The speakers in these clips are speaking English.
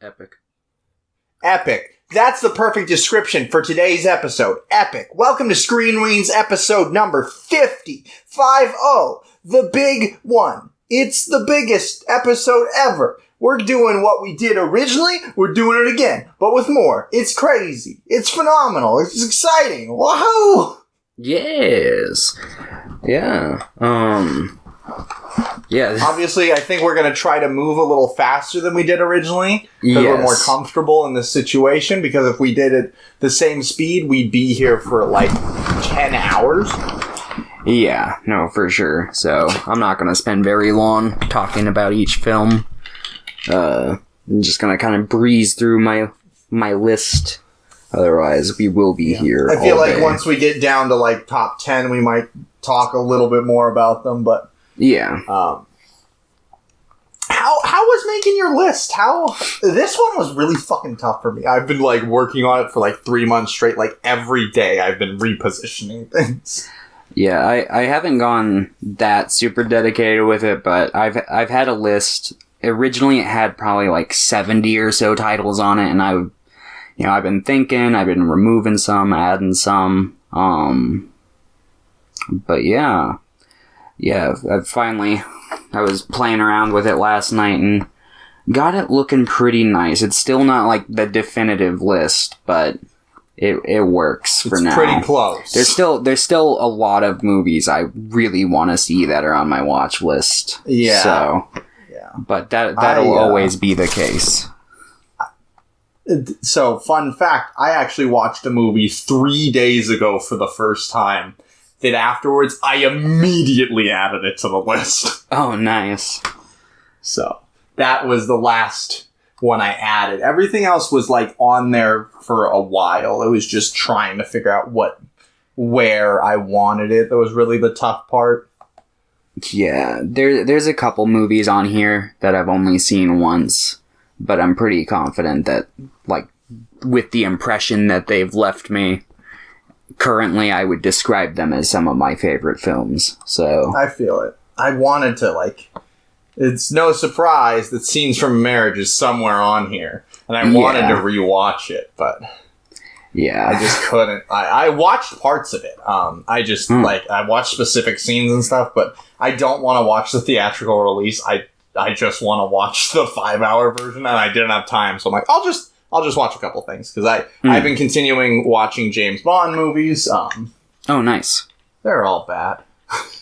Epic. Epic. That's the perfect description for today's episode. Epic. Welcome to Screen Weens episode number 50. 5-0. The big one. It's the biggest episode ever. We're doing what we did originally. We're doing it again, but with more. It's crazy. It's phenomenal. It's exciting. Woohoo! Yes. Yeah. Yeah. Obviously, I think we're going to try to move a little faster than we did originally. Because we're more comfortable in this situation. Because if we did it the same speed, we'd be here for like 10 hours. Yeah, no, for sure. So, I'm not going to spend very long talking about each film. I'm just going to kind of breeze through my list. Otherwise, we will be here I feel all like day. once we get down to like top 10, we might talk a little bit more about them, but yeah. How was making your list? This one was really fucking tough for me. I've been like working on it for like 3 months straight. Like every day I've been repositioning things. Yeah, I haven't gone that super dedicated with it, but I've had a list. Originally it had probably like 70 or so titles on it, and I've been thinking, I've been removing some, adding some, but yeah, I was playing around with it last night and got it looking pretty nice. It's still not like the definitive list, but it works for now. It's pretty close. There's still a lot of movies I really want to see that are on my watch list. Yeah. So, yeah. But that'll always be the case. So, fun fact, I actually watched a movie 3 days ago for the first time. That afterwards, I immediately added it to the list. Oh, nice. So, that was the last one I added. Everything else was, like, on there for a while. It was just trying to figure out where I wanted it. That was really the tough part. Yeah, there's a couple movies on here that I've only seen once, but I'm pretty confident that, like, with the impression that they've left me, currently I would describe them as some of my favorite films, so... I feel it. I wanted to, like... It's no surprise that Scenes from a Marriage is somewhere on here, and I wanted to rewatch it, but... Yeah. I just couldn't. I watched parts of it. I just, I watched specific scenes and stuff, but I don't want to watch the theatrical release. I just want to watch the 5-hour version, and I didn't have time, so I'm like, I'll just watch a couple things, because I've been continuing watching James Bond movies. Oh, nice. They're all bad.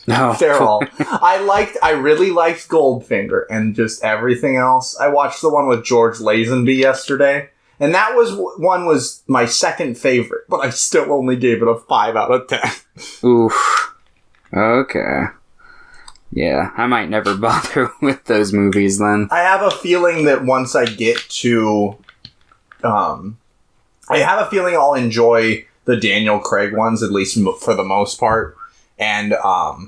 No. They're all... I really liked Goldfinger, and just everything else. I watched the one with George Lazenby yesterday, and that was my second favorite, but I still only gave it a 5 out of 10. Oof. Okay. Yeah, I might never bother with those movies then. I have a feeling that once I get to... I have a feeling I'll enjoy the Daniel Craig ones, at least for the most part. And I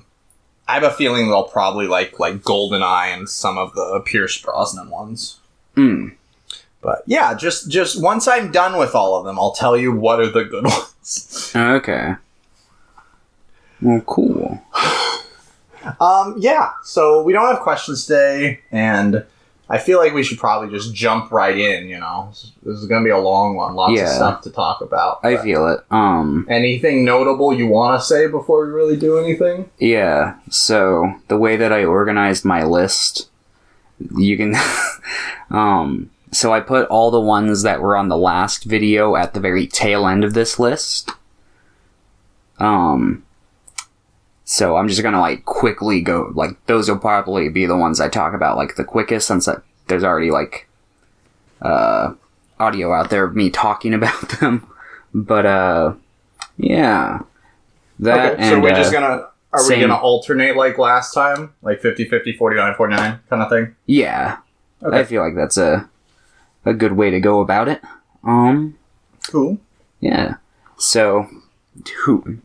have a feeling they'll probably like GoldenEye and some of the Pierce Brosnan ones. But yeah, just once I'm done with all of them, I'll tell you what are the good ones. Okay. Well, cool. Yeah, so we don't have questions today, and I feel like we should probably just jump right in, This is going to be a long one. Lots of stuff to talk about. I feel it. Anything notable you want to say before we really do anything? Yeah, so the way that I organized my list, you can... so I put all the ones that were on the last video at the very tail end of this list. So I'm just gonna, quickly go, those will probably be the ones I talk about, the quickest, since there's already, audio out there of me talking about them. But, yeah. That okay, so we're just gonna... Are we gonna alternate like last time? 50-50, 49-49 kind of thing? Yeah. Okay. I feel like that's a good way to go about it. Cool. Yeah. So,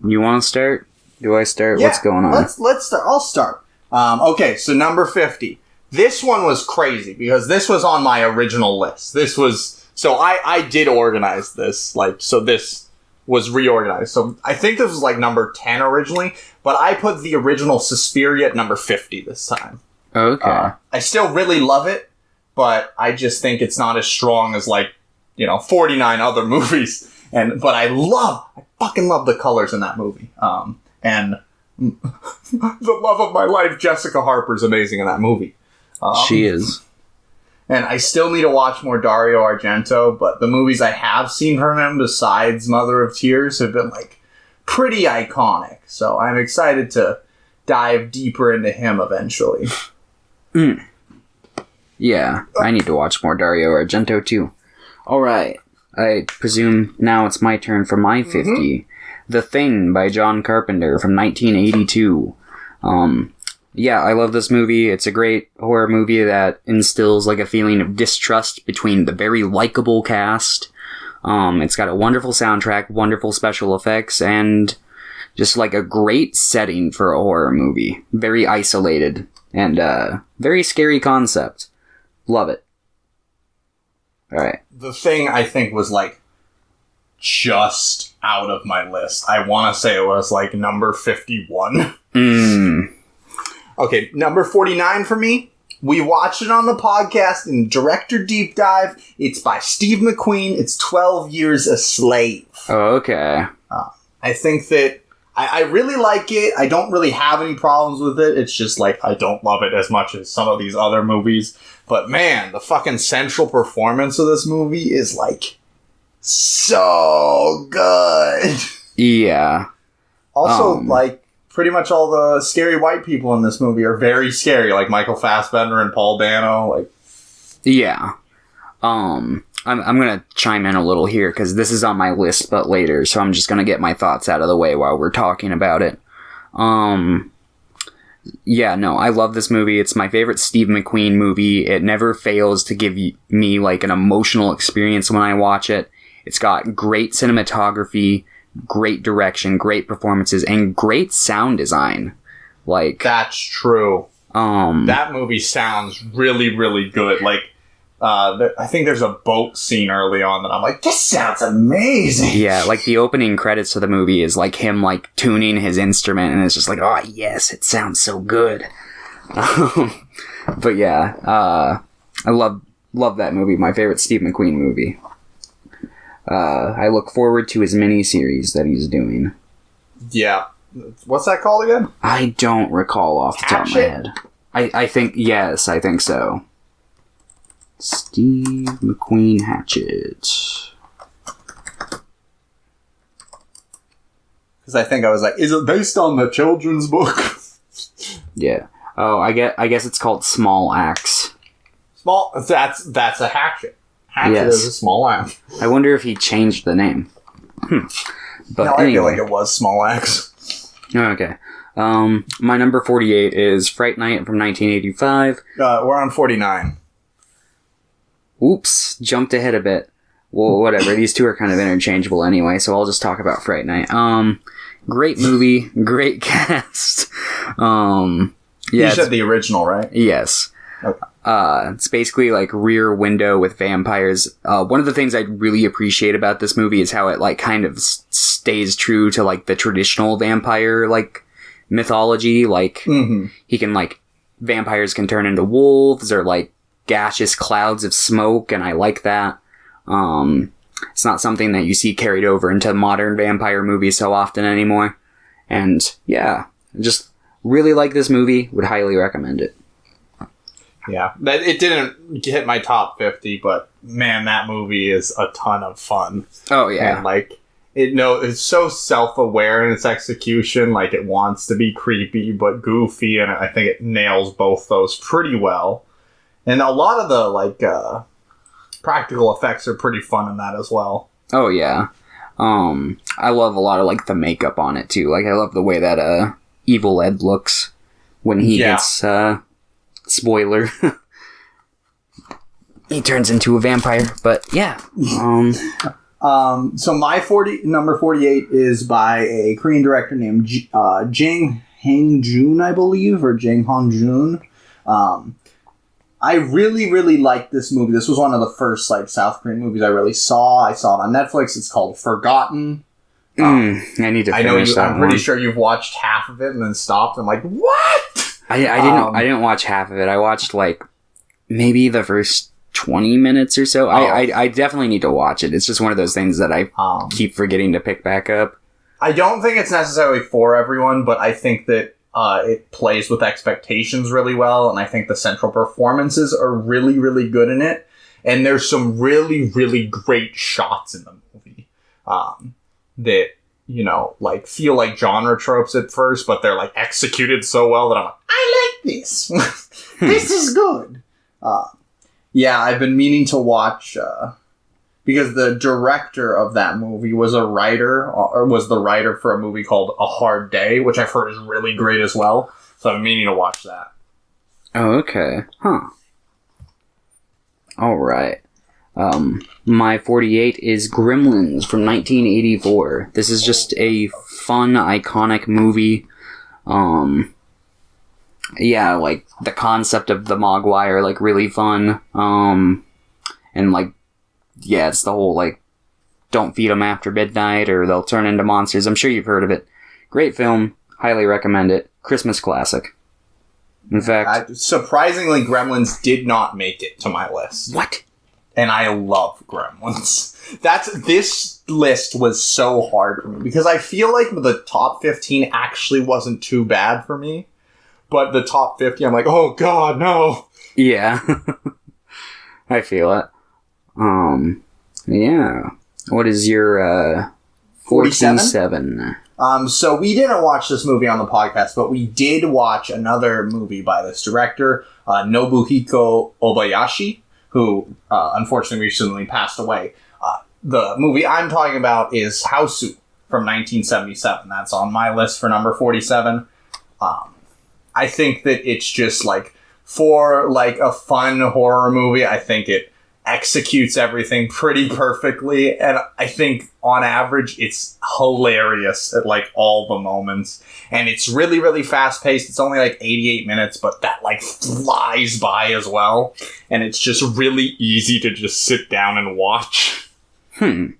you want to start? Do I start? Yeah, what's going on? Let's start. I'll start. Okay, so number 50. This one was crazy because this was on my original list. This was... So I did organize this. So this was reorganized. So I think this was number 10 originally, but I put the original Suspiria at number 50 this time. Okay. I still really love it, but I just think it's not as strong as 49 other movies. But I fucking love the colors in that movie. And the love of my life, Jessica Harper's amazing in that movie. She is. And I still need to watch more Dario Argento, but the movies I have seen from him besides Mother of Tears have been pretty iconic. So I'm excited to dive deeper into him eventually. Yeah, I need to watch more Dario Argento too. Alright, I presume now it's my turn for my 50. Mm-hmm. The Thing by John Carpenter from 1982. Yeah, I love this movie. It's a great horror movie that instills a feeling of distrust between the very likable cast. It's got a wonderful soundtrack, wonderful special effects, and just a great setting for a horror movie. Very isolated and very scary concept. Love it. Alright. The Thing, I think, was just out of my list. I want to say it was number 51. Okay, number 49 for me. We watched it on the podcast in Director Deep Dive. It's by Steve McQueen. It's 12 Years a Slave. Oh, okay. I think that I really like it. I don't really have any problems with it. It's just I don't love it as much as some of these other movies. But man, the fucking central performance of this movie is so good. Yeah. Also, pretty much all the scary white people in this movie are very scary, like Michael Fassbender and Paul Dano. Yeah. I'm gonna chime in a little here, because this is on my list, but later, so I'm just gonna get my thoughts out of the way while we're talking about it. Yeah, no, I love this movie. It's my favorite Steve McQueen movie. It never fails to give me, an emotional experience when I watch it. It's got great cinematography, great direction, great performances, and great sound design. That's true. That movie sounds really, really good. I think there's a boat scene early on that I'm this sounds amazing. Yeah, the opening credits to the movie is him tuning his instrument, and it's just oh yes, it sounds so good. But yeah, I love that movie. My favorite Steve McQueen movie. I look forward to his mini-series that he's doing. Yeah. What's that called again? I don't recall off the top of my head. I think, yes, I think so. Steve McQueen Hatchet. Because I think I was is it based on the children's book? Yeah. Oh, I guess it's called Small Axe. That's a hatchet. Hatchet is a small axe. I wonder if he changed the name. But no, anyway. I feel it was Small Axe. Okay. My number 48 is Fright Night from 1985. We're on 49. Oops, jumped ahead a bit. Well, whatever. These two are kind of interchangeable anyway, so I'll just talk about Fright Night. Great movie, great cast. You said the original, right? Yes. Okay. It's basically Rear Window with vampires. One of the things I really appreciate about this movie is how it kind of stays true to the traditional vampire mythology. He can vampires can turn into wolves or gaseous clouds of smoke, and I like that. It's not something that you see carried over into modern vampire movies so often anymore. And yeah, just really like this movie. Would highly recommend it. Yeah, it didn't hit my top 50, but man, that movie is a ton of fun. Oh yeah, and it's so self-aware in its execution. It wants to be creepy but goofy, and I think it nails both those pretty well. And a lot of the practical effects are pretty fun in that as well. Oh yeah, I love a lot of the makeup on it too. I love the way that Evil Ed looks when he gets spoiler. He turns into a vampire, but yeah. So my number 48 is by a Korean director named Jang Hang-joon, I believe, or Jang Hong-joon. I really, really liked this movie. This was one of the first South Korean movies I really saw. I saw it on Netflix. It's called Forgotten. I need to finish that. I'm pretty sure you've watched half of it and then stopped. I'm what? I didn't watch half of it. I watched maybe the first 20 minutes or so. I definitely need to watch it. It's just one of those things that I keep forgetting to pick back up. I don't think it's necessarily for everyone, but I think that it plays with expectations really well, and I think the central performances are really, really good in it. And there's some really, really great shots in the movie that, you know, like, feel like genre tropes at first, but they're, like, executed so well that I'm like, I like this. This is good. Yeah, I've been meaning to watch, because the director of that movie was a writer, or was the writer for a movie called A Hard Day, which I've heard is really great as well. So I'm meaning to watch that. Oh, okay. Huh. Alright. My 48 is Gremlins from 1984. This is just a fun, iconic movie. Yeah, like, the concept of the Mogwai are, like, really fun. And, like, yeah, it's the whole, like, don't feed them after midnight or they'll turn into monsters. I'm sure you've heard of it. Great film. Highly recommend it. Christmas classic. In fact... surprisingly, Gremlins did not make it to my list. What? And I love Gremlins. This list was so hard for me, because I feel like the top 15 actually wasn't too bad for me. But the top 50, I'm like, oh god, no. Yeah. I feel it. Yeah. What is your, 47? So we didn't watch this movie on the podcast, but we did watch another movie by this director, Nobuhiko Obayashi, who, unfortunately recently passed away. The movie I'm talking about is Hausu from 1977. That's on my list for number 47. I think that it's just, like, for, like, a fun horror movie, I think it executes everything pretty perfectly, and I think, on average, it's hilarious at, like, all the moments. And it's really, really fast-paced. It's only, like, 88 minutes, but that, like, flies by as well. And it's just really easy to just sit down and watch. I still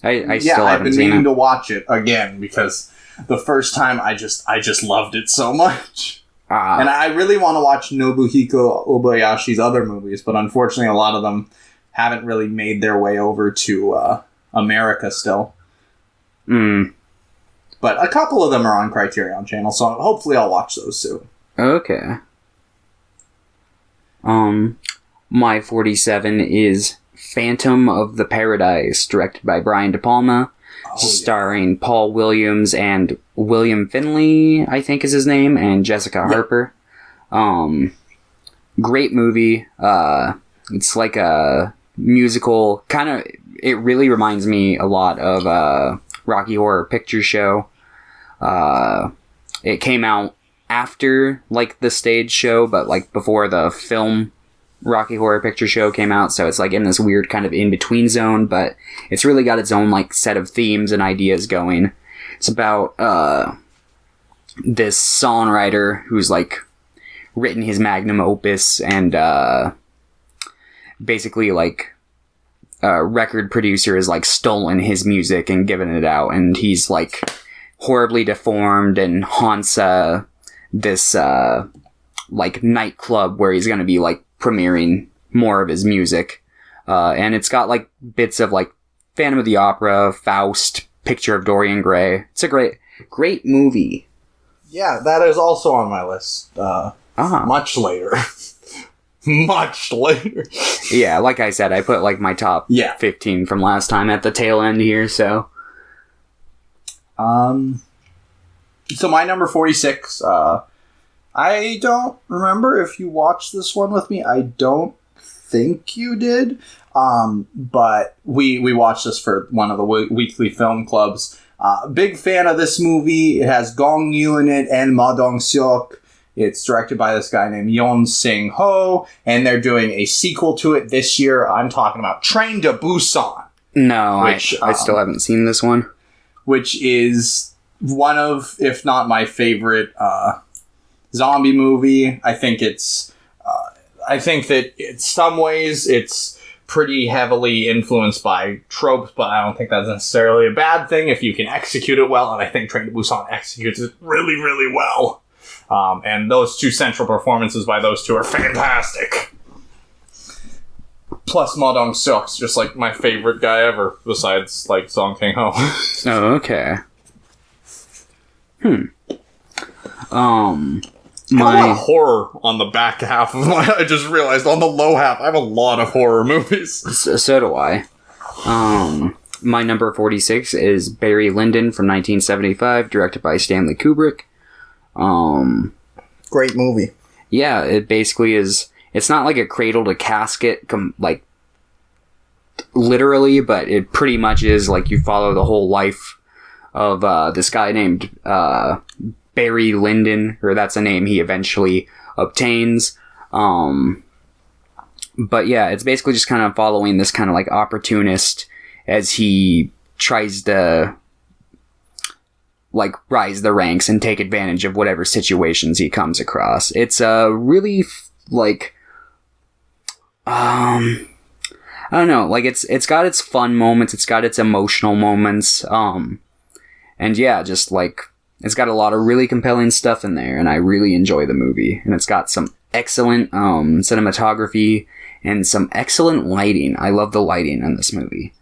haven't seen it. I've been meaning to watch it again, because the first time I just loved it so much. And I really want to watch Nobuhiko Obayashi's other movies, but unfortunately a lot of them haven't really made their way over to America still. But a couple of them are on Criterion Channel, so hopefully I'll watch those soon. Okay. My 47 is Phantom of the Paradise, directed by Brian De Palma. Starring Paul Williams and William Finley, I think is his name, and Jessica Harper. Great movie. It's like a musical, kind of, it really reminds me a lot of Rocky Horror Picture Show. It came out after, like, the stage show, but, like, before the film Rocky Horror Picture Show came out, so it's, like, in this weird kind of in-between zone, but it's really got its own, like, set of themes and ideas going. It's about, this songwriter who's, like, written his magnum opus, and, basically, like, a record producer has, like, stolen his music and given it out, and he's, like, horribly deformed and haunts, this, like, nightclub where he's gonna be, like, premiering more of his music. And it's got, like, bits of, like, Phantom of the Opera, Faust, Picture of Dorian Gray. It's a great movie. Yeah, that is also on my list. Much later. Much later. Yeah, like I said, I put, like, my top 15 from last time at the tail end here, so. So my number 46, I don't remember if you watched this one with me. I don't think you did. But we watched this for one of the weekly film clubs. Big fan of this movie. It has Gong Yu in it and Ma Dong-seok. It's directed by this guy named Yeon Sing-ho, and they're doing a sequel to it this year. I'm talking about Train to Busan. No, I still haven't seen this one. Which is one of, if not my favorite, zombie movie. I think I think that in some ways it's pretty heavily influenced by tropes, but I don't think that's necessarily a bad thing if you can execute it well, and I think Train to Busan executes it really, really well. And those two central performances by those two are fantastic. Plus, Ma Dong-seok's just, like, my favorite guy ever, besides, like, Song Kang-ho. Oh, okay. I have a lot of horror on the back half of my... I just realized, on the low half, I have a lot of horror movies. So do I. My number 46 is Barry Lyndon from 1975, directed by Stanley Kubrick. Great movie. Yeah, it basically is... It's not like a cradle to casket, like, literally, but it pretty much is, like, you follow the whole life of this guy named Barry Lyndon, or that's a name he eventually obtains. But yeah, it's basically just kind of following this kind of, like, opportunist as he tries to, like, rise the ranks and take advantage of whatever situations he comes across. It's a really, like... I don't know, like, it's got its fun moments, it's got its emotional moments, and yeah, just, like, it's got a lot of really compelling stuff in there, and I really enjoy the movie, and it's got some excellent, cinematography, and some excellent lighting. I love the lighting in this movie.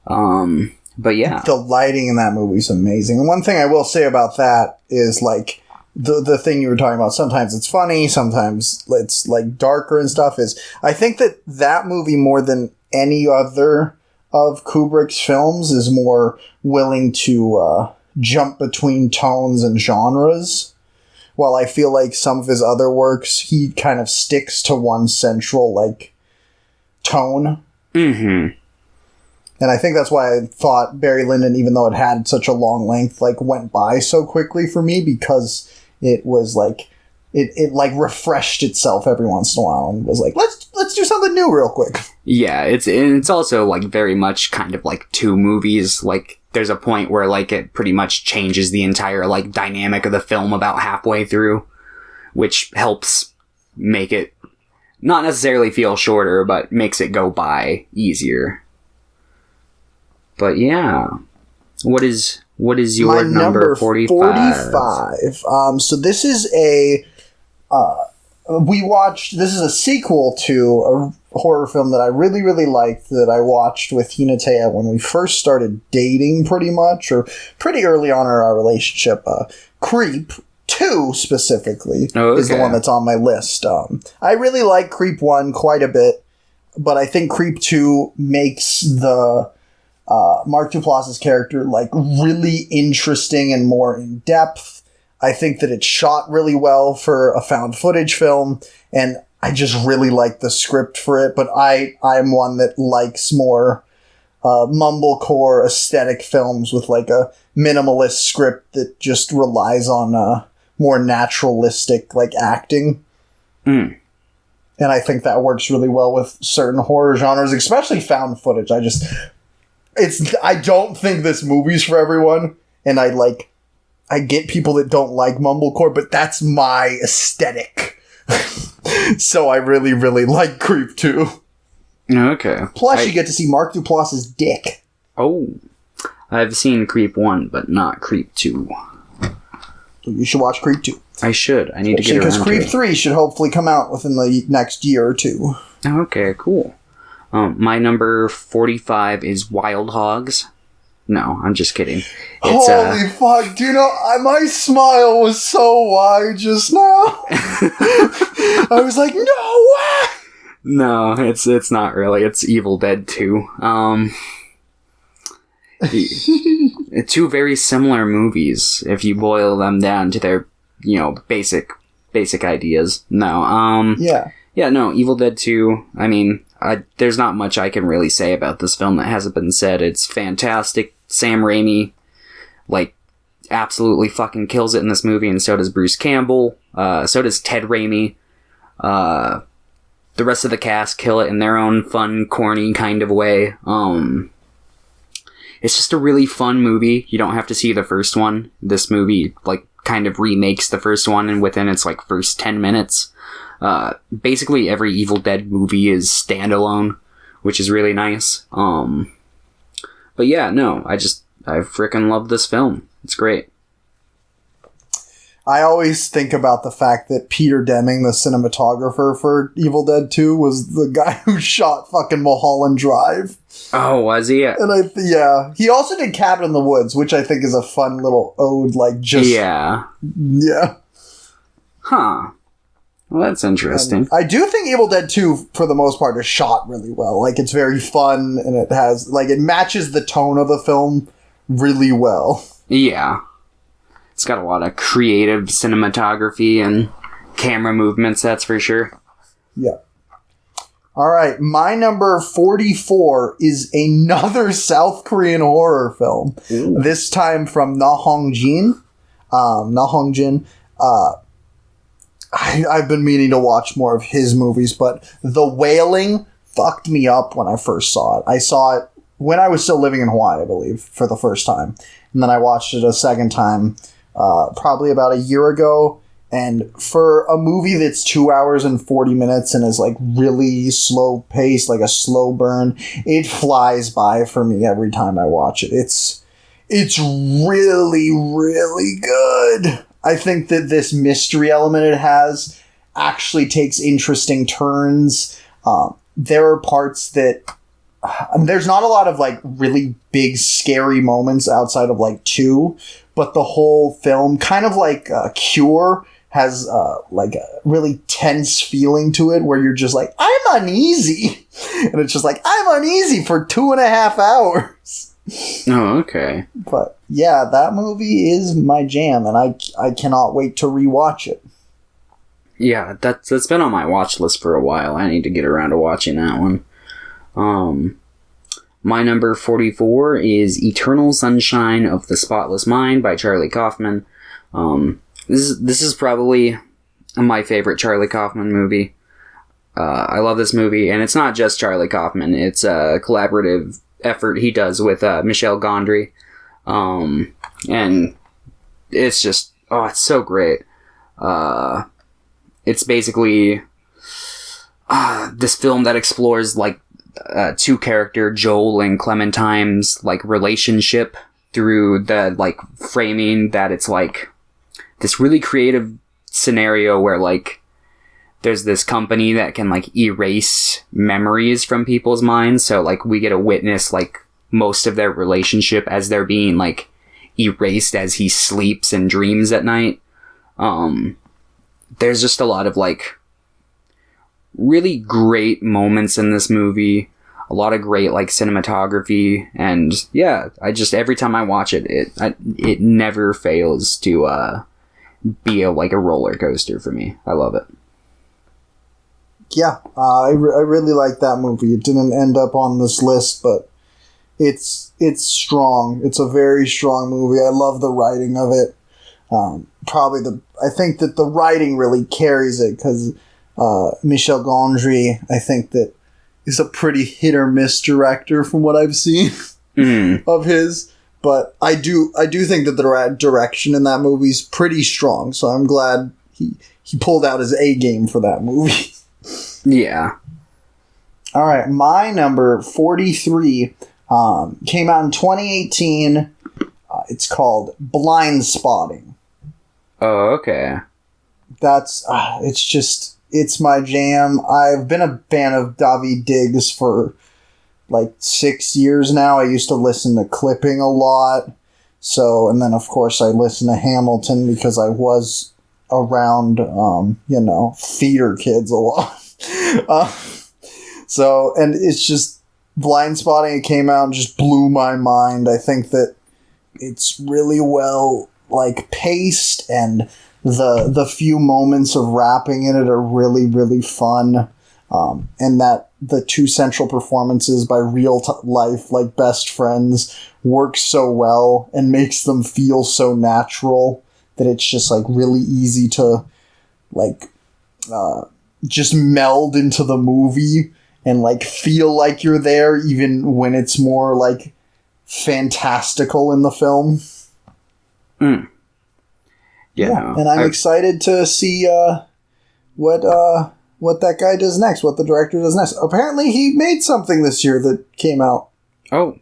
But yeah. The lighting in that movie is amazing. And one thing I will say about that is, like, the thing you were talking about, sometimes it's funny, sometimes it's, like, darker and stuff, is I think that movie, more than any other of Kubrick's films, is more willing to jump between tones and genres. While I feel like some of his other works, he kind of sticks to one central, like, tone. Mm-hmm. And I think that's why I thought Barry Lyndon, even though it had such a long length, like, went by so quickly for me, because it was like it like refreshed itself every once in a while and was like, let's do something new real quick. Yeah, it's also, like, very much kind of like two movies. Like, there's a point where, like, it pretty much changes the entire, like, dynamic of the film about halfway through, which helps make it not necessarily feel shorter, but makes it go by easier. But yeah, what is your number 45? 45. So this is this is a sequel to a horror film that I really, really liked, that I watched with Hinatea when we first started dating, pretty much, or pretty early on in our relationship. Creep 2, specifically, is the one that's on my list. I really like Creep 1 quite a bit, but I think Creep 2 makes the Mark Duplass's character, like, really interesting and more in depth. I think that it's shot really well for a found footage film, and I just really like the script for it. But I'm one that likes more mumblecore aesthetic films with, like, a minimalist script that just relies on more naturalistic, like, acting. And I think that works really well with certain horror genres, especially found footage. I don't think this movie's for everyone, and I get people that don't like mumblecore, but that's my aesthetic. So I really, really like Creep 2. Okay. Plus, you get to see Mark Duplass's dick. Oh. I've seen Creep 1, but not Creep 2. You should watch Creep 2. I should. I need to get around to it. Because Creep 3 should hopefully come out within the next year or two. Okay, cool. My number 45 is Wild Hogs. No, I'm just kidding. It's, holy fuck, do you know, my smile was so wide just now. I was like, no way! No, it's not really. It's Evil Dead 2. Two very similar movies, if you boil them down to their, basic ideas. No, Yeah, no, Evil Dead 2, I mean, there's not much I can really say about this film that hasn't been said. It's fantastic. Sam Raimi, like, absolutely fucking kills it in this movie, and so does Bruce Campbell. So does Ted Raimi. The rest of the cast kill it in their own fun, corny kind of way. It's just a really fun movie. You don't have to see the first one. This movie, like, kind of remakes the first one, and within its, like, first 10 minutes... basically every Evil Dead movie is standalone, which is really nice. But yeah, no, I freaking love this film. It's great. I always think about the fact that Peter Deming, the cinematographer for Evil Dead 2, was the guy who shot fucking Mulholland Drive. Oh, was he? And he also did Cabin in the Woods, which I think is a fun little ode, like just... Yeah. Yeah. Huh. Well, that's interesting. I do think Evil Dead 2, for the most part, is shot really well. Like, it's very fun, and it has... Like, it matches the tone of the film really well. Yeah. It's got a lot of creative cinematography and camera movements, that's for sure. Yeah. All right, my number 44 is another South Korean horror film. Ooh. This time from Na Hong-jin. I've been meaning to watch more of his movies, but The Wailing fucked me up when I first saw it. I saw it when I was still living in Hawaii, I believe, for the first time. And then I watched it a second time probably about a year ago. And for a movie that's 2 hours and 40 minutes and is like really slow paced, like a slow burn, it flies by for me every time I watch it. It's really, really good. I think that this mystery element it has actually takes interesting turns. There are parts that... there's not a lot of, like, really big, scary moments outside of, like, 2, but the whole film, kind of like Cure, has, like, a really tense feeling to it where you're just like, I'm uneasy! And it's just like, I'm uneasy for 2.5 hours! Oh, okay. But, yeah, that movie is my jam, and I cannot wait to rewatch it. Yeah, that's been on my watch list for a while. I need to get around to watching that one. My number 44 is Eternal Sunshine of the Spotless Mind by Charlie Kaufman. This is probably my favorite Charlie Kaufman movie. I love this movie, and it's not just Charlie Kaufman. It's a collaborative effort he does with Michel Gondry. And it's just, it's so great. It's basically this film that explores, like, two character Joel and Clementine's like relationship through the like framing that it's like this really creative scenario where like there's this company that can like erase memories from people's minds, so like we get to witness like most of their relationship as they're being like erased as he sleeps and dreams at night. There's just a lot of like really great moments in this movie, a lot of great like cinematography, and yeah, I just every time I watch it, it never fails to be a roller coaster for me. I love it. Yeah, I really like that movie. It didn't end up on this list, but it's strong. It's a very strong movie. I love the writing of it. I think that the writing really carries it because Michel Gondry, I think that is a pretty hit or miss director from what I've seen of his. But I do think that the direction in that movie is pretty strong. So I'm glad he pulled out his A game for that movie. Yeah. All right, my number 43 came out in 2018. It's called Blind Spotting. Oh, okay. That's it's my jam. I've been a fan of Daveed Diggs for like 6 years now. I used to listen to Clipping a lot. So, and then of course I listen to Hamilton because I was around, theater kids a lot. So, and it's just Blind Spotting. It came out and just blew my mind. I think that it's really well like paced, and the few moments of rapping in it are really, really fun. And that the two central performances by real life, like best friends, work so well and makes them feel so natural that it's just like really easy to like just meld into the movie and like feel like you're there even when it's more like fantastical in the film. Yeah, and I'm excited to see what that guy does next, what the director does next. Apparently he made something this year that came out. Oh.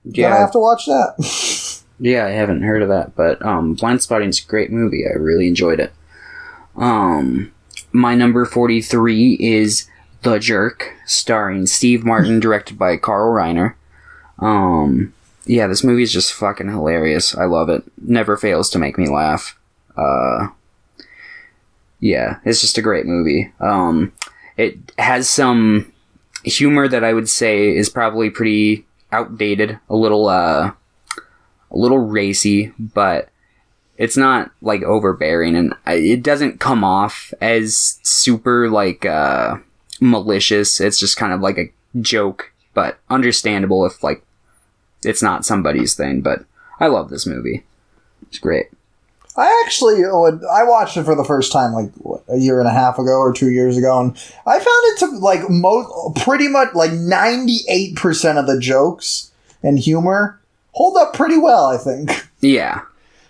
Yeah. Gonna have to watch that. Yeah, I haven't heard of that, but Blind Spotting's a great movie. I really enjoyed it. My number 43 is The Jerk, starring Steve Martin, directed by Carl Reiner. Yeah, this movie is just fucking hilarious. I love it. Never fails to make me laugh. Yeah, it's just a great movie. It has some humor that I would say is probably pretty outdated, a little racy, but it's not like overbearing, and it doesn't come off as super like malicious. It's just kind of like a joke, but understandable if like it's not somebody's thing. But I love this movie. It's great. I watched it for the first time like a year and a half ago or 2 years ago, and I found it to like pretty much like 98% of the jokes and humor hold up pretty well, I think. Yeah.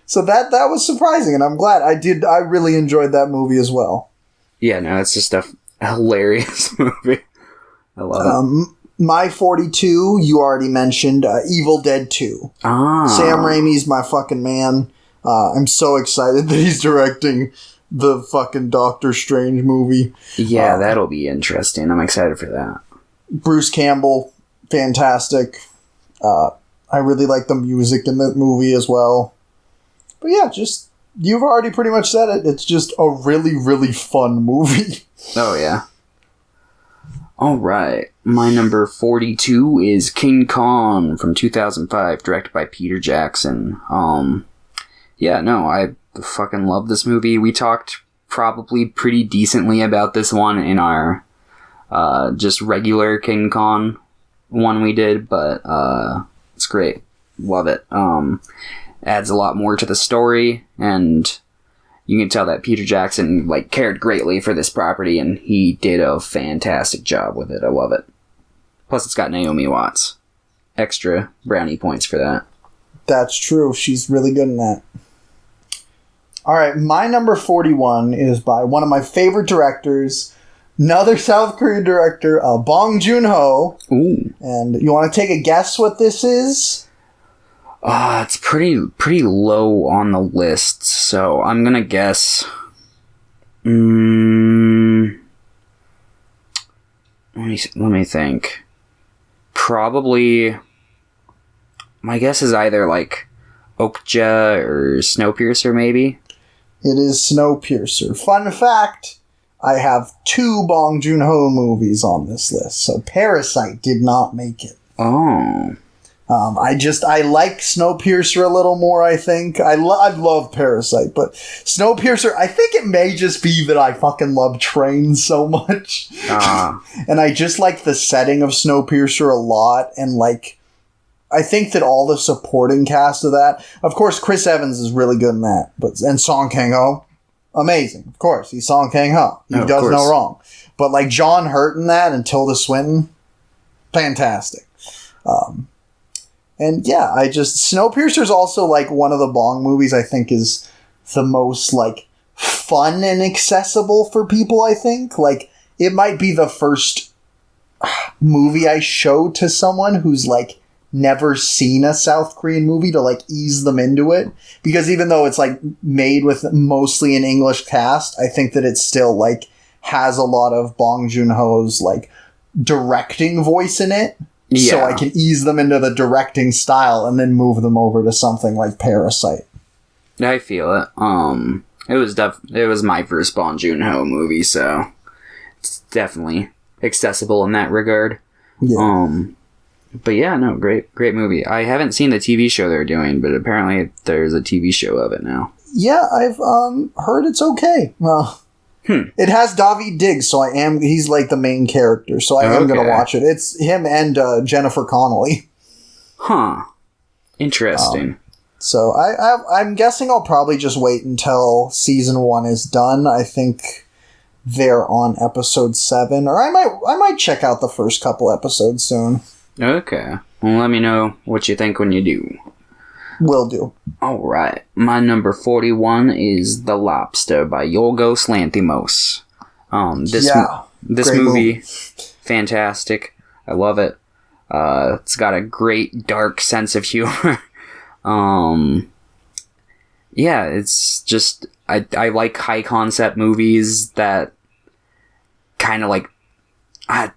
So that was surprising, and I'm glad. I really enjoyed that movie as well. Yeah, no, it's just a hilarious movie. I love it. My 42, you already mentioned, Evil Dead 2. Sam Raimi's my fucking man. I'm so excited that he's directing the fucking Doctor Strange movie. Yeah, that'll be interesting. I'm excited for that. Bruce Campbell, fantastic. I really like the music in that movie as well. But yeah, just, you've already pretty much said it. It's just a really, really fun movie. Oh, yeah. Alright, my number 42 is King Kong from 2005, directed by Peter Jackson. Yeah, no, I fucking love this movie. We talked probably pretty decently about this one in our just regular King Kong one we did, but it's great. Love it. Adds a lot more to the story, and you can tell that Peter Jackson like cared greatly for this property, and he did a fantastic job with it. I love it. Plus, it's got Naomi Watts. Extra brownie points for that. That's true. She's really good in that. All right, my number 41 is by one of my favorite directors, another South Korean director, Bong Joon-ho. Ooh. And you want to take a guess what this is? It's pretty low on the list, so I'm gonna guess. Let me think. Probably, my guess is either like Okja or Snowpiercer, maybe. It is Snowpiercer. Fun fact, I have 2 Bong Joon-ho movies on this list, so Parasite did not make it. Oh. I like Snowpiercer a little more, I think. I love Parasite, but Snowpiercer, I think it may just be that I fucking love trains so much. And I just like the setting of Snowpiercer a lot, and like, I think that all the supporting cast of that, of course, Chris Evans is really good in that, and Song Kang-ho, amazing. Of course, he's Song Kang-ho. He does no wrong. But like John Hurt in that and Tilda Swinton, fantastic. And yeah, Snowpiercer's also like one of the Bong movies I think is the most like fun and accessible for people, I think. Like, it might be the first movie I show to someone who's like never seen a South Korean movie to like ease them into it. Because even though it's like made with mostly an English cast, I think that it still like has a lot of Bong Joon-ho's like directing voice in it. Yeah. So I can ease them into the directing style and then move them over to something like Parasite. I feel it. It was my first Bong Joon-ho movie, so it's definitely accessible in that regard. Yeah. But yeah, no, great movie. I haven't seen the TV show they're doing, but apparently there's a TV show of it now. Yeah, I've heard it's okay. Well, it has Daveed Diggs, so he's like the main character, so I am going to watch it. It's him and Jennifer Connelly. Huh. Interesting. So I'm guessing I'll probably just wait until season 1 is done. I think they're on episode 7, or I might check out the first couple episodes soon. Okay. Well, let me know what you think when you do. Will do. Alright. My number 41 is The Lobster by Yorgos Lanthimos. This movie, fantastic. I love it. It's got a great dark sense of humor. Yeah, it's just I like high concept movies that kind of like I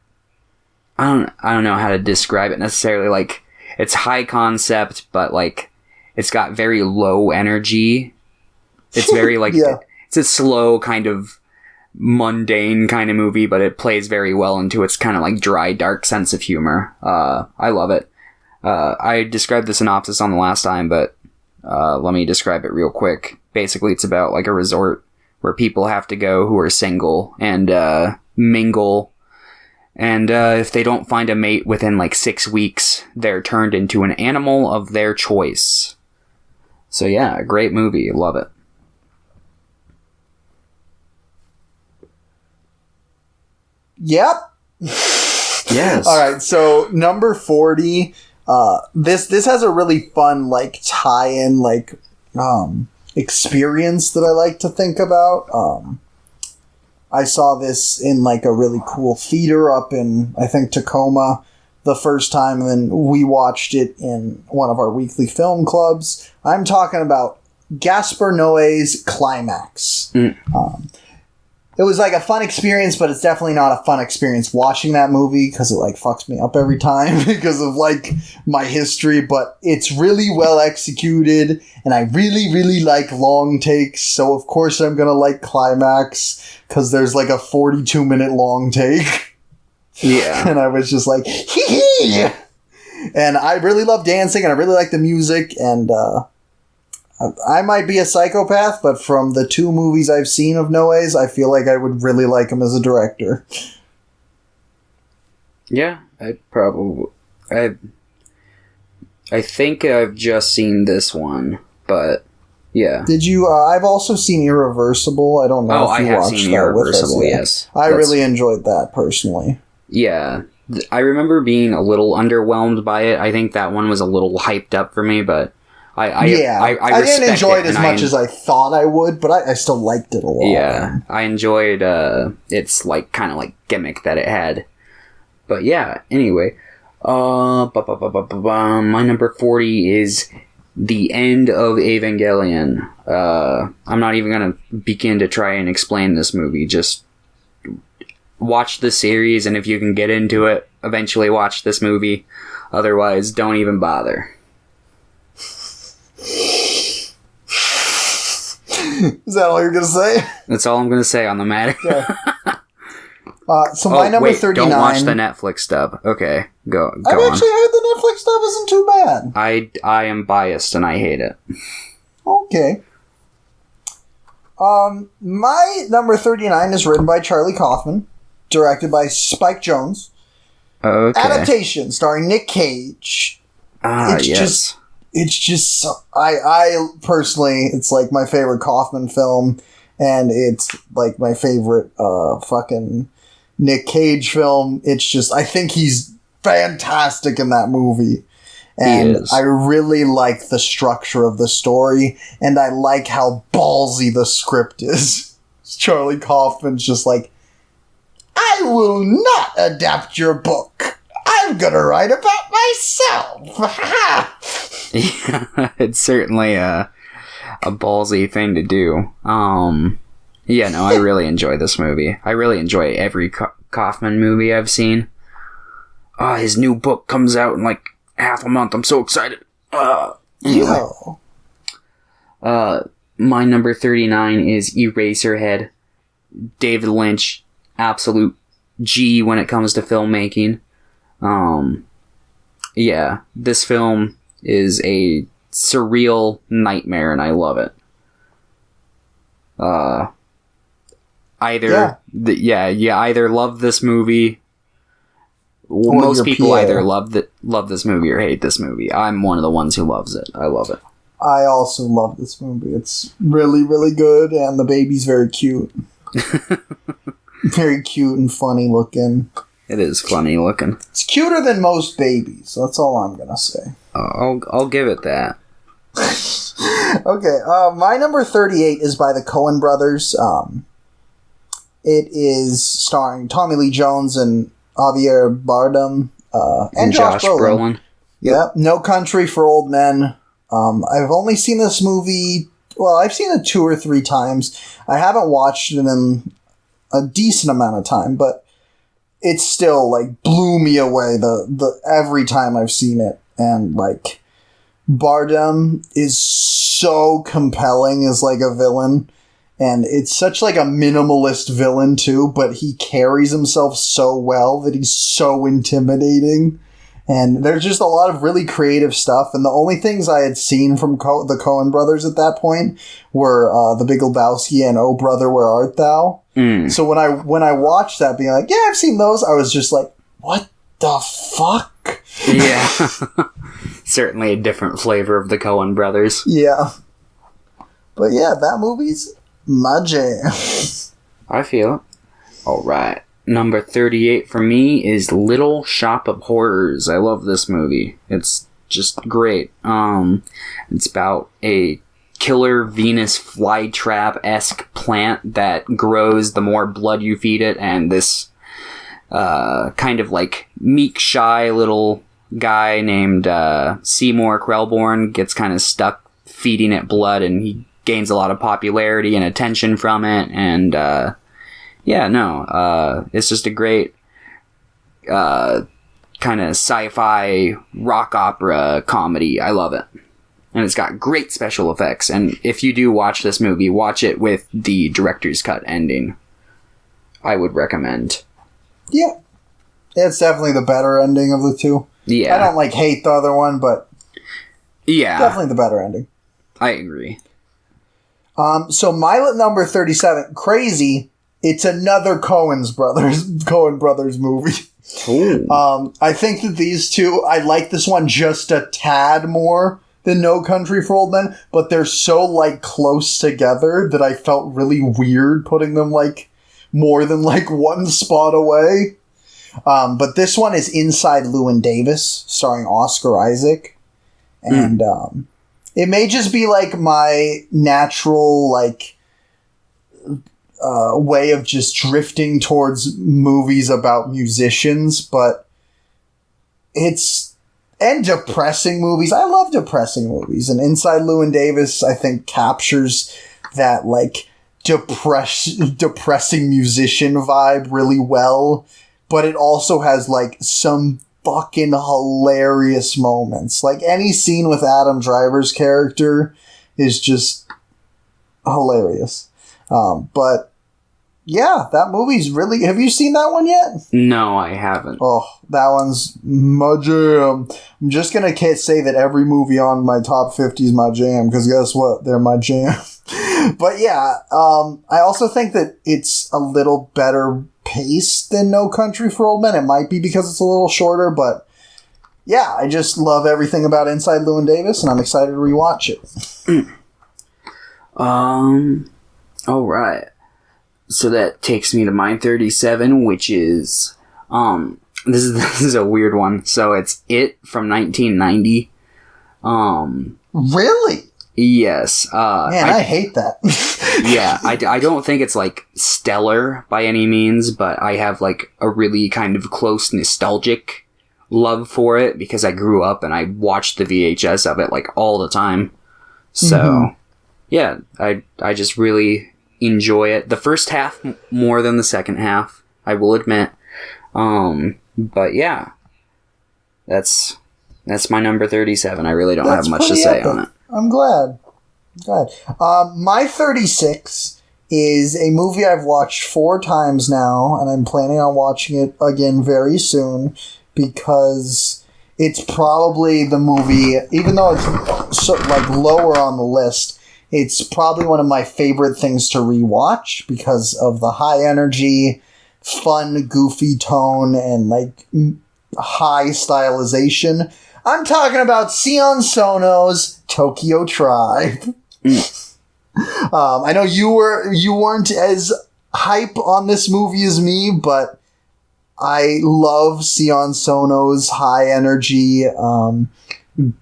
don't know how to describe it necessarily. Like, it's high concept, but like it's got very low energy. It's very like it's a slow kind of mundane kind of movie, but it plays very well into its kind of like dry, dark sense of humor. I love it. I described the synopsis on the last time, but let me describe it real quick. Basically, it's about like a resort where people have to go who are single and mingle. And if they don't find a mate within like 6 weeks, they're turned into an animal of their choice. So yeah, great movie. Love it. Yep. Yes. All right, so number 40. This has a really fun like tie-in like experience that I like to think about. I saw this in like a really cool theater up in I think Tacoma the first time, and then we watched it in one of our weekly film clubs. I'm talking about Gaspar Noé's Climax. It was like a fun experience, but it's definitely not a fun experience watching that movie because it like fucks me up every time because of like my history, but it's really well executed and I really, really like long takes. So of course I'm going to like Climax because there's like a 42-minute long take. Yeah. And I was just like, hee hee! And I really love dancing and I really like the music, and I might be a psychopath, but from the 2 movies I've seen of Noé's, I feel like I would really like him as a director. Yeah, I think I've just seen this one, but yeah. Did you? I've also seen Irreversible. I don't know if you watched that with us. Yes. I really enjoyed that personally. Yeah. I remember being a little underwhelmed by it. I think that one was a little hyped up for me, but I didn't enjoy it as much as I thought I would, but I still liked it a lot. Yeah, I enjoyed its like kind of like gimmick that it had. But yeah, anyway, my number 40 is the end of Evangelion. I'm not even gonna begin to try and explain this movie. Just watch the series, and if you can get into it, eventually watch this movie. Otherwise, don't even bother. Is that all you're going to say? That's all I'm going to say on the matter. Okay. So my number 39... Don't watch the Netflix dub. Okay, go I've on. actually heard the Netflix dub isn't too bad. I am biased and I hate it. Okay. My number 39 is written by Charlie Kaufman, directed by Spike Jonze. Okay. Adaptation starring Nick Cage. It's just so, I personally, it's like my favorite Kaufman film, and it's like my favorite fucking Nick Cage film. It's just, I think he's fantastic in that movie. And I really like the structure of the story, and I like how ballsy the script is. Charlie Kaufman's just like, I will not adapt your book. I'm gonna write about myself. Yeah, it's certainly a ballsy thing to do. Yeah, no, I really enjoy this movie. I really enjoy every Kaufman movie I've seen. His new book comes out in like half a month. I'm so excited. Anyway. My number 39 is Eraserhead. David Lynch, absolute G when it comes to filmmaking. Yeah, this film is a surreal nightmare, and I love it. You either love this movie. Most people either love this movie or hate this movie. I'm one of the ones who loves it. I love it. I also love this movie. It's really, really good, and the baby's very cute. Very cute and funny looking. It is funny looking. It's cuter than most babies. That's all I'm gonna say. I'll give it that. Okay, my number 38 is by the Coen brothers. It is starring Tommy Lee Jones and Javier Bardem and Josh Brolin. Yep. No Country for Old Men. I've only seen this movie, well, I've seen it 2 or 3 times. I haven't watched it in a decent amount of time, but it still, like, blew me away the every time I've seen it. And, like, Bardem is so compelling as, like, a villain. And it's such, like, a minimalist villain, too, but he carries himself so well that he's so intimidating. And there's just a lot of really creative stuff. And the only things I had seen from the Coen brothers at that point were The Big Lebowski and Oh Brother, Where Art Thou? Mm. So when I watched that, being like, yeah, I've seen those, I was just like, what the fuck? Yeah. Certainly a different flavor of the Coen brothers. Yeah. But yeah, that movie's my jam. I feel it. All right. Number 38 for me is Little Shop of Horrors. I love this movie. It's just great. It's about a killer Venus flytrap-esque plant that grows the more blood you feed it, and this kind of like meek, shy little guy named Seymour Krelborn gets kind of stuck feeding it blood, and he gains a lot of popularity and attention from it, and it's just a great kind of sci-fi rock opera comedy. I love it. And it's got great special effects. And if you do watch this movie, watch it with the director's cut ending. I would recommend. Yeah. It's definitely the better ending of the two. Yeah. I don't hate the other one, but yeah, definitely the better ending. I agree. So my number 37, crazy. It's another Coen Brothers movie. I think that these two, I like this one just a tad more than No Country for Old Men, but they're so close together that I felt really weird putting them more than one spot away. But this one is Inside Llewyn Davis, starring Oscar Isaac. And it may just be my natural way of just drifting towards movies about musicians, but and depressing movies. I love depressing movies, and Inside Llewyn Davis, I think, captures that depressing musician vibe really well, but it also has some fucking hilarious moments. Any scene with Adam Driver's character is just hilarious. But yeah, that movie's really... Have you seen that one yet? No, I haven't. Oh, that one's my jam. I'm just gonna say that every movie on my top 50 is my jam, because guess what? They're my jam. But yeah, I also think that it's a little better paced than No Country for Old Men. It might be because it's a little shorter, but yeah, I just love everything about Inside Llewyn Davis, and I'm excited to rewatch it. All right. So that takes me to my 37, which is, this is a weird one. So it's It from 1990. Really? Yes. Man, I hate that. Yeah, I don't think it's stellar by any means, but I have a really kind of close nostalgic love for it because I grew up and I watched the VHS of it all the time. So, yeah, I just really enjoy it. The first half more than the second half, I will admit. But yeah, that's my number 37. I really don't have much to say on it. I'm glad. My 36 is a movie I've watched 4 times now, and I'm planning on watching it again very soon because it's probably the movie, even though it's lower on the list, it's probably one of my favorite things to rewatch because of the high energy, fun, goofy tone, and high stylization. I'm talking about Sion Sono's Tokyo Tribe. I know you weren't as hype on this movie as me, but I love Sion Sono's high energy,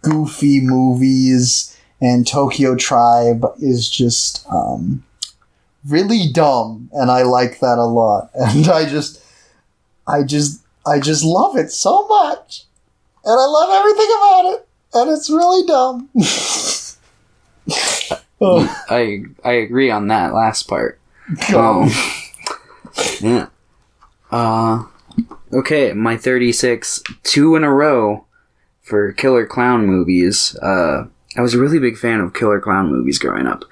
goofy movies. And Tokyo Tribe is just really dumb, and I like that a lot. And I just love it so much, and I love everything about it. And it's really dumb. Oh. I agree on that last part. Yeah. Okay, my 36, 2 in a row for killer clown movies. I was a really big fan of killer clown movies growing up.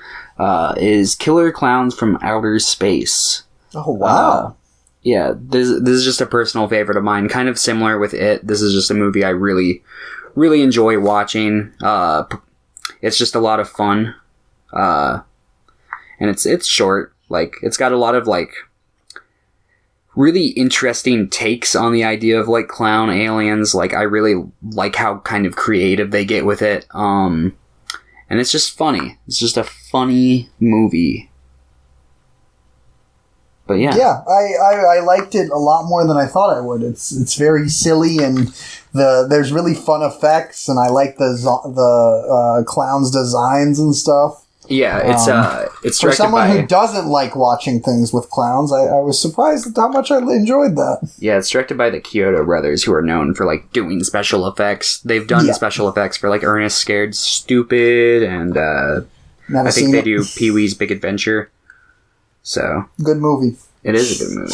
Is Killer Clowns from Outer Space. Oh, wow. Yeah, this is just a personal favorite of mine. Kind of similar with It. This is just a movie I really, really enjoy watching. It's just a lot of fun. And it's short. Like, it's got a lot of, like, really interesting takes on the idea of, like, clown aliens. Like, I really like how kind of creative they get with it. And it's just funny. It's just a funny movie. But yeah. Yeah, I liked it a lot more than I thought I would. It's very silly, and there's really fun effects, and I like the clowns' designs and stuff. Yeah, it's for directed someone by, who doesn't like watching things with clowns. I was surprised at how much I enjoyed that. Yeah, it's directed by the Kyoto brothers, who are known for, like, doing special effects. They've done special effects for, like, Ernest Scared Stupid, and I think they do Pee-wee's Big Adventure. So good movie. It is a good movie.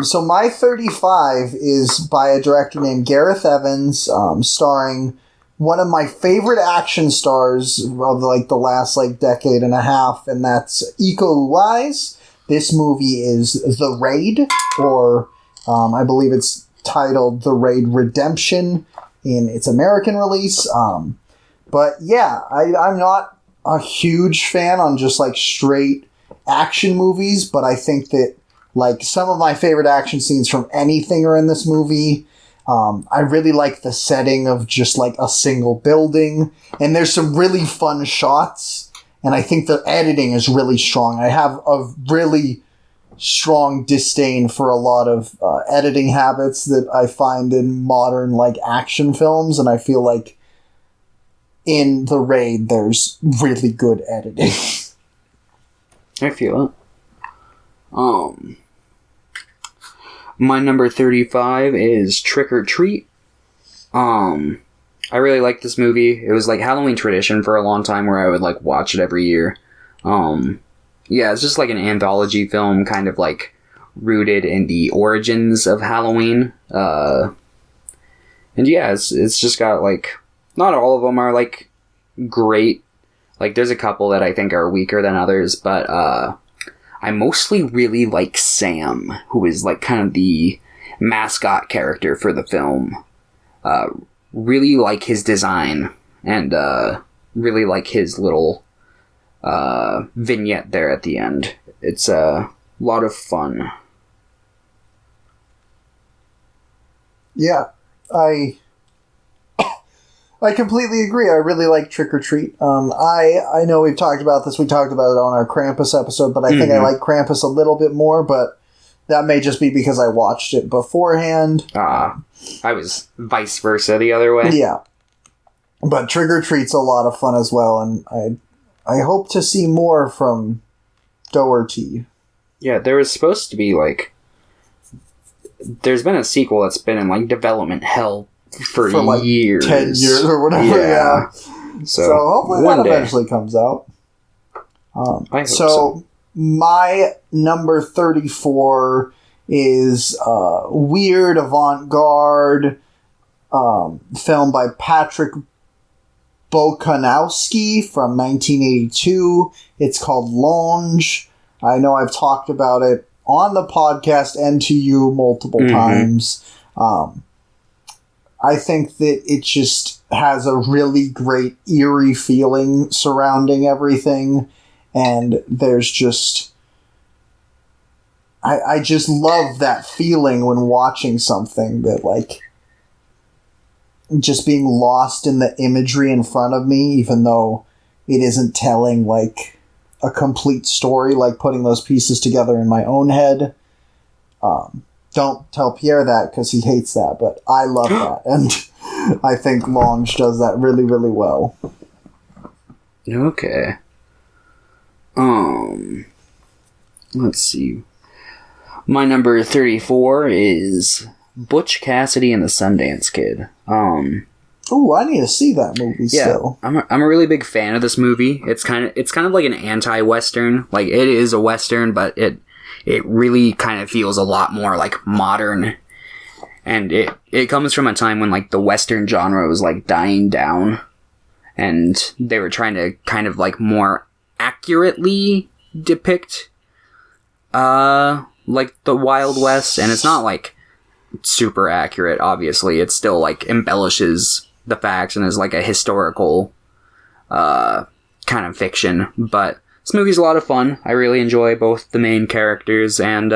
So my 35 is by a director named Gareth Evans, starring one of my favorite action stars of, like, the last, like, decade and a half, and that's Iko Uwais. This movie is The Raid, or I believe it's titled The Raid Redemption in its American release. But yeah, I'm not a huge fan on just, like, straight action movies, but I think that, like, some of my favorite action scenes from anything are in this movie. I really like the setting of just, like, a single building, and there's some really fun shots, and I think the editing is really strong. I have a really strong disdain for a lot of editing habits that I find in modern, like, action films, and I feel like in The Raid there's really good editing. I feel it. My number 35 is Trick or Treat. I really like this movie. It was, like, Halloween tradition for a long time where I would, like, watch it every year. Yeah, it's just like an anthology film, kind of, like, rooted in the origins of Halloween. And yeah, it's just got, like, not all of them are, like, great. Like, there's a couple that I think are weaker than others, but I mostly really like Sam, who is, like, kind of the mascot character for the film. Really like his design, and really like his little vignette there at the end. It's a lot of fun. Yeah, I completely agree. I really like Trick or Treat. I know we've talked about this. We talked about it on our Krampus episode, but I think I like Krampus a little bit more, but that may just be because I watched it beforehand. I was vice versa the other way. Yeah. But Trick or Treat's a lot of fun as well, and I hope to see more from Doherty. Yeah, there was supposed to be, like... There's been a sequel that's been in, like, development hell for like years. 10 years or whatever, yeah. So hopefully that eventually comes out. I hope so. My number 34 is a weird avant-garde film by Patrick Bokanowski from 1982. It's called Lounge. I know I've talked about it on the podcast and to you multiple times. I think that it just has a really great eerie feeling surrounding everything, and there's just... I just love that feeling when watching something that, like, just being lost in the imagery in front of me, even though it isn't telling, like, a complete story, like putting those pieces together in my own head. Don't tell Pierre that because he hates that, but I love that, and I think Lounge does that really, really well. Okay. Let's see. My number 34 is Butch Cassidy and the Sundance Kid. Ooh, I need to see that movie still. I'm a really big fan of this movie. It's kind of like an anti-Western. Like, it is a Western, but it really kind of feels a lot more like modern. And it comes from a time when like the Western genre was like dying down, and they were trying to kind of like more accurately depict like the Wild West. And it's not like super accurate, obviously. It still like embellishes the facts and is like a historical kind of fiction. But this movie's a lot of fun. I really enjoy both the main characters, and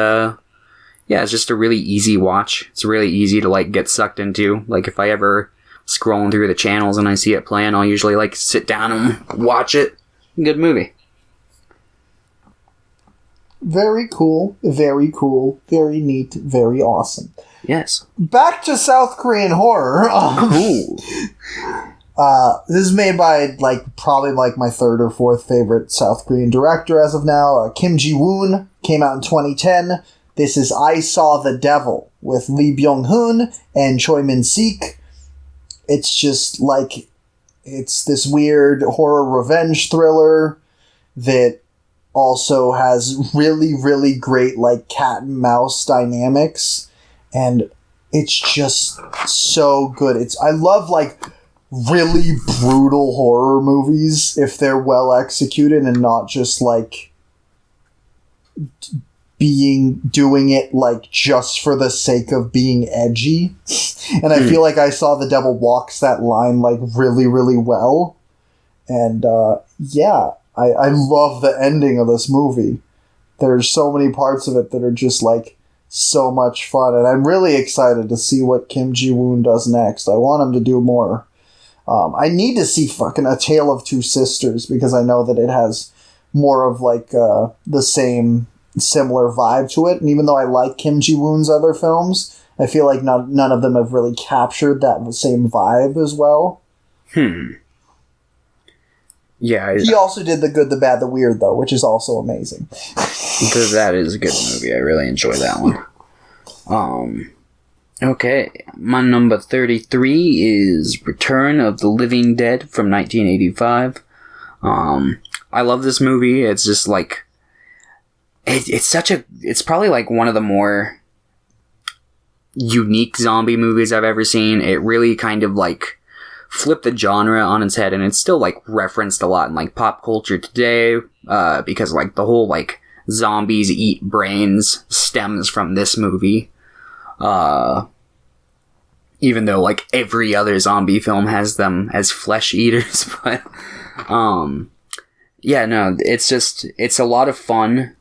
yeah, it's just a really easy watch. It's really easy to like get sucked into. Like, if I ever scrolling through the channels and I see it playing, I'll usually like sit down and watch it. Good movie. Very cool, very cool, very neat, very awesome. Yes. Back to South Korean horror. Cool. This is made by probably my third or fourth favorite South Korean director as of now. Kim Ji-woon, came out in 2010. This is I Saw the Devil with Lee Byung-hun and Choi Min-sik. It's just it's this weird horror revenge thriller that also has really, really great cat and mouse dynamics, and it's just so good. I love really brutal horror movies if they're well executed and not just doing it just for the sake of being edgy. And I feel like I Saw the Devil walks that line really, really well. And yeah, I love the ending of this movie. There's so many parts of it that are just so much fun, and I'm really excited to see what Kim Ji-woon does next. I want him to do more. I need to see fucking A Tale of Two Sisters, because I know that it has more of the same similar vibe to it. And even though I like Kim Ji-woon's other films, I feel like none of them have really captured that same vibe as well. Yeah. He also did The Good, the Bad, the Weird, though, which is also amazing. Because that is a good movie. I really enjoy that one. Okay. My number 33 is Return of the Living Dead from 1985. I love this movie. It's just it's probably one of the more unique zombie movies I've ever seen. It really kind of flipped the genre on its head, and it's still referenced a lot in pop culture today, because the whole zombies eat brains stems from this movie. Even though every other zombie film has them as flesh eaters. But yeah, no, it's a lot of fun.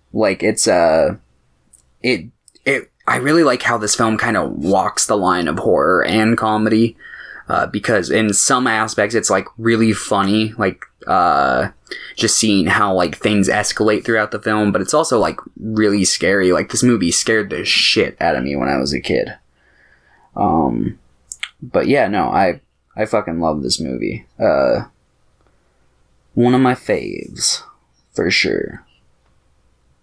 I really like how this film kind of walks the line of horror and comedy, because in some aspects it's really funny, just seeing how things escalate throughout the film, but it's also really scary. This movie scared the shit out of me when I was a kid. But yeah, no, I fucking love this movie. One of my faves, for sure.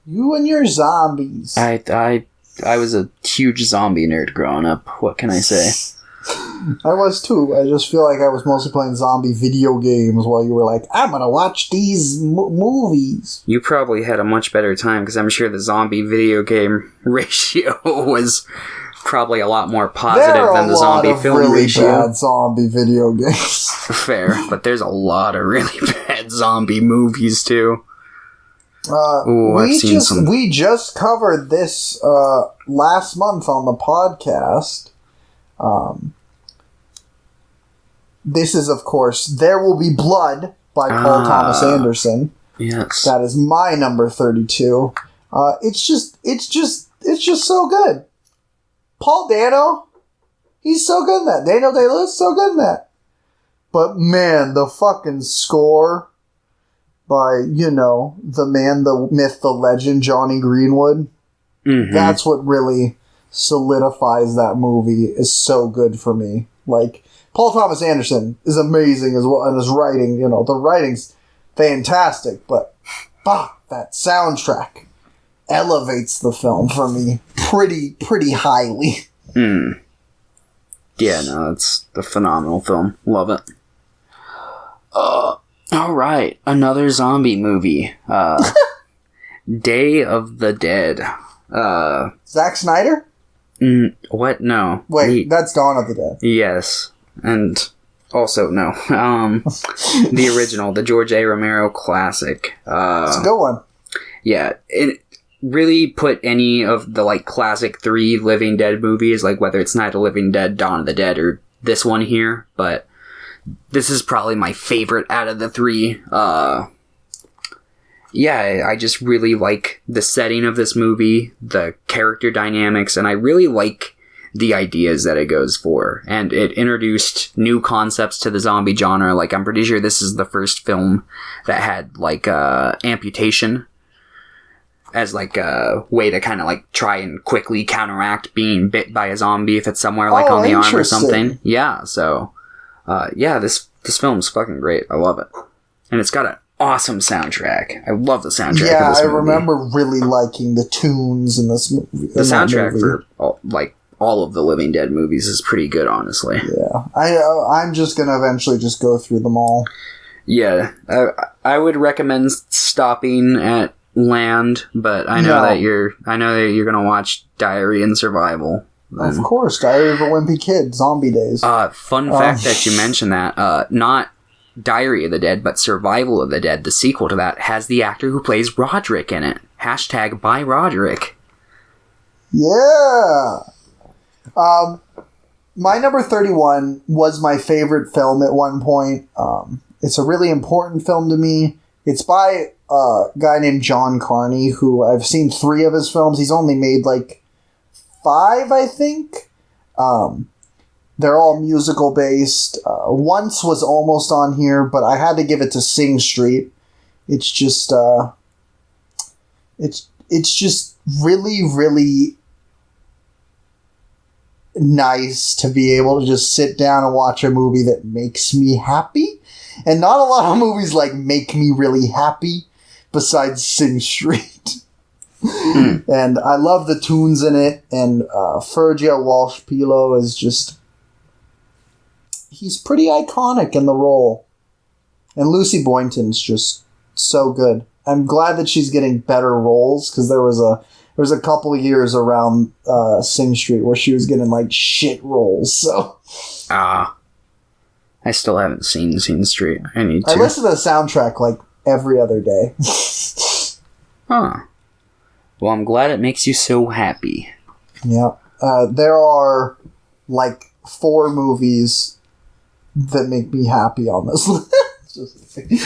You and your zombies. I was a huge zombie nerd growing up. What can I say? I was too. I just feel like I was mostly playing zombie video games while you were I'm gonna watch these movies. You probably had a much better time, because I'm sure the zombie video game ratio was probably a lot more positive than the zombie film really ratio. Bad zombie video games. Fair, but there's a lot of really bad zombie movies too. We just covered this last month on the podcast. This is, of course, There Will Be Blood by Paul Thomas Anderson. Yes, that is my number 32. It's just so good. Paul Dano, he's so good in that. Daniel Day-Lewis, so good in that. But man, the fucking score by, the man, the myth, the legend, Johnny Greenwood. Mm-hmm. That's what really solidifies that movie. Is so good for me. Paul Thomas Anderson is amazing as well, and his writing, the writing's fantastic, but fuck, that soundtrack elevates the film for me pretty highly. Yeah, no, it's a phenomenal film. Love it. Alright, another zombie movie. Day of the Dead. Zack Snyder? What? No. Wait, that's Dawn of the Dead. Yes. And also, no. The original, the George A. Romero classic. It's a good one. Yeah, it really put any of the, like, classic 3 Living Dead movies, like whether it's Night of the Living Dead, Dawn of the Dead, or this one here, but this is probably my favorite out of the 3. Yeah, I just really like the setting of this movie, the character dynamics, and I really like the ideas that it goes for. And it introduced new concepts to the zombie genre. Like, I'm pretty sure this is the first film that had, like, amputation as, like, a way to kind of, like, try and quickly counteract being bit by a zombie if it's somewhere, like, on the arm or something. Yeah, so, yeah, this film's fucking great. I love it. And it's got an awesome soundtrack. I love the soundtrack of this movie. I remember really liking the tunes in this movie. The soundtrack for, all of the Living Dead movies is pretty good, honestly. Yeah. I'm just gonna eventually just go through them all. Yeah. I would recommend stopping at Land, but I know that you're gonna watch Diary and Survival. Of course, Diary of a Wimpy Kid, Zombie Days. Fun fact that you mentioned that, not Diary of the Dead, but Survival of the Dead, the sequel to that, has the actor who plays Roderick in it. # by Roderick. Yeah! My number 31 was my favorite film at one point. It's a really important film to me. It's by a guy named John Carney, who I've seen 3 of his films. He's only made, like, 5, I think. They're all musical based. Once was almost on here, but I had to give it to Sing Street. It's just, it's just really, really nice to be able to just sit down and watch a movie that makes me happy. And not a lot of movies, like, make me really happy besides Sing Street. And I love the tunes in it, and Fergia Walsh-Pilo is just... He's pretty iconic in the role. And Lucy Boynton's just so good. I'm glad that she's getting better roles, because there was a couple of years around Sing Street where she was getting, like, shit roles, so... I still haven't seen Sing Street. I need to. I listen to the soundtrack, like, every other day. Huh. Well, I'm glad it makes you so happy. Yeah. There are, like, 4 movies that make me happy on this list. Okay,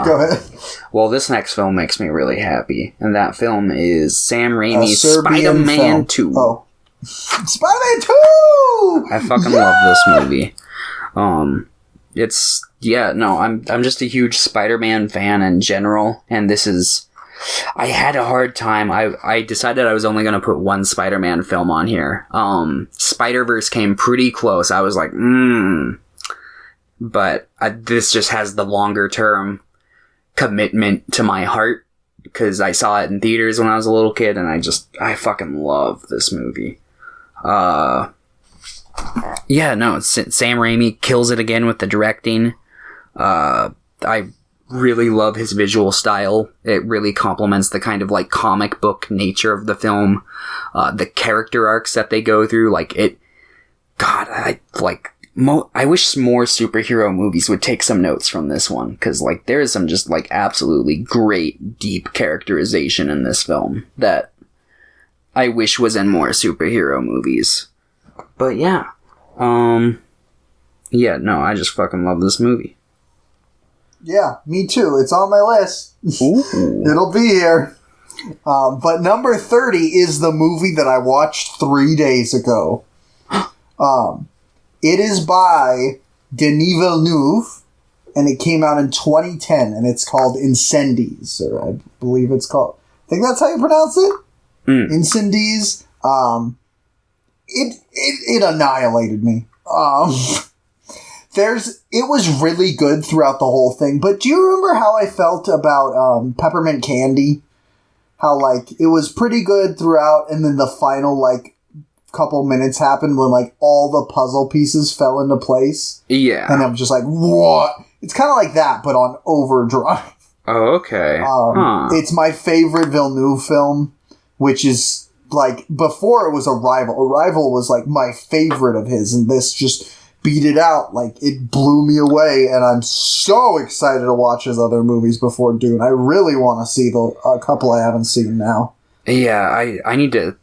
go ahead. Well, this next film makes me really happy, and that film is Sam Raimi's Serbian Spider-Man film. 2. Oh. Spider-Man 2! I fucking love this movie. I'm just a huge Spider-Man fan in general, and this is... I had a hard time. I decided I was only going to put one Spider-Man film on here. Spider-Verse came pretty close. I was like, But this just has the longer-term commitment to my heart, because I saw it in theaters when I was a little kid, and I fucking love this movie. Sam Raimi kills it again with the directing. I really love his visual style. It really complements the kind of, like, comic book nature of the film. The character arcs that they go through, like, I wish more superhero movies would take some notes from this one, because, like, there is some just, like, absolutely great, deep characterization in this film that I wish was in more superhero movies. But yeah. I just fucking love this movie. Yeah, me too. It's on my list. It'll be here. But number 30 is the movie that I watched 3 days ago. It is by Denis Villeneuve, and it came out in 2010, and it's called Incendies, or I believe it's called... I think that's how you pronounce it? Incendies. It annihilated me. It was really good throughout the whole thing, but do you remember how I felt about Peppermint Candy? How, like, it was pretty good throughout, and then the final, like, couple minutes happened when, like, all the puzzle pieces fell into place. Yeah. And I'm just like, what? It's kind of like that, but on overdrive. Oh, okay. It's my favorite Villeneuve film, which is, like, before it was Arrival. Arrival was, like, my favorite of his, and this just beat it out. Like, it blew me away, and I'm so excited to watch his other movies before Dune. I really want to see a couple I haven't seen now. Yeah, I need to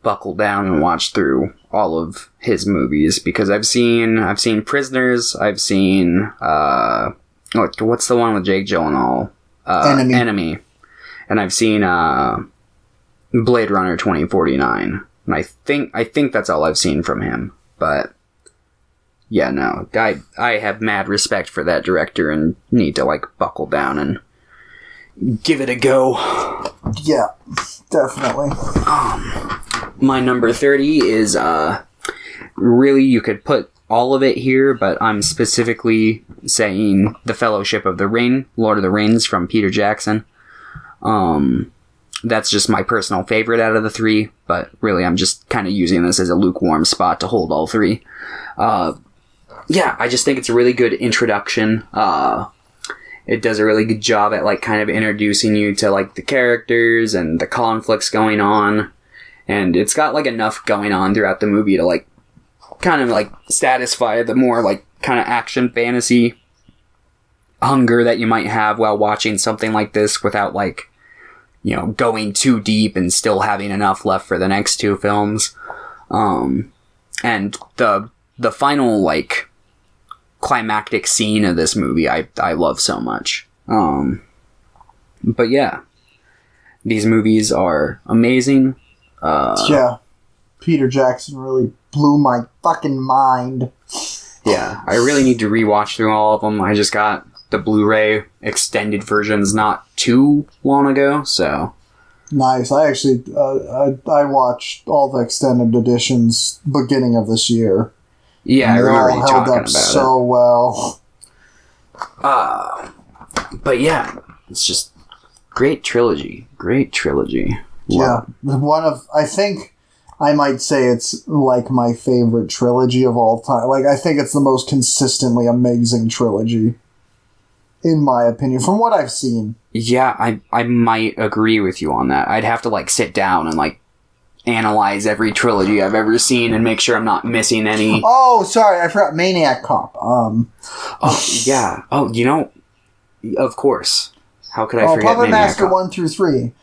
buckle down and watch through all of his movies, because I've seen Prisoners, I've seen what's the one with Jake Gyllenhaal? Enemy. And I've seen Blade Runner 2049. And I think that's all I've seen from him. But yeah, no, I have mad respect for that director and need to, like, buckle down and give it a go. Yeah, definitely. My number 30 is, really, you could put all of it here, but I'm specifically saying The Fellowship of the Ring, Lord of the Rings from Peter Jackson. That's just my personal favorite out of the three, but really I'm just kind of using this as a lukewarm spot to hold all three. Yeah, I just think it's a really good introduction. It does a really good job at, like, kind of introducing you to, like, the characters and the conflicts going on. And it's got, like, enough going on throughout the movie to, like, kind of, like, satisfy the more, like, kind of action fantasy hunger that you might have while watching something like this without, like, you know, going too deep and still having enough left for the next two films. And the final, like, climactic scene of this movie I love so much. But yeah, these movies are amazing. Yeah, Peter Jackson really blew my fucking mind. Yeah, I really need to rewatch through all of them. I just got the Blu-ray extended versions not too long ago, so... Nice. I actually, I watched all the extended editions beginning of this year. Yeah, I remember you talking about it. So well. But yeah, it's just great trilogy. Great trilogy. Yeah, I think I might say it's, like, my favorite trilogy of all time. Like, I think it's the most consistently amazing trilogy, in my opinion, from what I've seen. Yeah, I might agree with you on that. I'd have to, like, sit down and, like, analyze every trilogy I've ever seen and make sure I'm not missing any. Oh, sorry, I forgot Maniac Cop. Oh, yeah. Oh, you know, of course. How could I forget Puppet Maniac Master Cop? 1 through 3.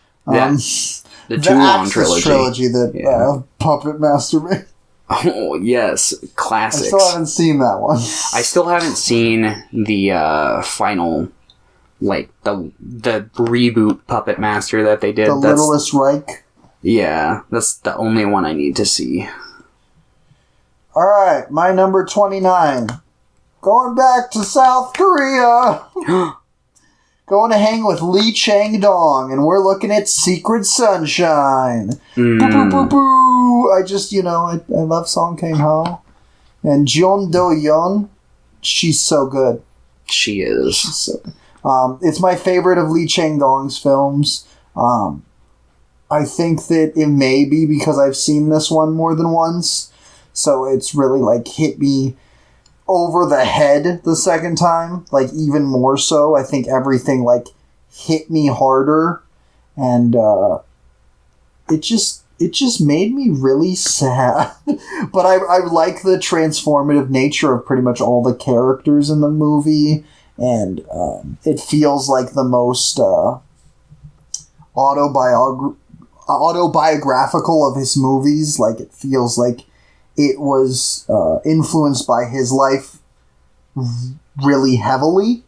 The Toulon trilogy that Puppet Master made. Oh, yes. Classics. I still haven't seen that one. I still haven't seen the final, like, the reboot Puppet Master that they did. The Littlest Reich. Yeah, that's the only one I need to see. Alright, my number 29. Going back to South Korea. Going to hang with Lee Chang-dong, and we're looking at Secret Sunshine. Boo, boo, boo, boo. I just, I love Song Kang-ho. And Jeon Do-yeon, she's so good. She is. She's so good. It's my favorite of Lee Chang-dong's films. I think that it may be because I've seen this one more than once, so it's really, like, hit me over the head the second time, like, even more so. I think everything, like, hit me harder, and it just made me really sad. But I like the transformative nature of pretty much all the characters in the movie, and it feels like the most autobiographical of his movies. Like, it feels like it was influenced by his life really heavily.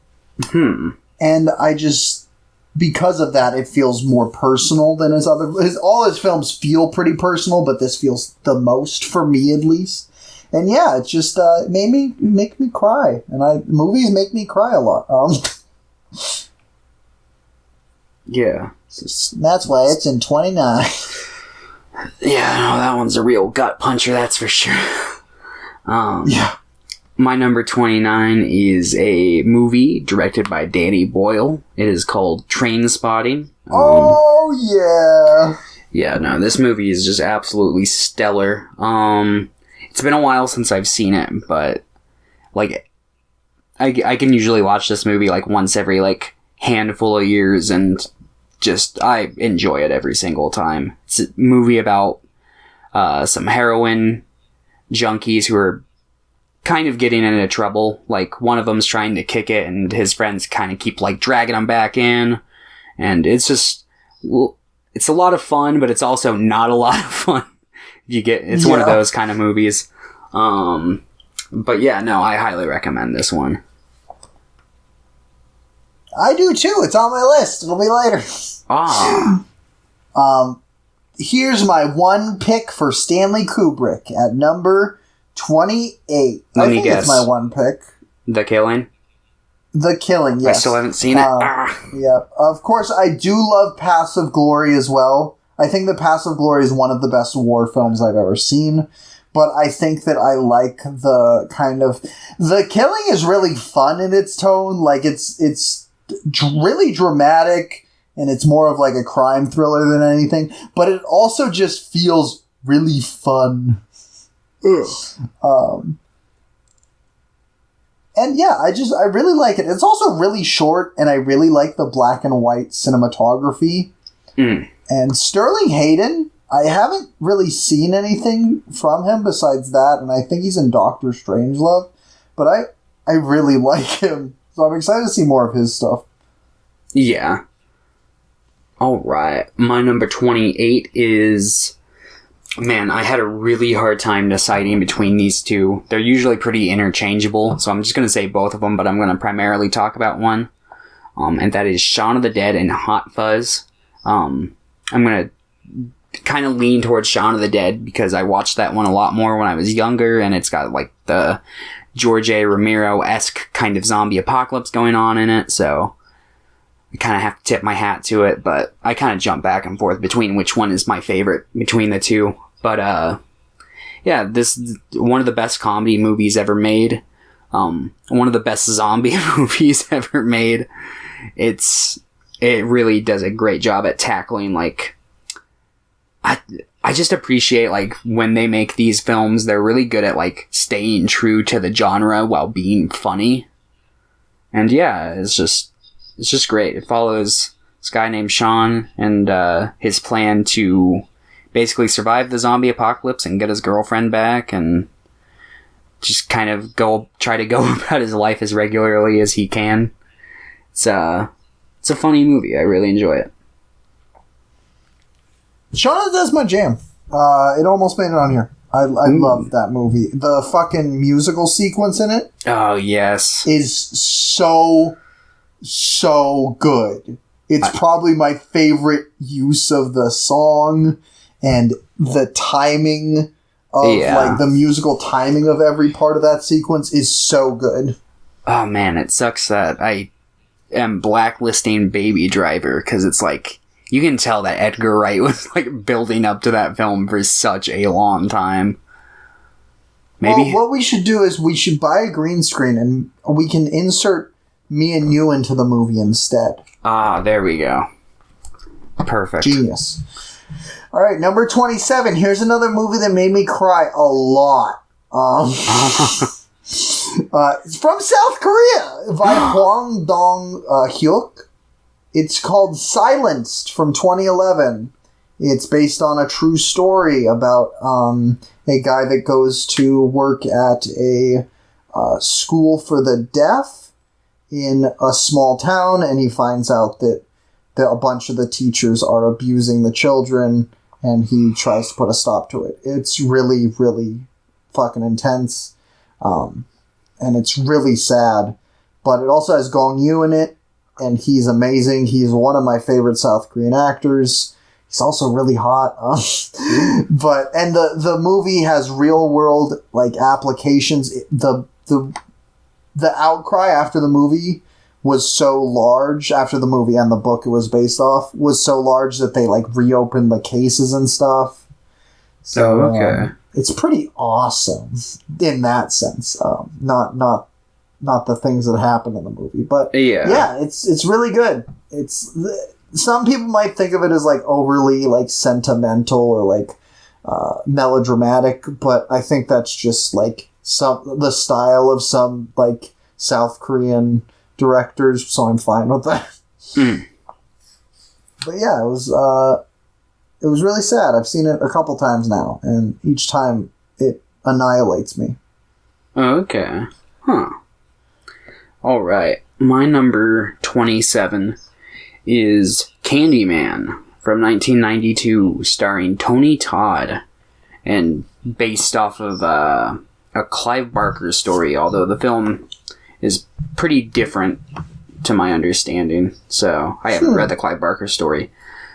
And I just, because of that, it feels more personal than all his films feel pretty personal, but this feels the most, for me at least. And yeah, it just make me cry. And movies make me cry a lot. Yeah. That's why it's in 29. Yeah, no, that one's a real gut puncher, that's for sure. Yeah. My number 29 is a movie directed by Danny Boyle. It is called Trainspotting. Oh, yeah. Yeah, no, this movie is just absolutely stellar. It's been a while since I've seen it, but like I can usually watch this movie like once every like handful of years, and just I enjoy it every single time. It's a movie about some heroin junkies who are kind of getting into trouble. Like, one of them's trying to kick it, and his friends kind of keep like dragging him back in, and it's just, it's a lot of fun, but it's also not a lot of fun. It's one of those kind of movies. But yeah, no, I highly recommend this one. I do too. It's on my list. It'll be later. Here's my one pick for Stanley Kubrick at number 28. Let me guess. It's my one pick. The Killing? The Killing, yes. I still haven't seen it. Yeah. Of course, I do love Paths of Glory as well. I think The Paths of Glory is one of the best war films I've ever seen. But I think that I like the kind of... The Killing is really fun in its tone. Like, it's really dramatic, and it's more of like a crime thriller than anything. But it also just feels really fun. And yeah, I really like it. It's also really short, and I really like the black and white cinematography. And Sterling Hayden, I haven't really seen anything from him besides that, and I think he's in Doctor Strangelove, but I really like him, so I'm excited to see more of his stuff. Yeah. Alright, my number 28 is... Man, I had a really hard time deciding between these two. They're usually pretty interchangeable, so I'm just going to say both of them, but I'm going to primarily talk about one. And that is Shaun of the Dead and Hot Fuzz. I'm going to kind of lean towards Shaun of the Dead because I watched that one a lot more when I was younger, and it's got like the George A. Romero-esque kind of zombie apocalypse going on in it, so I kind of have to tip my hat to it, but I kind of jump back and forth between which one is my favorite between the two. But, yeah, this is one of the best comedy movies ever made. One of the best zombie movies ever made. It really does a great job at tackling, like, I just appreciate, like, when they make these films, they're really good at, like, staying true to the genre while being funny. And yeah, it's just great. It follows this guy named Sean and, his plan to basically survive the zombie apocalypse and get his girlfriend back, and just kind of try to go about his life as regularly as he can. It's a funny movie. I really enjoy it. Shaun of the Dead's my jam. It almost made it on here. I love that movie. The fucking musical sequence in it. Oh, yes. Is so good. It's probably my favorite use of the song, and the timing of, like, the musical timing of every part of that sequence is so good. Oh, man, it sucks that I am blacklisting Baby Driver, because it's like, you can tell that Edgar Wright was, like, building up to that film for such a long time. Maybe. Well, what we should do is we should buy a green screen, and we can insert me and you into the movie instead. Ah, there we go. Perfect. Genius. All right, number 27. Here's another movie that made me cry a lot. It's from South Korea by Hwang Dong-hyuk. It's called Silenced from 2011. It's based on a true story about a guy that goes to work at a school for the deaf in a small town, and he finds out that a bunch of the teachers are abusing the children, and he tries to put a stop to it. It's really, really fucking intense, and it's really sad, but it also has Gong Yoo in it, and he's amazing. He's one of my favorite South Korean actors. He's also really hot. And the movie has real world, like, applications. The outcry after the movie was so large, after the movie and the book it was based off, was so large that they, like, reopened the cases and stuff. So, okay. It's pretty awesome in that sense. Not the things that happen in the movie, but yeah, it's really good. some people might think of it as like overly like sentimental or like melodramatic, but I think that's just like the style of some like South Korean directors, so I'm fine with that. But yeah, it was really sad. I've seen it a couple times now, and each time it annihilates me. Okay. Huh. Alright. My number 27 is Candyman from 1992, starring Tony Todd, and based off of a Clive Barker story, although the film is pretty different to my understanding, so I haven't read the Clive Barker story.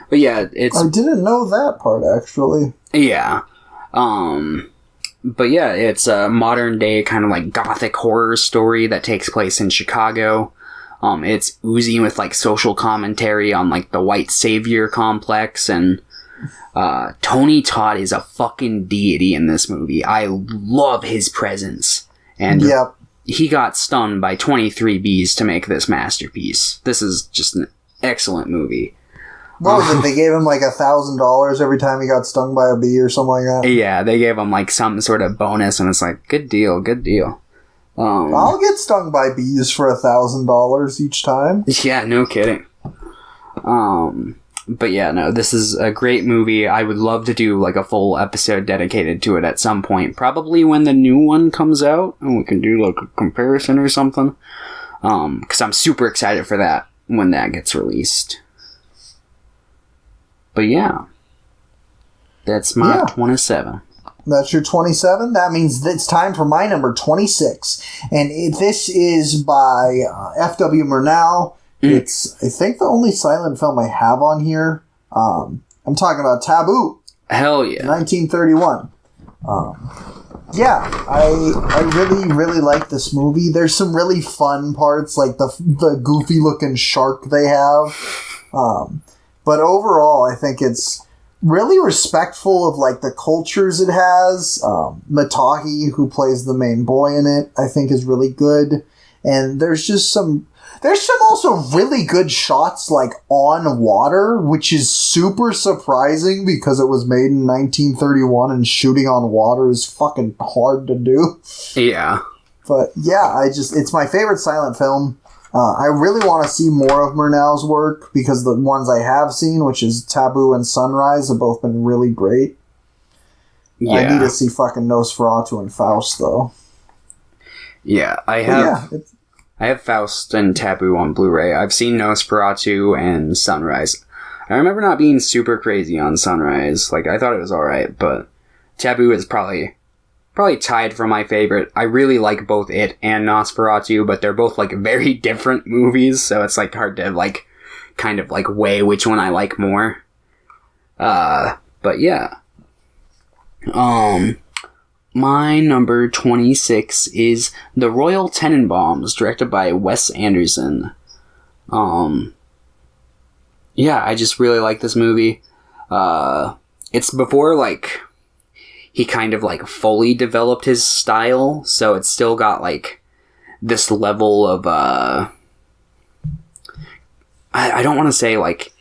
But yeah, I didn't know that part, actually. Yeah. But yeah, it's a modern day kind of like gothic horror story that takes place in Chicago. It's oozing with like social commentary on like the white savior complex, and Tony Todd is a fucking deity in this movie. I love his presence. And he got stung by 23 bees to make this masterpiece. This is just an excellent movie. What was it? They gave him like $1,000 every time he got stung by a bee or something like that? Yeah, they gave him like some sort of bonus, and it's like, good deal. I'll get stung by bees for $1,000 each time. Yeah, no kidding. But yeah, no, this is a great movie. I would love to do like a full episode dedicated to it at some point. Probably when the new one comes out, and we can do like a comparison or something. Because I'm super excited for that when that gets released. But yeah, that's my 27. That's your 27? That means it's time for my number 26. And this is by F.W. Murnau. It's, I think, the only silent film I have on here. I'm talking about Taboo. Hell yeah. 1931. I really, really like this movie. There's some really fun parts, like the goofy-looking shark they have. But overall, I think it's really respectful of like the cultures it has. Matahi, who plays the main boy in it, I think is really good. And there's some also really good shots like on water, which is super surprising because it was made in 1931 and shooting on water is fucking hard to do. Yeah. But yeah, it's my favorite silent film. I really want to see more of Murnau's work because the ones I have seen, which is Taboo and Sunrise, have both been really great. Yeah. I need to see fucking Nosferatu and Faust, though. Yeah, I have Faust and Taboo on Blu-ray. I've seen Nosferatu and Sunrise. I remember not being super crazy on Sunrise. Like, I thought it was alright, but Taboo is probably tied for my favorite. I really like both it and Nosferatu, but they're both like very different movies, so it's like hard to like kind of like weigh which one I like more. But yeah. My number 26 is The Royal Tenenbaums, directed by Wes Anderson. Yeah, I just really like this movie. It's before like he kind of like fully developed his style, so it's still got like this level of I don't want to say like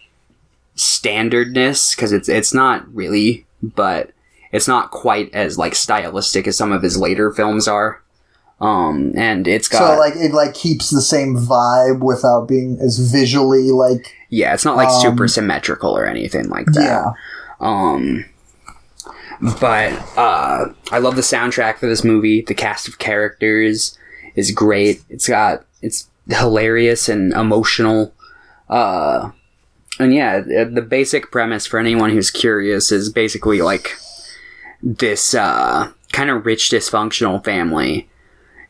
standardness, because it's not really, but it's not quite as like stylistic as some of his later films are. And it's got, so like it like keeps the same vibe without being as visually like, yeah, it's not like super symmetrical or anything like that. Yeah. But I love the soundtrack for this movie. The cast of characters is great. It's hilarious and emotional. And yeah, the basic premise for anyone who's curious is basically like this kind of rich dysfunctional family,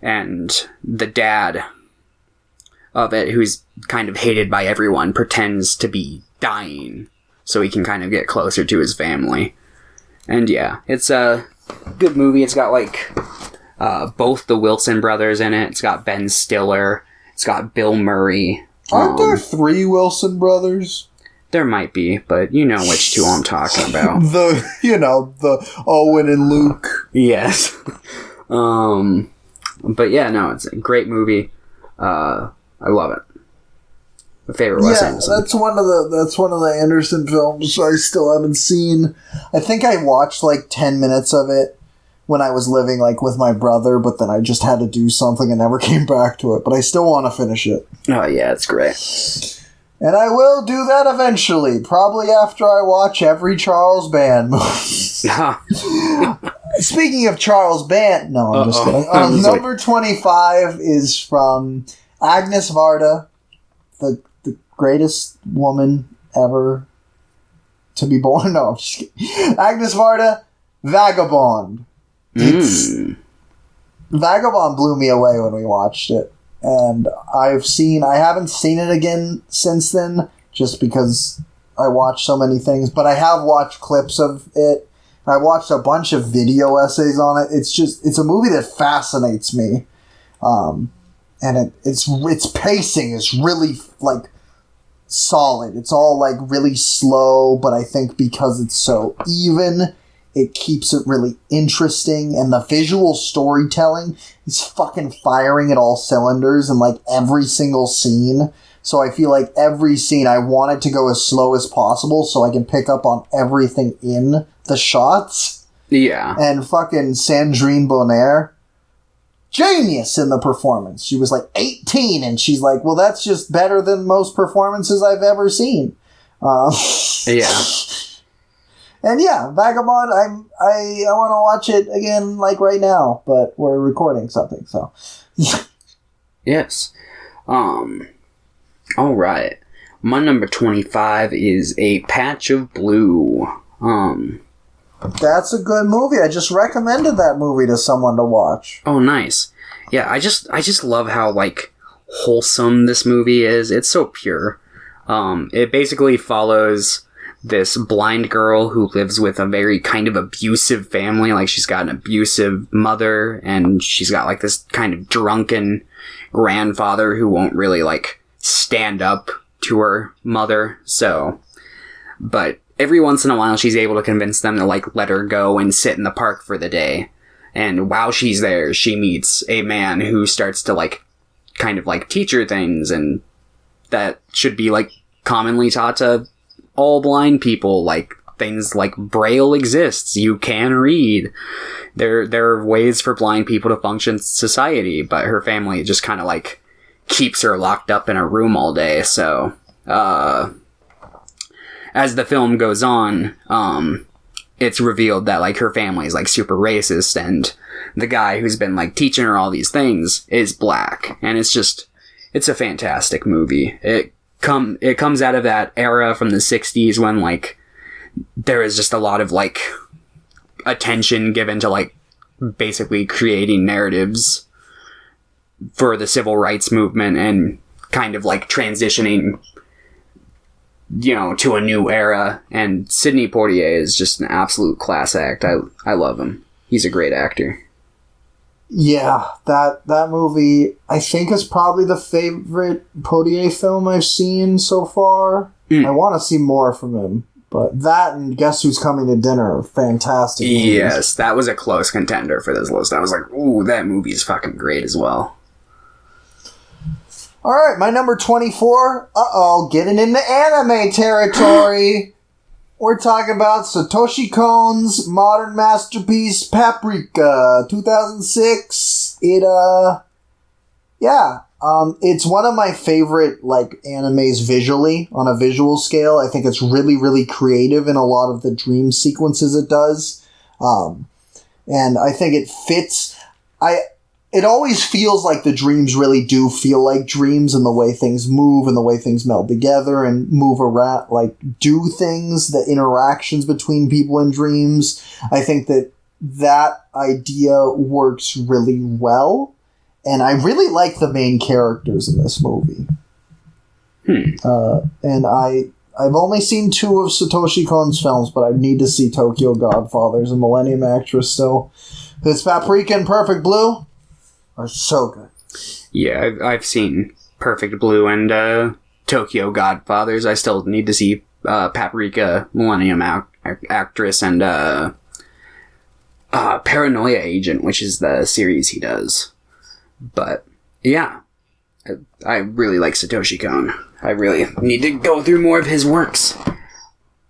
and the dad of it, who's kind of hated by everyone, pretends to be dying so he can kind of get closer to his family. And yeah, it's a good movie. It's got like both the Wilson brothers in it. It's got Ben Stiller. It's got Bill Murray. Aren't there 3 Wilson brothers? There might be, but you know which 2 I'm talking about. the Owen and Luke. Yes. But yeah, no, it's a great movie. I love it. favorite Wes Yeah, Anderson. that's one of the Anderson films I still haven't seen. I think I watched like 10 minutes of it when I was living like with my brother, but then I just had to do something and never came back to it. But I still want to finish it. Oh yeah, it's great. And I will do that eventually, probably after I watch every Charles Band movie. Speaking of Charles Band, no, I'm just kidding. Number 25 is from Agnes Varda, the greatest woman ever to be born. No, I'm just kidding. Agnes Varda, Vagabond. Vagabond blew me away when we watched it. And I haven't seen it again since then, just because I watched so many things, but I have watched clips of it. I watched a bunch of video essays on it. It's a movie that fascinates me. And its pacing is really, like, solid. It's all, like, really slow, but I think because it's so even, it keeps it really interesting, and the visual storytelling is fucking firing at all cylinders in, like, every single scene. So I feel like every scene I want it to go as slow as possible so I can pick up on everything in the shots. Yeah. And fucking Sandrine Bonnaire, genius in the performance. She was like 18, and she's like, well, that's just better than most performances I've ever seen. Yeah. And yeah, Vagabond, I want to watch it again, like, right now, but we're recording something, so. Yes. Alright. My number 25 is A Patch of Blue. That's a good movie. I just recommended that movie to someone to watch. Oh, nice. Yeah, I just love how, like, wholesome this movie is. It's so pure. It basically follows this blind girl who lives with a very kind of abusive family. Like, she's got an abusive mother, and she's got, like, this kind of drunken grandfather who won't really, like, stand up to her mother. So, but every once in a while she's able to convince them to, like, let her go and sit in the park for the day. And while she's there, she meets a man who starts to, like, kind of, like, teach her things, and that should be, like, commonly taught to all blind people. Like, things like Braille exists. You can read. There are ways for blind people to function in society, but her family just kind of, like, keeps her locked up in a room all day. So, as the film goes on, it's revealed that, like, her family is, like, super racist, and the guy who's been, like, teaching her all these things is black. And it's a fantastic movie. It comes out of that era from the 60s when, like, there is just a lot of, like, attention given to, like, basically creating narratives for the civil rights movement and kind of, like, transitioning, you know, to a new era. And Sidney Poitier is just an absolute class act. I love him. He's a great actor. Yeah, that movie, I think, is probably the favorite Poitier film I've seen so far. I want to see more from him, but that and Guess Who's Coming to Dinner are fantastic movies. Yes, that was a close contender for this list. I was like, ooh, that movie is fucking great as well. Alright, my number 24, getting into anime territory. We're talking about Satoshi Kon's modern masterpiece, Paprika, 2006. It's one of my favorite, like, animes visually, on a visual scale. I think it's really, really creative in a lot of the dream sequences it does. And I think it fits. It always feels like the dreams really do feel like dreams, and the way things move and the way things meld together and move around, like, do things, the interactions between people in dreams. I think that idea works really well, and I really like the main characters in this movie. And I've only seen 2 of Satoshi Kon's films, but I need to see Tokyo Godfathers and Millennium Actress still. Because Paprika and Perfect Blue are so good. Yeah, I've seen Perfect Blue and Tokyo Godfathers. I still need to see Paprika, Millennium Actress, and Paranoia Agent, which is the series he does. But, yeah. I really like Satoshi Kon. I really need to go through more of his works.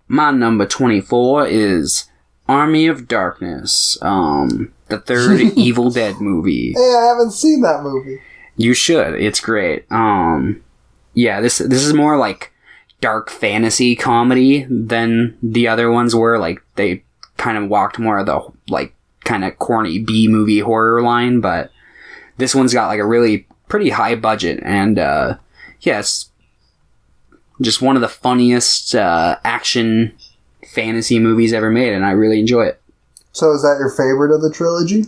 My number 24 is Army of Darkness, the third Evil Dead movie. Hey, I haven't seen that movie. You should. It's great. Yeah, this is more like dark fantasy comedy than the other ones were. Like, they kind of walked more of the, like, kind of corny B-movie horror line, but this one's got, like, a really pretty high budget, and, it's just one of the funniest, action fantasy movies ever made, and I really enjoy it. So is that your favorite of the trilogy?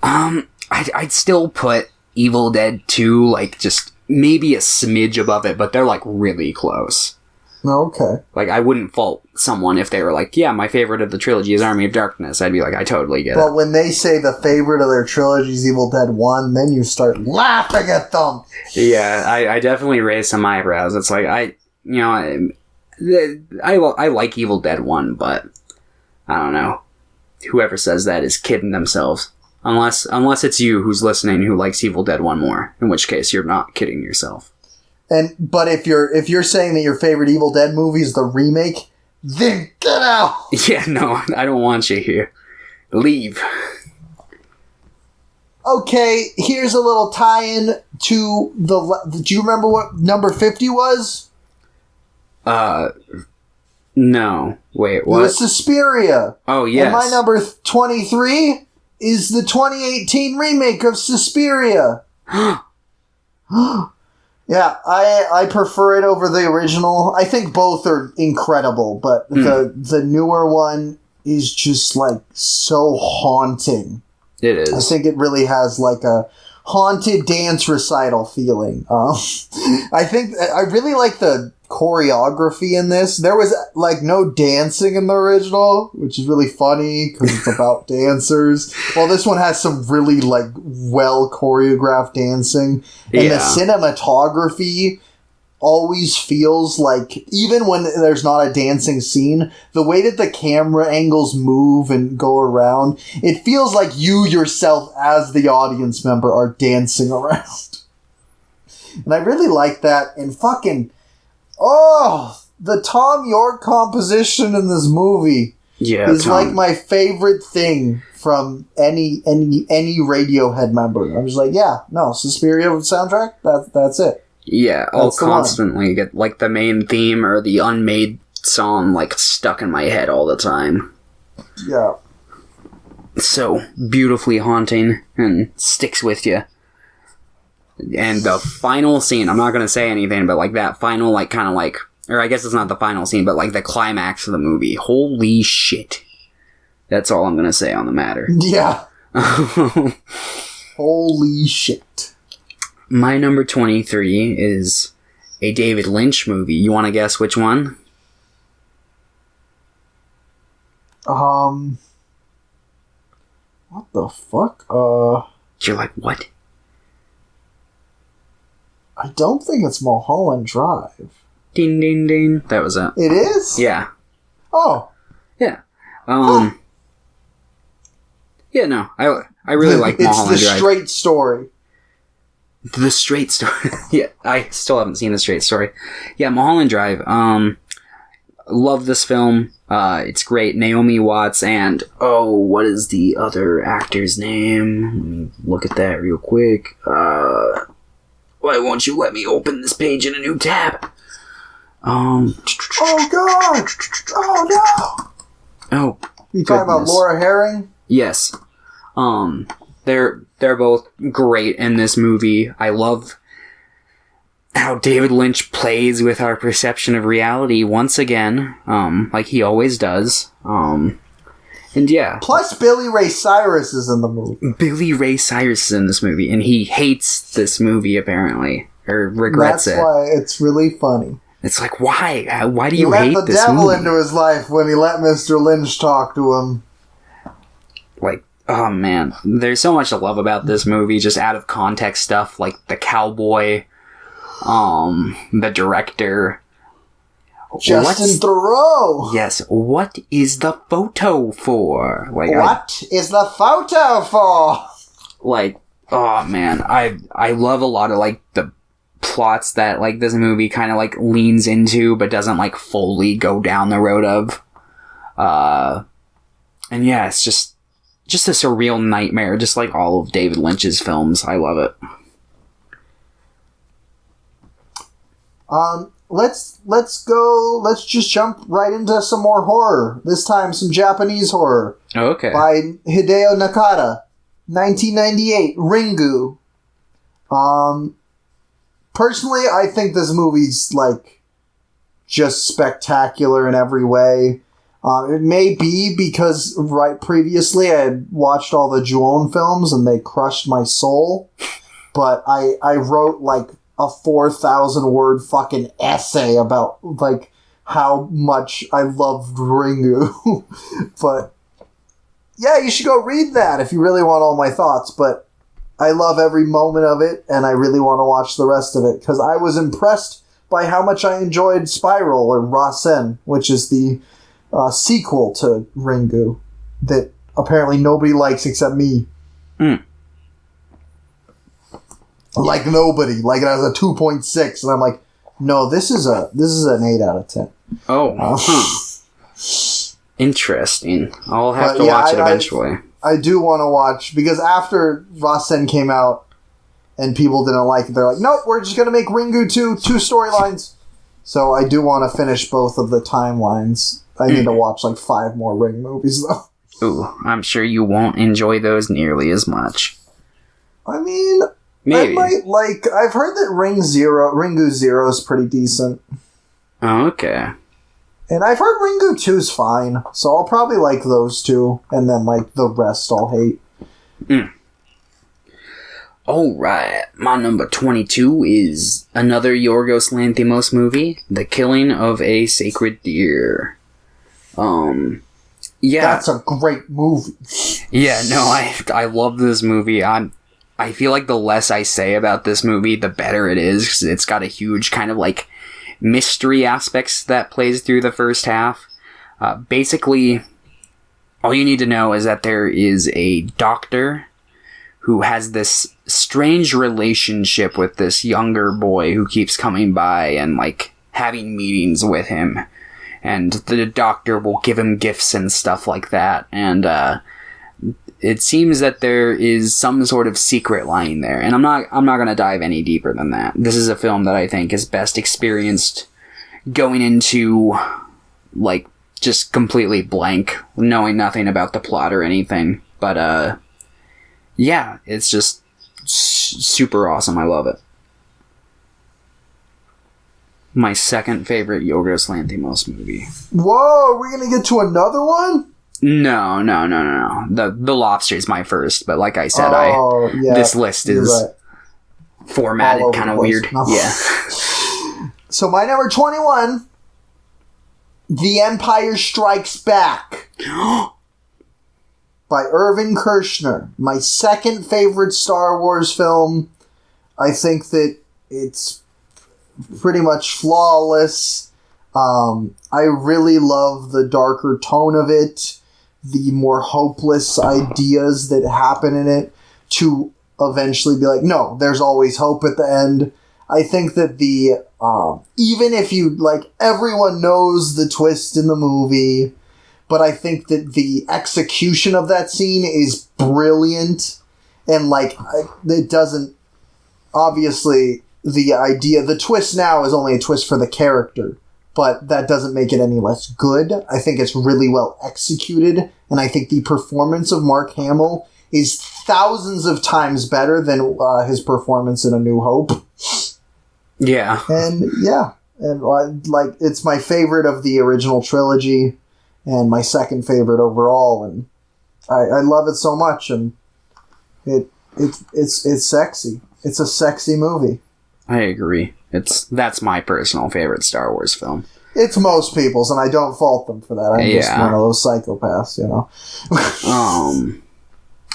I'd still put Evil Dead 2, like, just maybe a smidge above it, but they're, like, really close. Okay. Like, I wouldn't fault someone if they were like, yeah, my favorite of the trilogy is Army of Darkness. I'd be like, I totally get it. But when they say the favorite of their trilogy is Evil Dead 1, then you start laughing at them. Yeah, I definitely raise some eyebrows. It's like, I like Evil Dead 1, but I don't know. Whoever says that is kidding themselves. Unless it's you who's listening who likes Evil Dead 1 more, in which case you're not kidding yourself. But if you're saying that your favorite Evil Dead movie is the remake, then get out! Yeah, no, I don't want you here. Leave. Okay, here's a little tie-in to the... Do you remember what number 50 was? No. Wait, what? It was Suspiria. Oh, yes. And my number 23 is the 2018 remake of Suspiria. Yeah, I prefer it over the original. I think both are incredible, but the newer one is just, like, so haunting. It is. I think it really has, like, a haunted dance recital feeling. I think I really like the choreography in this. There was, like, no dancing in the original, which is really funny because it's about dancers. Well, this one has some really, like, well choreographed dancing, and the cinematography always feels like, even when there's not a dancing scene, the way that the camera angles move and go around, it feels like you yourself as the audience member are dancing around. And I really like that. And fucking, the Tom York composition in this movie is like my favorite thing from any Radiohead member. I'm just like, Suspiria soundtrack, that's it. Yeah, I'll constantly get, like, the main theme or the unmade song, like, stuck in my head all the time. Yeah. So beautifully haunting and sticks with you. And the final scene, I'm not going to say anything, but, like, that final, like, kind of, like, or I guess it's not the final scene, but, like, the climax of the movie. Holy shit. That's all I'm going to say on the matter. Yeah. Holy shit. My number 23 is a David Lynch movie. You want to guess which one? What the fuck? You're like, what? I don't think it's Mulholland Drive. Ding, ding, ding. That was it. It is? Yeah. Oh. Yeah. Yeah, no. I really like Mulholland Drive. It's the straight story. The Straight Story. Yeah, I still haven't seen The Straight Story. Yeah, Mulholland Drive. Love this film. It's great. Naomi Watts and, what is the other actor's name? Let me look at that real quick. Why won't you let me open this page in a new tab? Oh god! Oh no! Oh, you talking about Laura Herring? Yes. They're both great in this movie. I love how David Lynch plays with our perception of reality once again, like he always does. And yeah. Plus, Billy Ray Cyrus is in the movie. Billy Ray Cyrus is in this movie, and he hates this movie, apparently. Or regrets it. That's why it's really funny. It's like, why? Why do you hate this movie? He let the devil into his life when he let Mr. Lynch talk to him. Like, oh man. There's so much to love about this movie, just out of context stuff, like the cowboy, the director. Justin Theroux. Yes. What is the photo for? Like, what is the photo for? Like, oh man, I love a lot of like the plots that, like, this movie kind of, like, leans into, but doesn't, like, fully go down the road of. And yeah, it's just a surreal nightmare, just like all of David Lynch's films. I love it. Let's just jump right into some more horror. This time, some Japanese horror. Okay. By Hideo Nakata. 1998, Ringu. Personally, I think this movie's, like, just spectacular in every way. It may be because previously I had watched all the Ju-on films and they crushed my soul. But I wrote, like, a 4,000 word fucking essay about, like, how much I loved Ringu. But yeah, you should go read that if you really want all my thoughts. But I love every moment of it, and I really want to watch the rest of it, because I was impressed by how much I enjoyed Spiral, or Rasen, which is the sequel to Ringu, that apparently nobody likes except me. Like, nobody. Like, it has a 2.6, and I'm like, no, this is an 8 out of 10. Interesting. I'll have to watch it eventually. I do want to watch, because after Rasen came out and people didn't like it, they're like, nope, we're just going to make Ringu 2 storylines. So I do want to finish both of the timelines. I need to watch, like, 5 more Ring movies, though. Ooh, I'm sure you won't enjoy those nearly as much. I mean, maybe. I've heard that Ringu 0 is pretty decent. Oh, okay. And I've heard Ringu 2's fine, so I'll probably like those two, and then, like, the rest I'll hate. Alright, my number 22 is another Yorgos Lanthimos movie, The Killing of a Sacred Deer. Yeah. That's a great movie. Yeah, no, I love this movie. I feel like the less I say about this movie, the better it is, 'cause it's got a huge kind of, like, mystery aspects that plays through the first half. Basically, all you need to know is that there is a doctor who has this strange relationship with this younger boy who keeps coming by and, like, having meetings with him. And the doctor will give him gifts and stuff like that. And it seems that there is some sort of secret lying there. And I'm not going to dive any deeper than that. This is a film that I think is best experienced going into, like, just completely blank, knowing nothing about the plot or anything. But, yeah, it's just super awesome. I love it. My second favorite Yorgos Lanthimos movie. Whoa, are we gonna get to another one? No. The Lobster is my first, but like I said, this list is formatted kind of weird. No. Yeah. So my number 21, The Empire Strikes Back. By Irvin Kershner. My second favorite Star Wars film. I think that it's pretty much flawless. I really love the darker tone of it, the more hopeless ideas that happen in it, to eventually be like, no, there's always hope at the end. I think that even if you, like, everyone knows the twist in the movie, but I think that the execution of that scene is brilliant, and, like, it doesn't, obviously, the twist now is only a twist for the character, but that doesn't make it any less good. I think it's really well executed, and I think the performance of Mark Hamill is thousands of times better than his performance in A New Hope. Yeah. And, yeah. And, like, it's my favorite of the original trilogy, and my second favorite overall, and I love it so much, and it's sexy. It's a sexy movie. I agree. That's my personal favorite Star Wars film. It's most people's, and I don't fault them for that. I'm just one of those psychopaths, you know.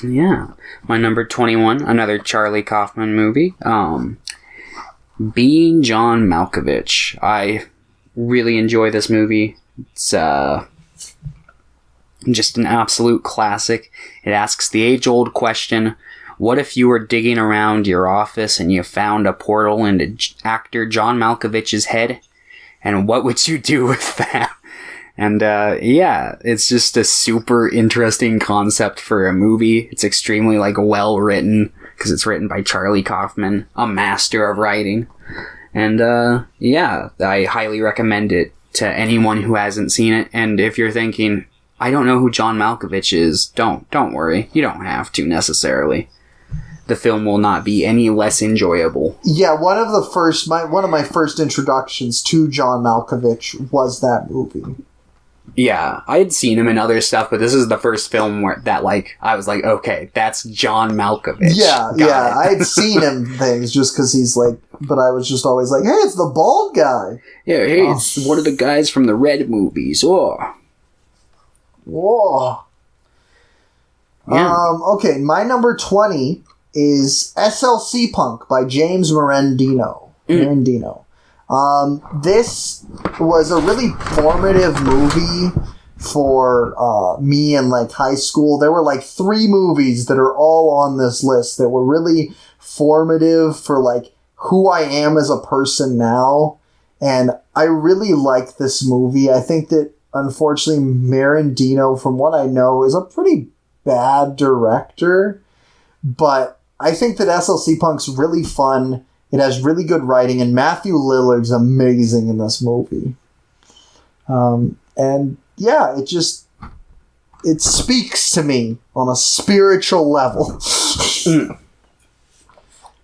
Yeah. My number 21, another Charlie Kaufman movie. Being John Malkovich. I really enjoy this movie. It's just an absolute classic. It asks the age-old question, What if you were digging around your office and you found a portal into actor John Malkovich's head? And what would you do with that? And yeah, it's just a super interesting concept for a movie. It's extremely well written because it's written by Charlie Kaufman, a master of writing. And yeah, I highly recommend it to anyone who hasn't seen it. And if you're thinking, I don't know who John Malkovich is, don't worry. You don't have to necessarily. The film will not be any less enjoyable. Yeah, one of my first introductions to John Malkovich was that movie. Yeah, I had seen him in other stuff, but this is the first film where that I was like, okay, that's John Malkovich. Yeah, I had seen him things just because he's but I was just always like, hey, it's the bald guy. Yeah, hey, it's one of the guys from the Red movies. Oh. Whoa. Yeah. Okay, my number 20 is SLC Punk by James Morandino. This was a really formative movie for me in high school. There were 3 movies that are all on this list that were really formative for who I am as a person now. And I really like this movie. I think that unfortunately Morandino, from what I know, is a pretty bad director, but I think that SLC Punk's really fun. It has really good writing, and Matthew Lillard's amazing in this movie. And yeah, it speaks to me on a spiritual level.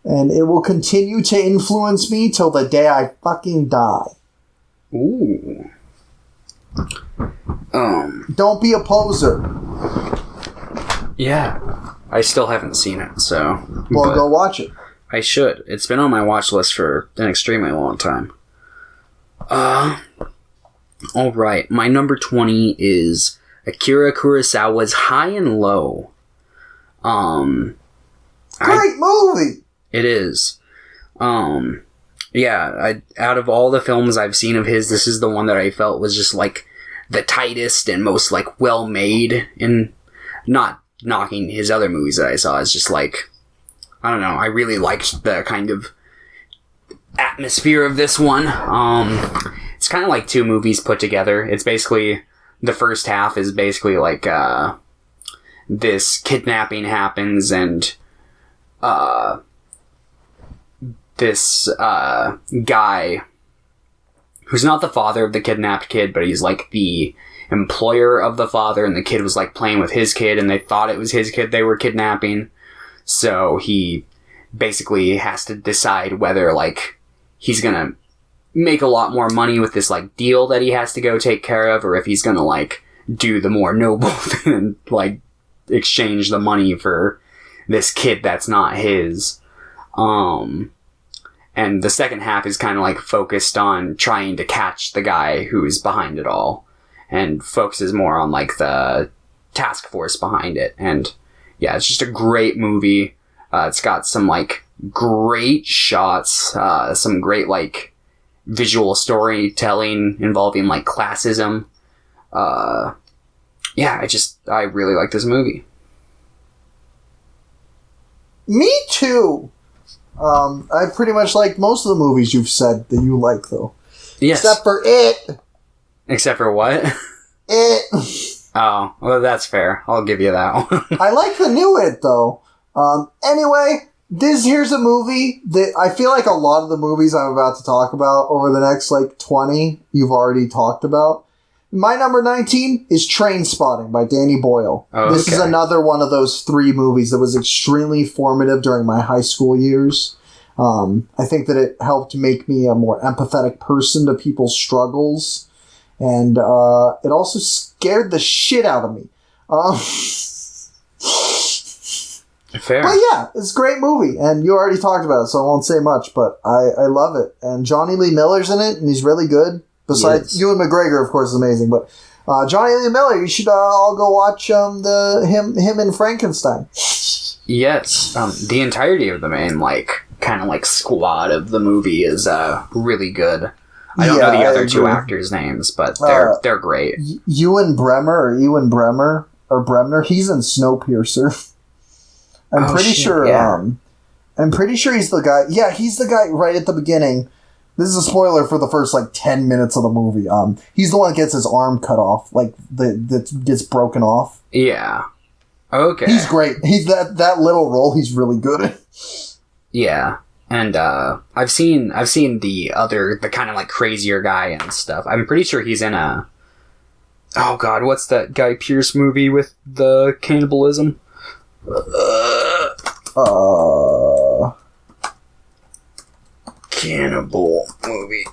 And it will continue to influence me till the day I fucking die. Ooh. Don't be a poser. Yeah. I still haven't seen it, so... Well, go watch it. I should. It's been on my watch list for an extremely long time. Alright. My number 20 is Akira Kurosawa's High and Low. Great movie! It is. Yeah, out of all the films I've seen of his, this is the one that I felt was just the tightest and most well made, and not knocking his other movies that I saw. It's just I don't know, I really liked the kind of atmosphere of this one. It's kind of like 2 movies put together. It's basically, the first half is basically this kidnapping happens, and this guy who's not the father of the kidnapped kid, but he's the employer of the father, and the kid was playing with his kid, and they thought it was his kid they were kidnapping. So he basically has to decide whether he's gonna make a lot more money with this deal that he has to go take care of, or if he's gonna do the more noble thing and exchange the money for this kid that's not his. And the second half is kind of focused on trying to catch the guy who's behind it all, and focuses more on the task force behind it. And yeah, it's just a great movie. It's got some great shots, some great visual storytelling involving classism. Yeah, I really like this movie. Me too. I pretty much like most of the movies you've said that you like, though. Yes. Except for It. Except for what? It. Oh, well, that's fair. I'll give you that one. I like the new It, though. Anyway, here's a movie that I feel like a lot of the movies I'm about to talk about over the next 20 you've already talked about. My number 19 is Trainspotting by Danny Boyle. Oh, this is another one of those 3 movies that was extremely formative during my high school years. I think that it helped make me a more empathetic person to people's struggles. And it also scared the shit out of me. Fair. But yeah, it's a great movie. And you already talked about it, so I won't say much. But I love it. And Johnny Lee Miller's in it, and he's really good. Besides, Ewan McGregor, of course, is amazing. But Johnny Lee Miller, you should all go watch him in Frankenstein. Yes. The entirety of the main, kind of squad of the movie is really good. I don't know the other 2 actors' names, but they're great. Ewan Bremner, he's in Snowpiercer. I'm pretty sure. Yeah. I'm pretty sure he's the guy. Yeah, he's the guy right at the beginning. This is a spoiler for the first 10 minutes of the movie. He's the one that gets his arm cut off, that gets broken off. Yeah. Okay. He's great. He's that little role. He's really good at. Yeah. And I've seen the kind of crazier guy and stuff. I'm pretty sure he's in a. Oh God, what's that Guy Pearce movie with the cannibalism? Cannibal movie.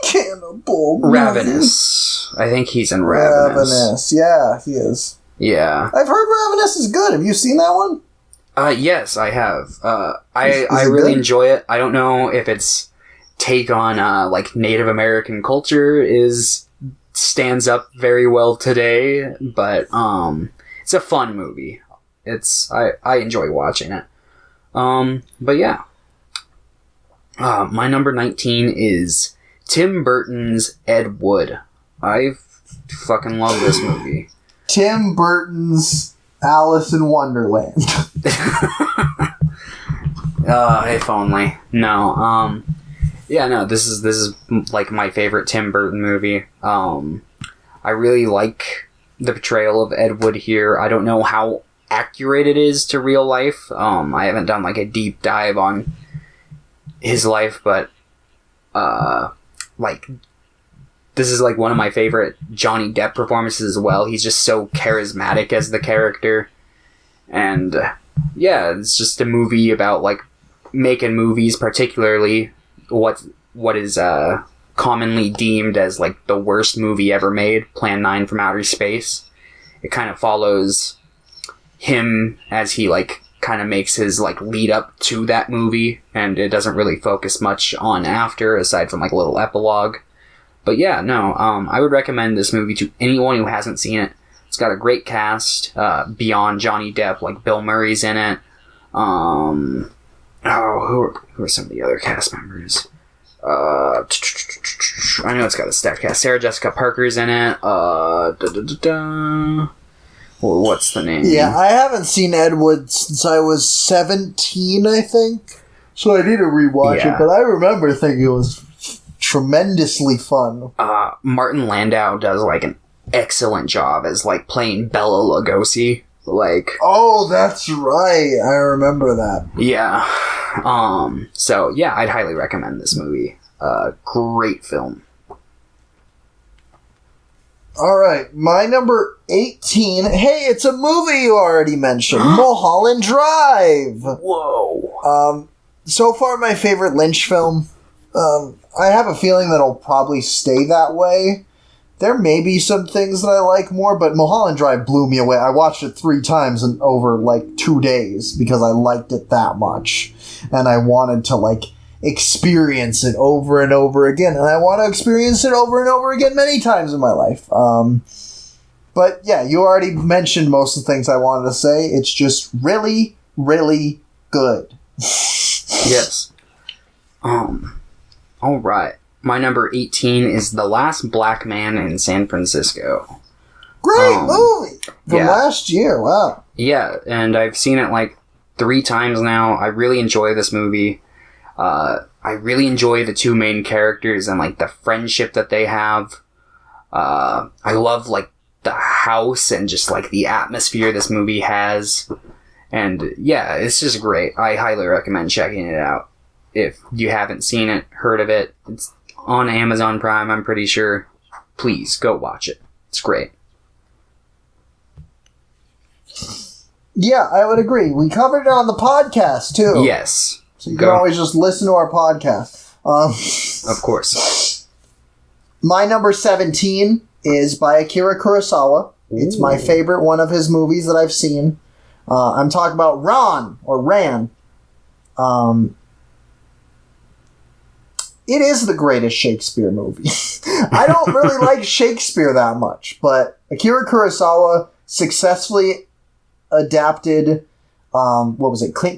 Cannibal movie. Ravenous. I think he's in Ravenous. Yeah, he is. Yeah. I've heard Ravenous is good. Have you seen that one? Yes, I have. I Is really good? enjoy it. I don't know if its take on Native American culture stands up very well today, but it's a fun movie. I enjoy watching it. But yeah. My number 19 is Tim Burton's Ed Wood. I fucking love this movie. Tim Burton's Alice in Wonderland. If only. No, yeah, no, this is my favorite Tim Burton movie. I really like the portrayal of Ed Wood here. I don't know how accurate it is to real life. I haven't done a deep dive on his life, but this is one of my favorite Johnny Depp performances as well. He's just so charismatic as the character. And yeah, it's just a movie about making movies, particularly what is commonly deemed as the worst movie ever made, Plan 9 from Outer Space. It kind of follows him as he kind of makes his lead up to that movie, and it doesn't really focus much on after, aside from a little epilogue. But yeah, no, I would recommend this movie to anyone who hasn't seen it. It's got a great cast, beyond Johnny Depp, Bill Murray's in it. Who are some of the other cast members? I know it's got a stacked cast. Sarah Jessica Parker's in it. What's the name? Yeah, I haven't seen Ed Wood since I was 17, I think. So I need to rewatch it, but I remember thinking it was tremendously fun. Martin Landau does an excellent job as playing Bela Lugosi. Oh, that's right. I remember that. Yeah. So yeah, I'd highly recommend this movie. Great film. Alright, my number 18. Hey, it's a movie you already mentioned. Mulholland Drive. Whoa. So far my favorite Lynch film. I have a feeling that it'll probably stay that way. There may be some things that I like more, but Mulholland Drive blew me away. I watched it 3 times in over 2 days because I liked it that much. And I wanted to experience it over and over again. And I want to experience it over and over again many times in my life. But yeah, you already mentioned most of the things I wanted to say. It's just really, really good. Yes. Alright. My number 18 is The Last Black Man in San Francisco. Great movie! From last year, wow. Yeah, and I've seen it 3 times now. I really enjoy this movie. I really enjoy the 2 main characters and the friendship that they have. I love the house and just the atmosphere this movie has. And yeah, it's just great. I highly recommend checking it out. If you haven't seen it, heard of it, it's on Amazon Prime, I'm pretty sure. Please, go watch it. It's great. Yeah, I would agree. We covered it on the podcast, too. Yes. So you can always just listen to our podcast. Of course. My number 17 is by Akira Kurosawa. It's my favorite one of his movies that I've seen. I'm talking about Ran. It is the greatest Shakespeare movie. I don't really like Shakespeare that much, but Akira Kurosawa successfully adapted,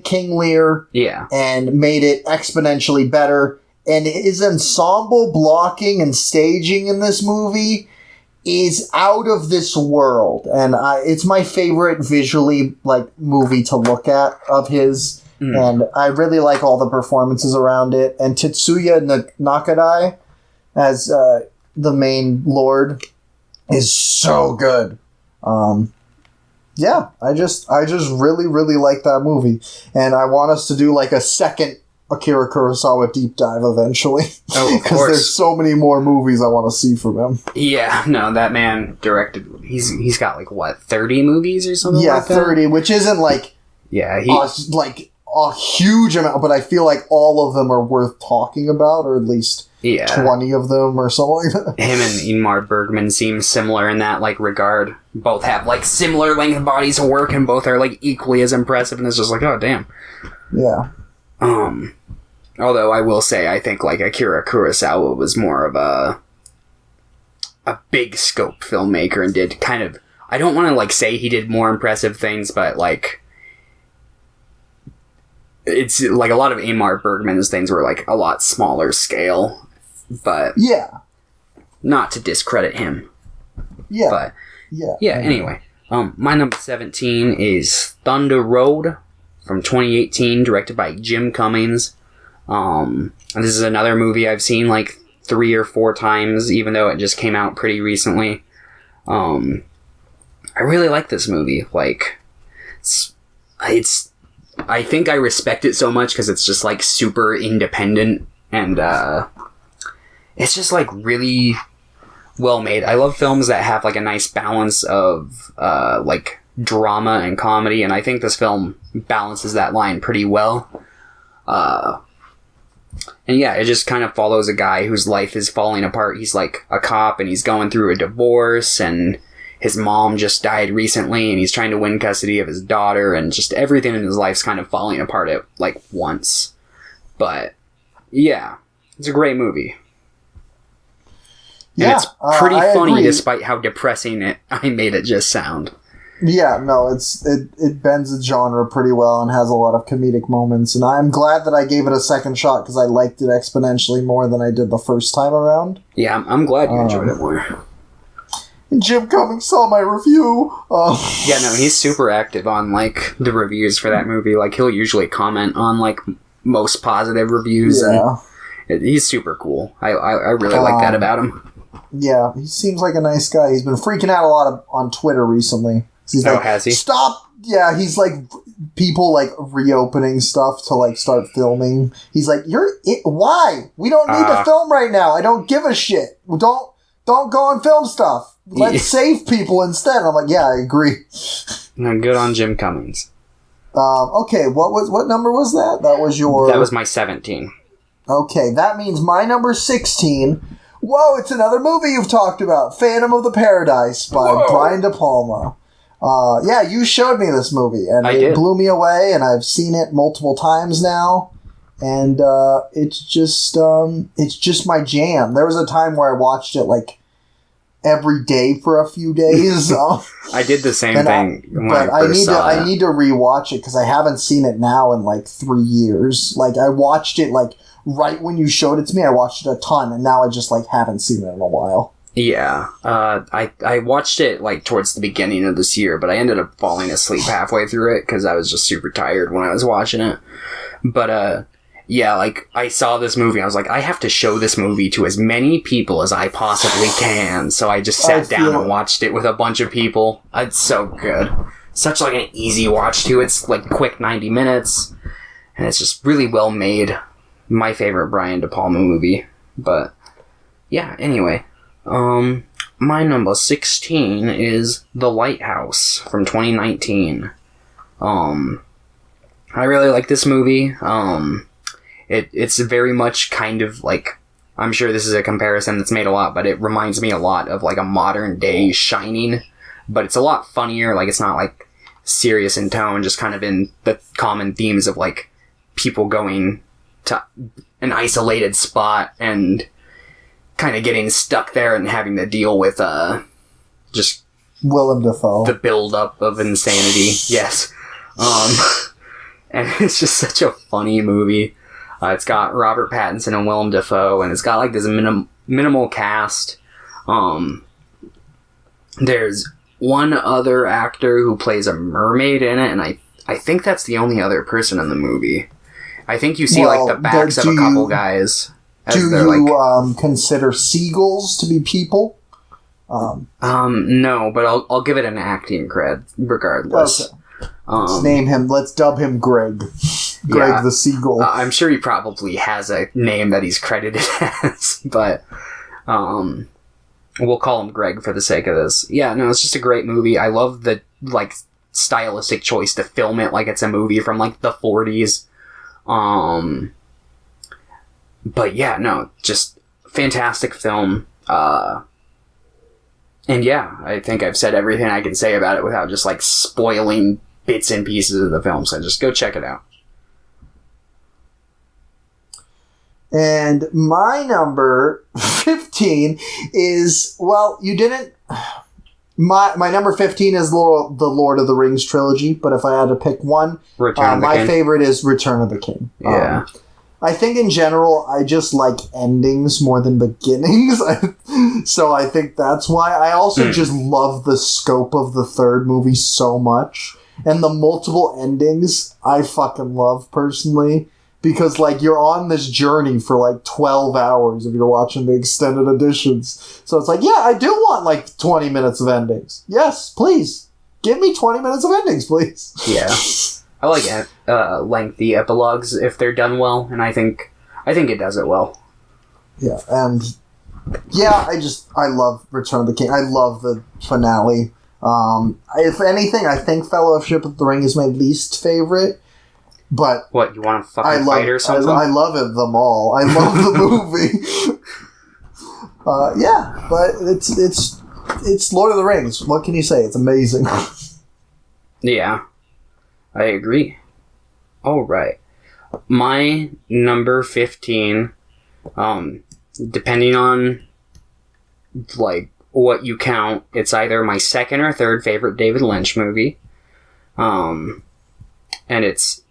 King Lear? Yeah. And made it exponentially better. And his ensemble blocking and staging in this movie is out of this world, and it's my favorite visually movie to look at of his, and I really like all the performances around it. And Tetsuya Nakadai as the main lord is so good. Yeah, I just really, really like that movie, and I want us to do a second Akira Kurosawa deep dive eventually. Oh, of because course. there's so many more movies I want to see from him. Yeah, no, that man directed. He's got 30 movies or something. Yeah, like that? 30, which isn't yeah, a huge amount, but I feel like all of them are worth talking about, or at least 20 of them or something like that. Him and Ingmar Bergman seem similar in that regard. Both have similar length bodies of work, and both are equally as impressive. And it's just oh damn. Yeah. Although I will say, I think Akira Kurosawa was more of a big scope filmmaker and did kind of. I don't want to say he did more impressive things, but it's a lot of Ingmar Bergman's things were a lot smaller scale, but yeah, not to discredit him. Yeah, but yeah. Anyway, my number 17 is Thunder Road from 2018, directed by Jim Cummings. And this is another movie I've seen 3 or 4 times, even though it just came out pretty recently. I really like this movie. It's I think I respect it so much because it's just super independent, and it's just really well made. I love films that have a nice balance of drama and comedy, and I think this film balances that line pretty well. And yeah, it just kind of follows a guy whose life is falling apart. He's a cop, and he's going through a divorce, and his mom just died recently, and he's trying to win custody of his daughter, and just everything in his life's kind of falling apart at once. But yeah, it's a great movie. Yeah, and it's pretty funny agree. despite how depressing I made it just sound. Yeah, no, it bends the genre pretty well and has a lot of comedic moments, and I'm glad that I gave it a second shot because I liked it exponentially more than I did the first time around. Yeah, I'm glad you enjoyed it more. And Jim Cummings saw my review. Yeah, no, he's super active on the reviews for that movie. He'll usually comment on most positive reviews, yeah. and he's super cool. I really like that about him. Yeah, he seems like a nice guy. He's been freaking out a lot on Twitter recently. He's has he? Stop! Yeah, he's people reopening stuff to start filming. He's why? We don't need to film right now. I don't give a shit. Don't go and film stuff. Let's save people instead. I'm yeah, I agree. No, good on Jim Cummings. Okay, what number was that? That was my 17. Okay, that means my number 16. Whoa, it's another movie you've talked about. Phantom of the Paradise by Brian De Palma. Yeah, you showed me this movie, and it blew me away, and I've seen it multiple times now, and it's just my jam. There was a time where I watched it every day for a few days. I did the same thing but I need to rewatch it because I haven't seen it now in 3 years. I watched it right when you showed it to me. I watched it a ton, and now I just haven't seen it in a while. Yeah, I watched it towards the beginning of this year, but I ended up falling asleep halfway through it because I was just super tired when I was watching it. But yeah, I saw this movie, I was I have to show this movie to as many people as I possibly can. So I just sat down and watched it with a bunch of people. It's so good. Such an easy watch too. It's quick 90 minutes, and it's just really well made. My favorite Brian De Palma movie. But yeah, anyway. My number 16 is The Lighthouse from 2019. I really like this movie. It's very much kind of I'm sure this is a comparison that's made a lot, but it reminds me a lot of a modern day Shining, but it's a lot funnier. It's not serious in tone, just kind of in the common themes of people going to an isolated spot and kind of getting stuck there and having to deal with just Willem Dafoe, the build-up of insanity. Yes. And it's just such a funny movie. It's got Robert Pattinson and Willem Dafoe, and it's got this minimal cast. There's one other actor who plays a mermaid in it, and I think that's the only other person in the movie. I think you see like the backs of a couple guys. Do you consider seagulls to be people? No, but I'll give it an acting cred regardless. Okay. Let's name him. Let's dub him Greg. Greg the Seagull. I'm sure he probably has a name that he's credited as, but we'll call him Greg for the sake of this. Yeah, no, it's just a great movie. I love the like stylistic choice to film it like it's a movie from like the 40s. But yeah, no, just fantastic film. And yeah, I think I've said everything I can say about it without just like spoiling bits and pieces of the film. So just go check it out. And my number 15 is, well, you didn't... My number 15 is the Lord of the Rings trilogy, but if I had to pick one, my favorite is Return of the King. Yeah. I think in general, I just like endings more than beginnings. So I think that's why. I also just love the scope of the third movie so much. And the multiple endings, I fucking love personally. Because, like, you're on this journey for, like, 12 hours if you're watching the extended editions. So it's like, yeah, I do want, like, 20 minutes of endings. Yes, please. Give me 20 minutes of endings, please. Yeah. I like lengthy epilogues if they're done well, and I think it does it well. Yeah, and yeah, I love Return of the King. I love the finale. If anything, I think Fellowship of the Ring is my least favorite. But what, you want to fucking fight or something? I love them all. I love the movie. Yeah, but it's Lord of the Rings. What can you say? It's amazing. Yeah. I agree. All right. My number 15, depending on, like, what you count, it's either my second or third favorite David Lynch movie. And it's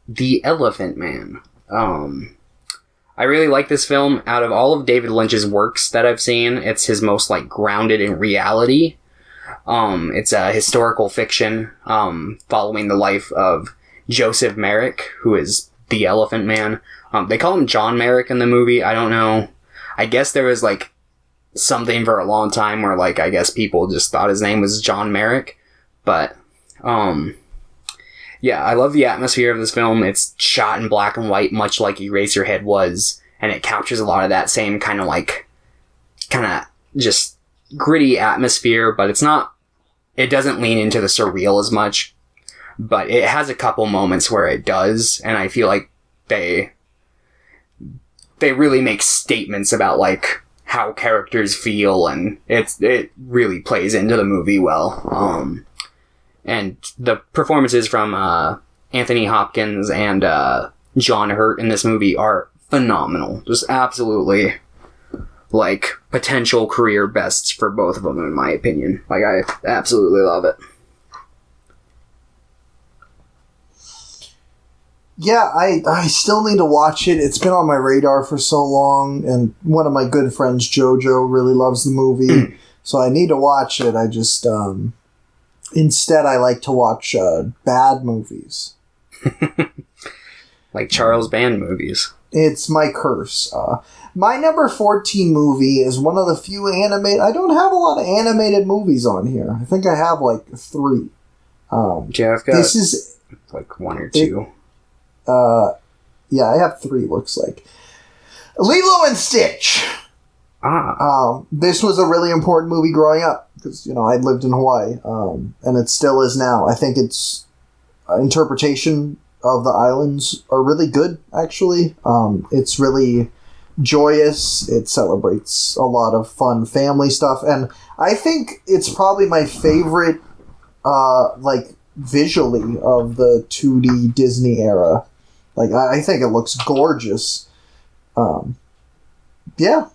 The Elephant Man. I really like this film. Out of all of David Lynch's works that I've seen, it's his most, like, grounded in reality. It's a historical fiction, following the life of Joseph Merrick, who is the Elephant Man. They call him John Merrick in the movie. I don't know. I guess there was, like, something for a long time where, like, I guess people just thought his name was John Merrick. But, yeah, I love the atmosphere of this film. It's shot in black and white, much like Eraserhead was, and it captures a lot of that same kind of just gritty atmosphere, but it doesn't lean into the surreal as much, but it has a couple moments where it does, and I feel like they really make statements about, like, how characters feel, and it really plays into the movie well. And the performances from Anthony Hopkins and John Hurt in this movie are phenomenal. Just absolutely, like, potential career bests for both of them, in my opinion. Like, I absolutely love it. Yeah, I still need to watch it. It's been on my radar for so long, and one of my good friends, Jojo, really loves the movie, so I need to watch it. I just, instead I like to watch bad movies. Like Charles Band movies. It's my curse. My number 14 movie is one of the few animated... I don't have a lot of animated movies on here. I think I have, like, 3. Yeah, I've got this is, like 1 or 2. Yeah, I have 3, looks like. Lilo and Stitch! This was a really important movie growing up, because, you know, I lived in Hawaii, and it still is now. I think its interpretation of the islands are really good, actually. It's really joyous. It celebrates a lot of fun family stuff, and I think it's probably my favorite, like, visually of the 2D Disney era. Like, I think it looks gorgeous. Yeah.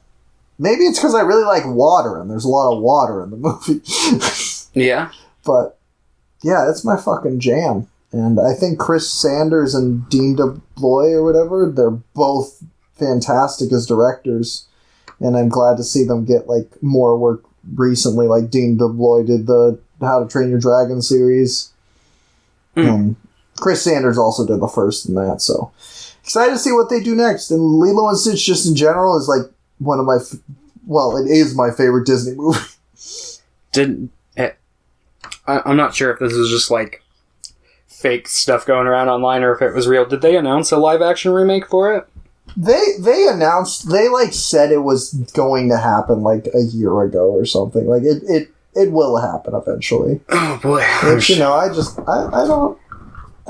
Maybe it's because I really like water, and there's a lot of water in the movie. Yeah. But, yeah, it's my fucking jam. And I think Chris Sanders and Dean DeBloy or whatever, they're both fantastic as directors. And I'm glad to see them get, like, more work recently. Like Dean DeBloy did the How to Train Your Dragon series. And Chris Sanders also did the first in that, so excited to see what they do next. And Lilo and Stitch, just in general, is like one of my, it is my favorite Disney movie. I'm not sure if this is just like fake stuff going around online or if it was real. Did they announce a live action remake for it? They announced, they like said it was going to happen like a year ago or something. Like it will happen eventually. Oh boy. Which, you know, I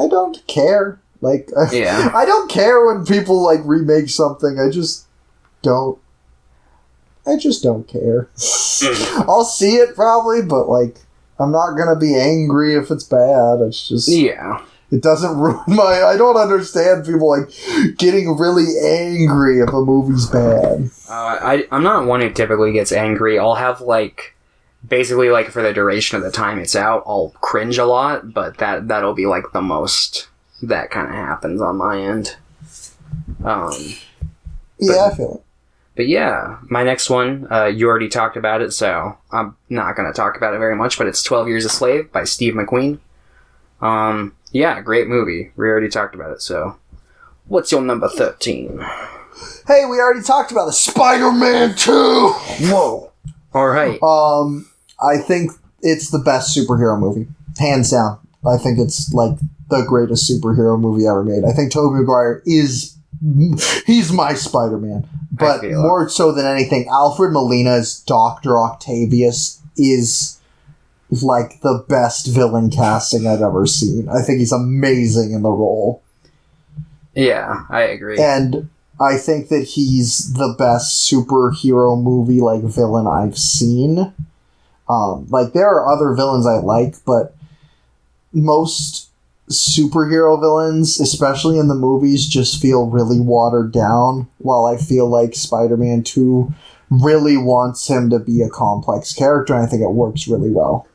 don't care. Like, yeah. I don't care when people like remake something. I just don't care. I'll see it probably, but like, I'm not gonna be angry if it's bad. It's just, yeah. It doesn't ruin I don't understand people like getting really angry if a movie's bad. I'm not one who typically gets angry. I'll have like, basically like for the duration of the time it's out, I'll cringe a lot, but that'll be like the most that kind of happens on my end. I feel it. But yeah, my next one, you already talked about it, so I'm not going to talk about it very much, but it's 12 Years a Slave by Steve McQueen. Yeah, great movie. We already talked about it, so what's your number 13? Hey, we already talked about the Spider-Man 2! Whoa. All right. I think it's the best superhero movie. Hands down. I think it's like the greatest superhero movie ever made. I think Tobey Maguire he's my Spider-Man. But more so than anything, Alfred Molina's Dr. Octavius is like the best villain casting I've ever seen. I think he's amazing in the role. Yeah, I agree. And I think that he's the best superhero movie like villain I've seen. Like there are other villains I like, but most superhero villains, especially in the movies, just feel really watered down, while I feel like Spider-Man 2 really wants him to be a complex character, and I think it works really well.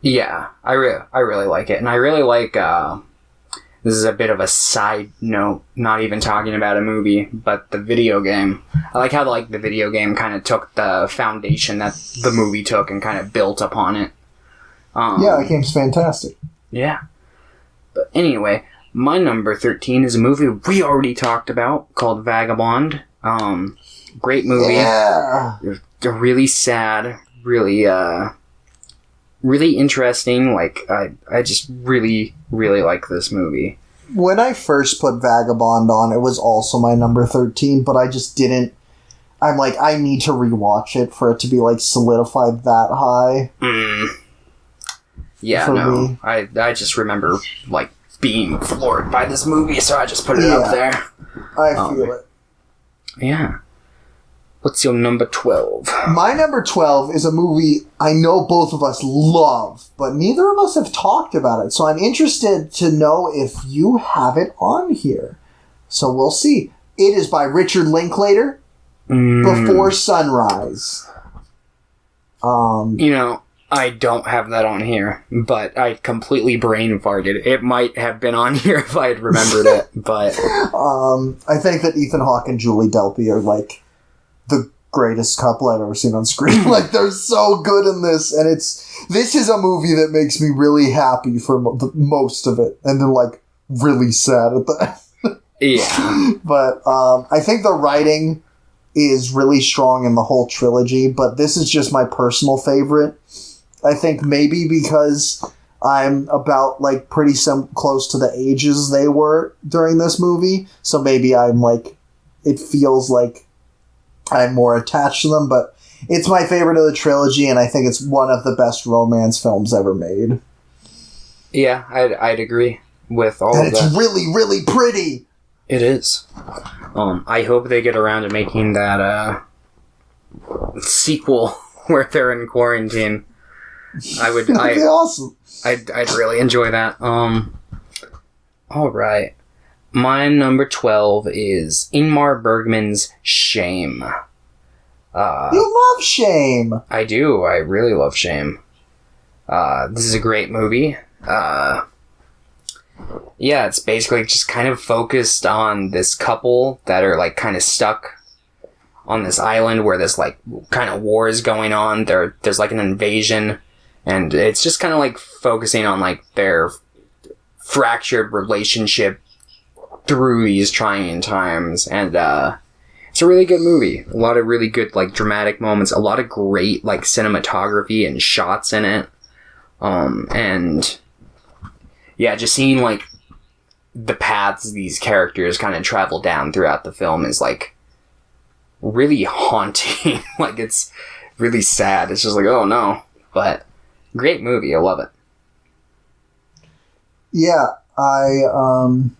Yeah, I really like it, and I really like, this is a bit of a side note, not even talking about a movie, but the video game. I like how the video game kind of took the foundation that the movie took and kind of built upon it. Yeah, that game's fantastic. Yeah. But anyway, my number 13 is a movie we already talked about called Vagabond. Great movie. Yeah. Really sad, really interesting. Like, I just really, really like this movie. When I first put Vagabond on, it was also my number 13, but I just didn't. I'm like, I need to rewatch it for it to be like solidified that high. Yeah, no. I just remember like being floored by this movie, so I just put it up there. I feel it. Yeah. What's your number 12? My number 12 is a movie I know both of us love, but neither of us have talked about it. So I'm interested to know if you have it on here. So we'll see. It is by Richard Linklater, Before Sunrise. You know, I don't have that on here, but I completely brain farted. It might have been on here if I had remembered it, but... I think that Ethan Hawke and Julie Delpy are like the greatest couple I've ever seen on screen. Like, they're so good in this, and this is a movie that makes me really happy for most of it, and then like really sad at the end. Yeah. But I think the writing is really strong in the whole trilogy, but this is just my personal favorite. I think maybe because I'm about like pretty close to the ages they were during this movie, so maybe I'm like, it feels like I'm more attached to them, but it's my favorite of the trilogy, and I think it's one of the best romance films ever made. Yeah, I'd agree with all and of that. And it's really, really pretty! It is. I hope they get around to making that sequel where they're in quarantine. That'd be awesome. I'd really enjoy that. Alright. My number 12 is Ingmar Bergman's Shame. You love Shame! I do. I really love Shame. This is a great movie. Yeah, it's basically just kind of focused on this couple that are like kind of stuck on this island where this like kind of war is going on. There's like an invasion, and it's just kind of like focusing on like their fractured relationship through these trying times. And it's a really good movie. A lot of really good like dramatic moments, a lot of great like cinematography and shots in it. And yeah, just seeing like the paths these characters kind of travel down throughout the film is like really haunting. Like, it's really sad. It's just like, oh no. But great movie. I love it. Yeah, I'm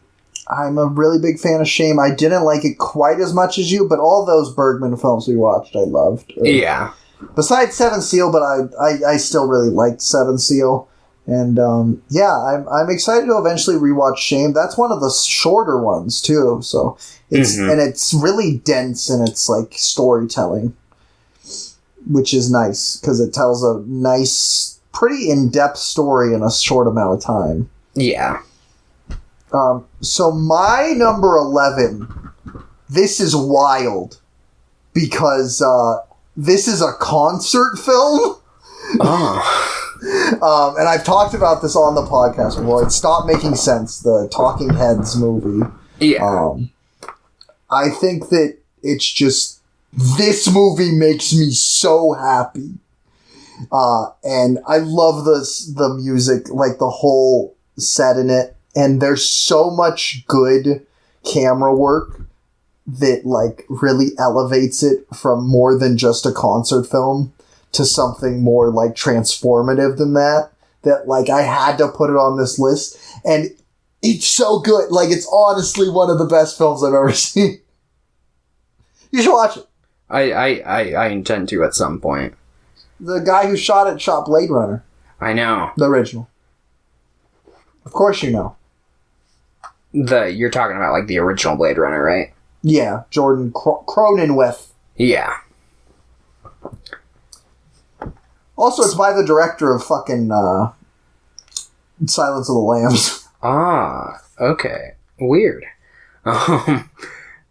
a really big fan of Shame. I didn't like it quite as much as you, but all those Bergman films we watched, I loved. Yeah. Besides Seven Seal, but I still really liked Seven Seal. And yeah, I'm excited to eventually rewatch Shame. That's one of the shorter ones too. So it's and it's really dense in its like storytelling, which is nice because it tells a nice, pretty in-depth story in a short amount of time. Yeah. So my number 11, this is wild because this is a concert film. Oh. And I've talked about this on the podcast before. It stopped making sense, the Talking Heads movie. Yeah. I think that it's just, this movie makes me so happy. And I love the music, like the whole set in it. And there's so much good camera work that like really elevates it from more than just a concert film to something more like transformative than that like I had to put it on this list. And it's so good. Like, it's honestly one of the best films I've ever seen. You should watch it. I intend to at some point. The guy who shot Blade Runner. I know. The original. Of course you know. You're talking about like the original Blade Runner, right? Yeah, Jordan Cronenweth. Yeah. Also, it's by the director of fucking Silence of the Lambs. Ah, okay. Weird.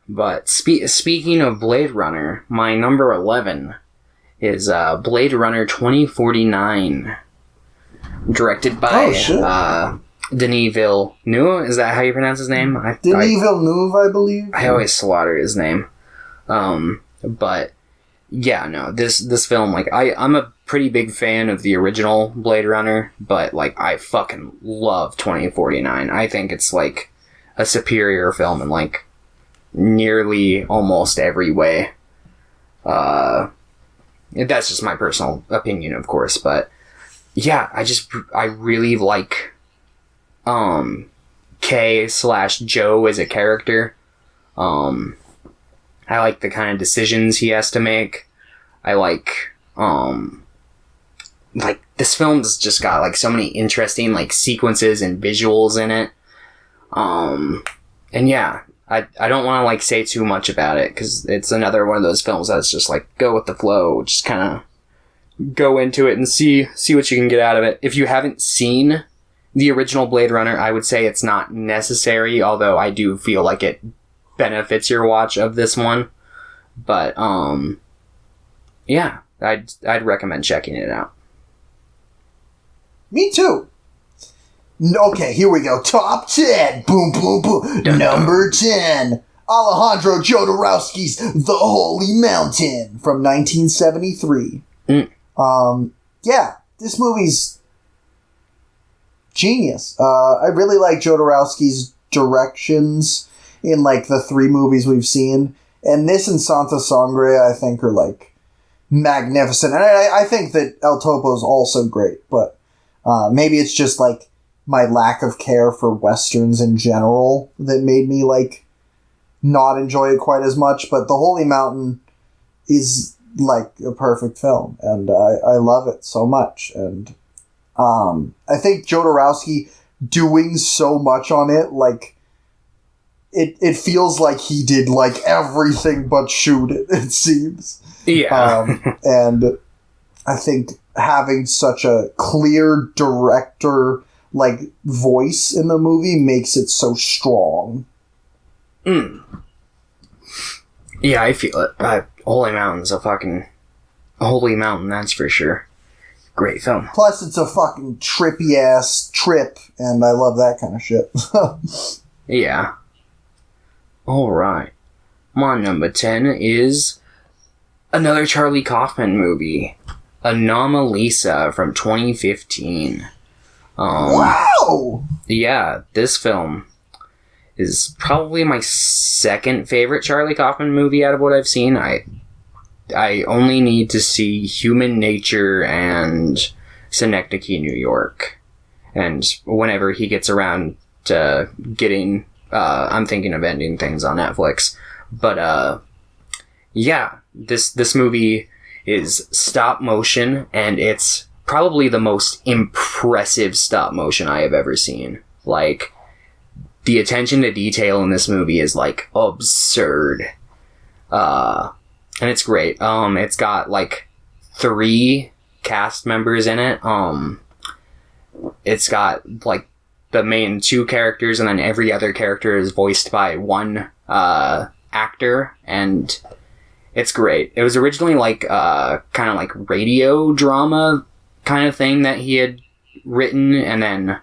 But speaking of Blade Runner, my number 11 is Blade Runner 2049, directed by Denis Villeneuve. Is that how you pronounce his name? Denis Villeneuve, I believe. I always slaughter his name. But yeah, no, this film, like, I'm a pretty big fan of the original Blade Runner, but like, I fucking love 2049. I think it's like a superior film in like nearly almost every way. That's just my personal opinion, of course, but yeah, I really like K/Joe as a character. I like the kind of decisions he has to make. I like this film's just got like so many interesting like sequences and visuals in it. And yeah, I don't want to like say too much about it because it's another one of those films that's just like go with the flow, just kind of go into it and see what you can get out of it. If you haven't seen the original Blade Runner, I would say it's not necessary, although I do feel like it benefits your watch of this one. But yeah, I'd recommend checking it out. Me too. Okay, here we go. Top 10. Boom, boom, boom. Number 10. Alejandro Jodorowsky's The Holy Mountain from 1973. Yeah, this movie's genius. I really like Jodorowsky's directions in like the 3 movies we've seen. And this and Santa Sangre, I think, are like magnificent. And I think that El Topo is also great, but maybe it's just like my lack of care for Westerns in general that made me like not enjoy it quite as much. But The Holy Mountain is like a perfect film, and I love it so much. And I think Jodorowsky doing so much on it, like it feels like he did like everything but shoot it, it seems. Yeah. And I think having such a clear director like voice in the movie makes it so strong. Yeah, I feel it. Holy Mountain's a fucking holy mountain, that's for sure. Great film. Plus, it's a fucking trippy-ass trip, and I love that kind of shit. Yeah. Alright. My number 10 is another Charlie Kaufman movie. Anomalisa from 2015. Wow! Yeah, this film is probably my second favorite Charlie Kaufman movie out of what I've seen. I only need to see Human Nature and Synecdoche, New York. And whenever he gets around to getting... I'm thinking of ending things on Netflix. But, yeah, this movie is stop motion, and it's probably the most impressive stop motion I have ever seen. Like, the attention to detail in this movie is, like, absurd. And it's great. It's got, like, 3 cast members in it. It's got, like, the main 2 characters, and then every other character is voiced by one actor, and it's great. It was originally, like, kind of like radio drama kind of thing that he had written, and then,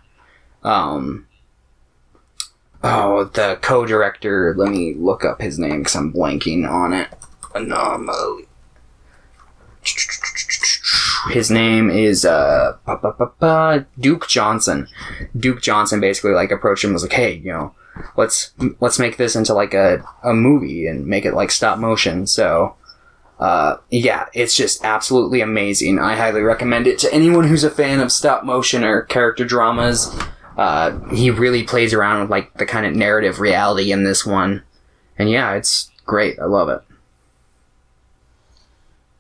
the co-director, let me look up his name, because I'm blanking on it. Anomaly. His name is Duke Johnson. Duke Johnson basically like approached him and was like, hey, you know, let's make this into like a movie and make it like stop motion. So yeah, it's just absolutely amazing. I highly recommend it to anyone who's a fan of stop motion or character dramas. He really plays around with like the kind of narrative reality in this one. And yeah, it's great. I love it.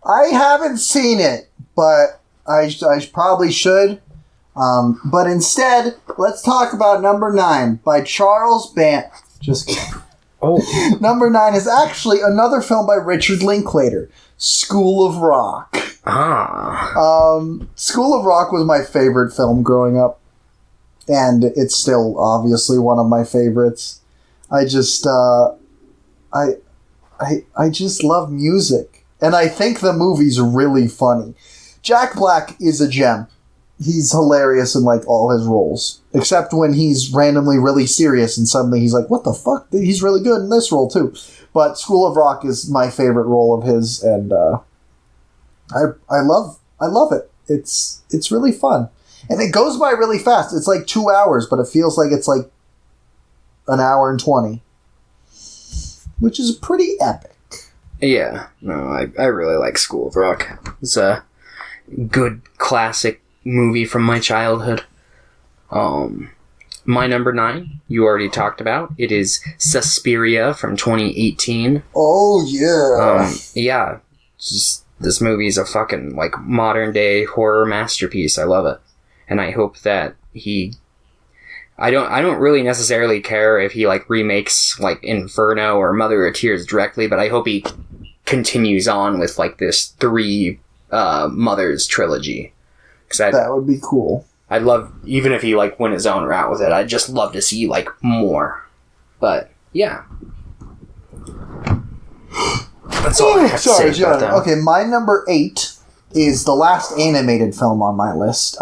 I haven't seen it, but I probably should. But instead, let's talk about number 9 by Charles Band. Just kidding. Oh. Number 9 is actually another film by Richard Linklater, School of Rock. School of Rock was my favorite film growing up, and it's still obviously one of my favorites. I just love music. And I think the movie's really funny. Jack Black is a gem. He's hilarious in, like, all his roles. Except when he's randomly really serious and suddenly he's like, what the fuck? He's really good in this role, too. But School of Rock is my favorite role of his, and I love it. It's really fun. And it goes by really fast. It's like 2 hours, but it feels like it's like an hour and 20. Which is pretty epic. Yeah, no, I really like School of Rock. It's a good classic movie from my childhood. My number 9, you already talked about. It is Suspiria from 2018. Oh, yeah. Yeah, just this movie is a fucking, like, modern day horror masterpiece. I love it. And I hope that I don't really necessarily care if he, like, remakes, like, Inferno or Mother of Tears directly, but I hope he continues on with, like, this 3 Mothers trilogy. That would be cool. I'd love, even if he, like, went his own route with it, I'd just love to see, like, more. But, yeah. That's all I have to say about that. Okay, my number 8 is the last animated film on my list.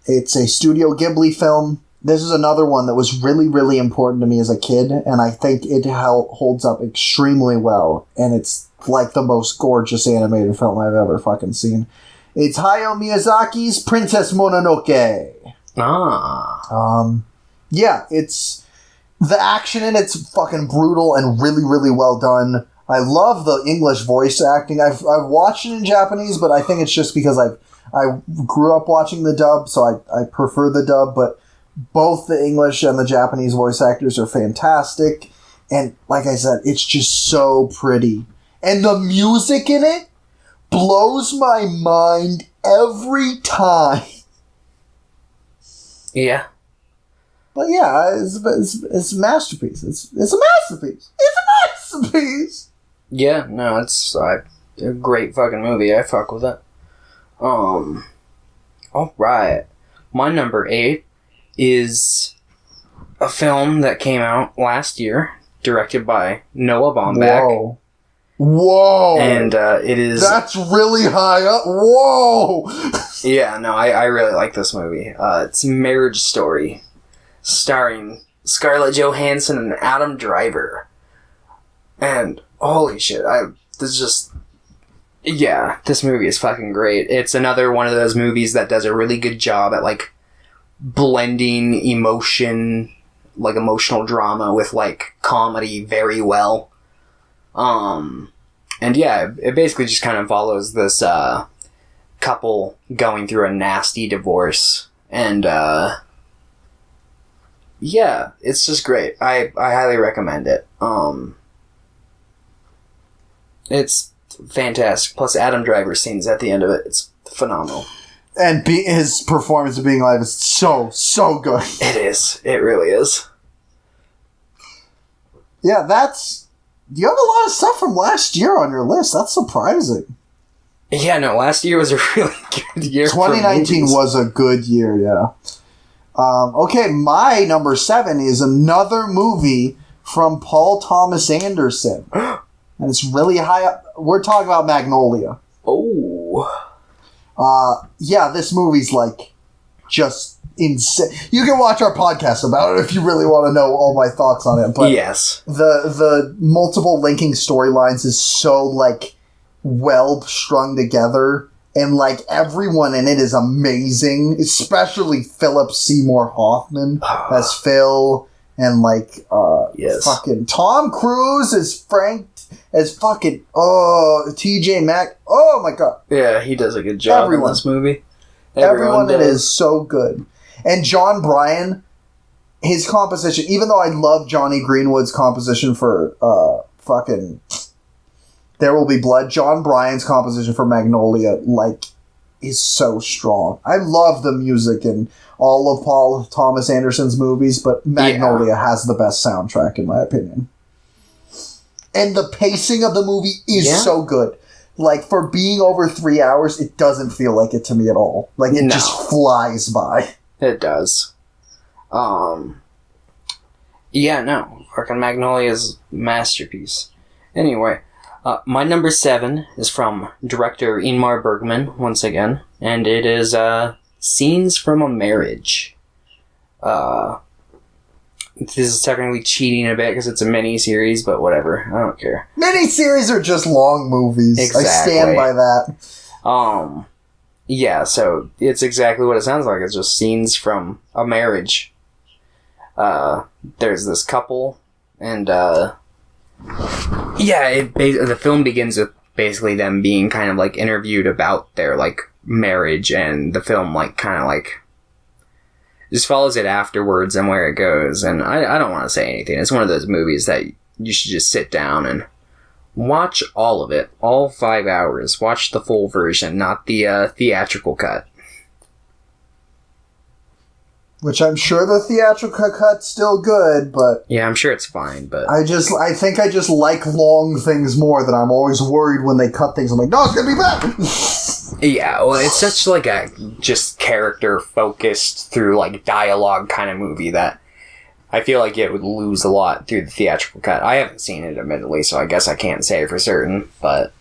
It's a Studio Ghibli film. This is another one that was really, really important to me as a kid, and I think it holds up extremely well, and it's like the most gorgeous animated film I've ever fucking seen. It's Hayao Miyazaki's Princess Mononoke. Yeah, it's... The action in it's fucking brutal and really, really well done. I love the English voice acting. I've watched it in Japanese, but I think it's just because I grew up watching the dub, so I prefer the dub, but both the English and the Japanese voice actors are fantastic. And like I said, it's just so pretty. And the music in it blows my mind every time. Yeah. But yeah, it's a masterpiece. It's a masterpiece. It's a masterpiece. Yeah, no, it's a great fucking movie. I fuck with it. Alright. My number 8 is a film that came out last year, directed by Noah Baumbach. Whoa. Whoa! And it is... That's really high up. Whoa! Yeah, no, I really like this movie. It's Marriage Story, starring Scarlett Johansson and Adam Driver. And holy shit, this movie is fucking great. It's another one of those movies that does a really good job at, like, blending emotion, like, emotional drama with, like, comedy very well. And yeah, it basically just kind of follows this, couple going through a nasty divorce. And, yeah, it's just great. I highly recommend it. It's fantastic. Plus, Adam Driver sings at the end of it. It's phenomenal. And his performance of being alive is so good. It is. It really is. Yeah, you have a lot of stuff from last year on your list. That's surprising. Yeah, no, last year was a really good year. 2019 was a good year, yeah. Okay, my number 7 is another movie from Paul Thomas Anderson. And it's really high up. We're talking about Magnolia. Oh. Yeah, this movie's like just insane. You can watch our podcast about it if you really want to know all my thoughts on it. But yes, the multiple linking storylines is so like well strung together, and like everyone in it is amazing, especially Philip Seymour Hoffman as Phil, and like fucking Tom Cruise as Frank, as fucking TJ Maxx. Oh my god. Yeah, he does a good job in this movie. Everyone in it is so good. And John Bryan, his composition, even though I love Johnny Greenwood's composition for fucking There Will Be Blood, John Bryan's composition for Magnolia, like, is so strong. I love the music in all of Paul Thomas Anderson's movies, but Magnolia has the best soundtrack, in my opinion. And the pacing of the movie is so good. Like, for being over 3 hours, it doesn't feel like it to me at all. Like, it just flies by. It does. Yeah, no. Fucking Magnolia's masterpiece. Anyway, my number 7 is from director Ingmar Bergman, once again. And it is, Scenes from a Marriage. This is technically cheating a bit because it's a mini-series, but whatever. I don't care. Mini-series are just long movies. Exactly. I stand by that. Yeah, so it's exactly what it sounds like. It's just scenes from a marriage. There's this couple, and, the film begins with basically them being kind of, like, interviewed about their, like, marriage, and the film, like, kind of, like, just follows it afterwards and where it goes. And I don't want to say anything. It's one of those movies that you should just sit down and watch all of it. All 5 hours. Watch the full version, not the theatrical cut. Which I'm sure the theatrical cut's still good, but... Yeah, I'm sure it's fine, but... I think I just like long things more, that I'm always worried when they cut things. I'm like, no, it's gonna be bad! Yeah, well, it's such, like, a just character-focused through, like, dialogue kind of movie that I feel like it would lose a lot through the theatrical cut. I haven't seen it, admittedly, so I guess I can't say for certain, but...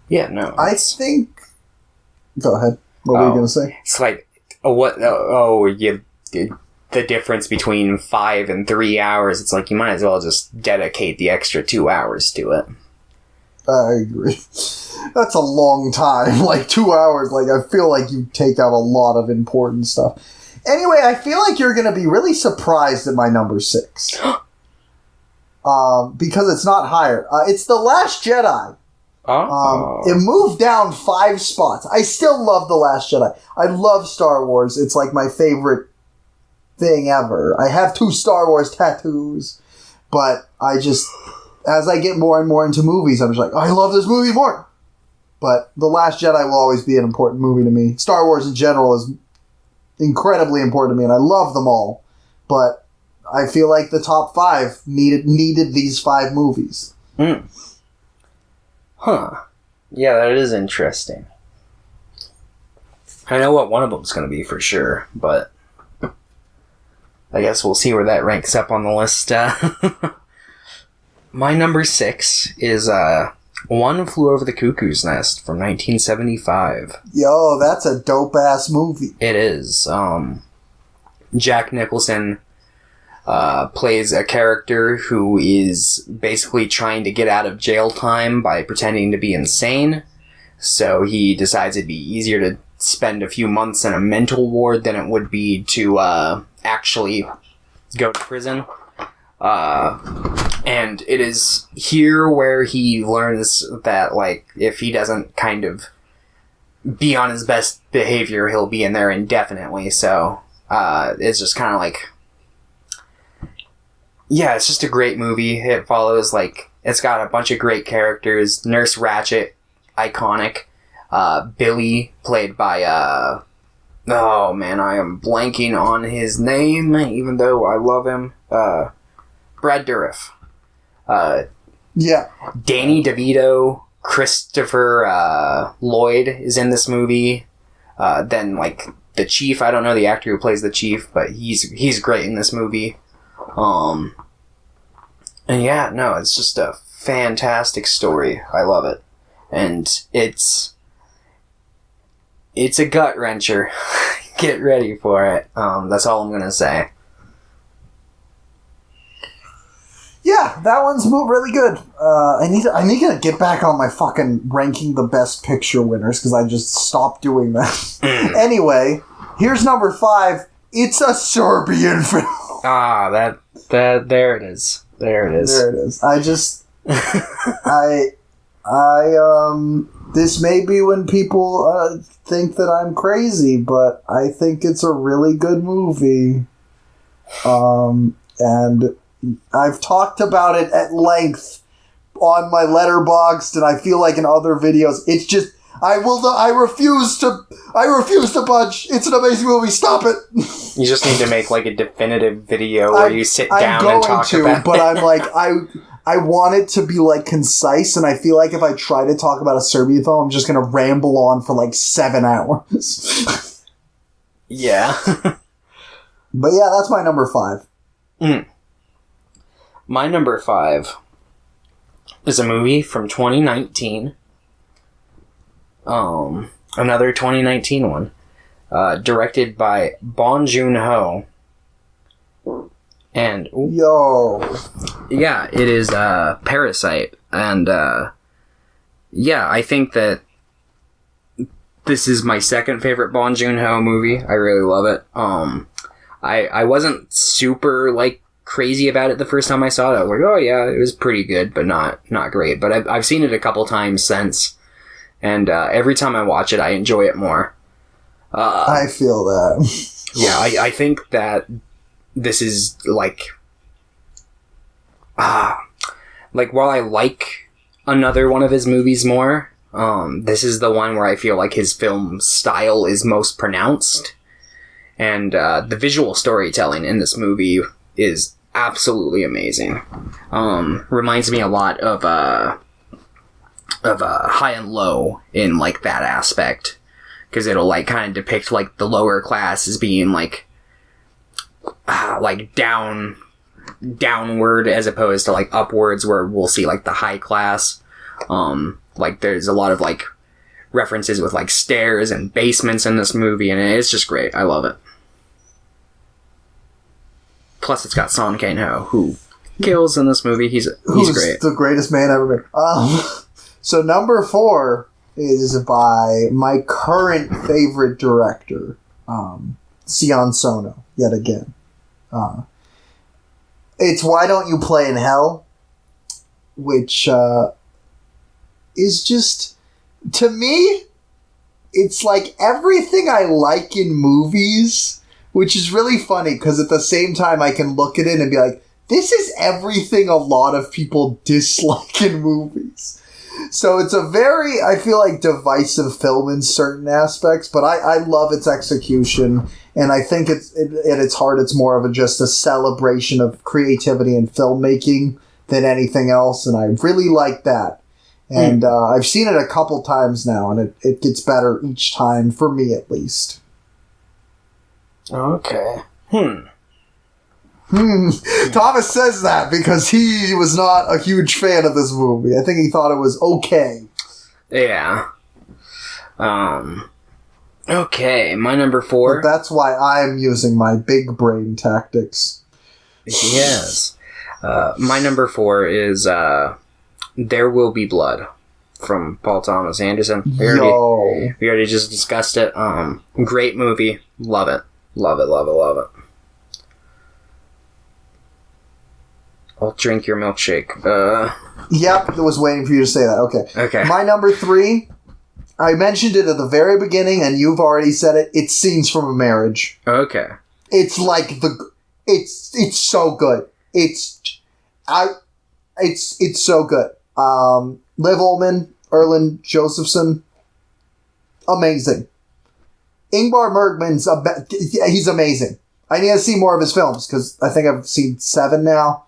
Yeah, no. I think... Go ahead. What were you gonna say? It's like... the difference between 5 and 3 hours, it's like you might as well just dedicate the extra 2 hours to it. I agree. That's a long time. Like, 2 hours, like, I feel like you take out a lot of important stuff. Anyway, I feel like you're going to be really surprised at my number 6. Because it's not higher. It's The Last Jedi. It moved down 5 spots. I still love The Last Jedi. I love Star Wars. It's like my favorite thing ever. I have 2 Star Wars tattoos, but I just, as I get more and more into movies, I'm just like, oh, I love this movie more. But The Last Jedi will always be an important movie to me. Star Wars in general is incredibly important to me, and I love them all. But I feel like the top 5 needed these 5 movies. Huh. Yeah, that is interesting. I know what one of them's going to be for sure, but I guess we'll see where that ranks up on the list. My number 6 is One Flew Over the Cuckoo's Nest from 1975. Yo, that's a dope-ass movie. It is. Jack Nicholson plays a character who is basically trying to get out of jail time by pretending to be insane. So he decides it'd be easier to spend a few months in a mental ward than it would be to actually go to prison. And it is here where he learns that, like, if he doesn't kind of be on his best behavior, he'll be in there indefinitely. So it's just kind of like... Yeah, it's just a great movie. It follows, like... It's got a bunch of great characters. Nurse Ratched, iconic. Billy, played by... oh, man, I am blanking on his name, even though I love him. Brad Dourif. Yeah. Danny DeVito, Christopher Lloyd is in this movie. Then, like, the Chief, I don't know the actor who plays the Chief, but he's great in this movie. And yeah, no, it's just a fantastic story. I love it. And it's a gut wrencher. Get ready for it. That's all I'm gonna say. Yeah, that one's really good. I need to get back on my fucking ranking the best picture winners because I just stopped doing that. Anyway, here's number 5. It's a Serbian film. Ah, there it is. There it is. There it is. This may be when people think that I'm crazy, but I think it's a really good movie. And I've talked about it at length on my Letterboxd, and I feel like in other videos, it's just, I refuse to budge. It's an amazing movie. Stop it. You just need to make like a definitive video where you sit down and talk about it. But I'm like, I want it to be like concise, and I feel like if I try to talk about a Serbian film, I'm just going to ramble on for like 7 hours. Yeah. But yeah, that's my number 5. My number 5 is a movie from 2019. Another 2019 one. Directed by Bong Joon-ho. And... Yo! Yeah, it is Parasite. And, yeah, I think that this is my second favorite Bong Joon-ho movie. I really love it. I wasn't super, like, crazy about it the first time I saw it. I was like, oh yeah, it was pretty good, but not great. But I've seen it a couple times since, and every time I watch it, I enjoy it more. I feel that. Yeah, I think that this is like while I like another one of his movies more, this is the one where I feel like his film style is most pronounced, and the visual storytelling in this movie is absolutely amazing. Reminds me a lot of High and Low in like that aspect, because it'll like kind of depict like the lower class as being like downward as opposed to like upwards, where we'll see like the high class. Like there's a lot of like references with like stairs and basements in this movie, and it's just great. I love it. Plus, it's got Song Kang-ho, who kills in this movie. He's great. The greatest man ever made. So number 4 is by my current favorite director, Sion Sono, yet again. It's Why Don't You Play in Hell, which is just, to me, it's like everything I like in movies. Which is really funny, because at the same time I can look at it and be like, this is everything a lot of people dislike in movies. So it's a very, I feel like, divisive film in certain aspects, but I love its execution, and I think at its heart it's more of just a celebration of creativity and filmmaking than anything else, and I really like that. And I've seen it a couple times now, and it gets better each time, for me at least. Okay. Thomas says that because he was not a huge fan of this movie. I think he thought it was okay. Yeah. Okay, my number 4. But that's why I'm using my big brain tactics. Yes. My number 4 is There Will Be Blood from Paul Thomas Anderson. We already just discussed it. Great movie. Love it. Love it, love it, love it. I'll drink your milkshake. Yep, I was waiting for you to say that. Okay. My number 3, I mentioned it at the very beginning, and you've already said it. It's Scenes from a Marriage. Okay. It's like it's so good. It's so good. Liv Ullmann, Erland Josephson, amazing. Ingmar Bergman's he's amazing. I need to see more of his films because I think I've seen 7 now.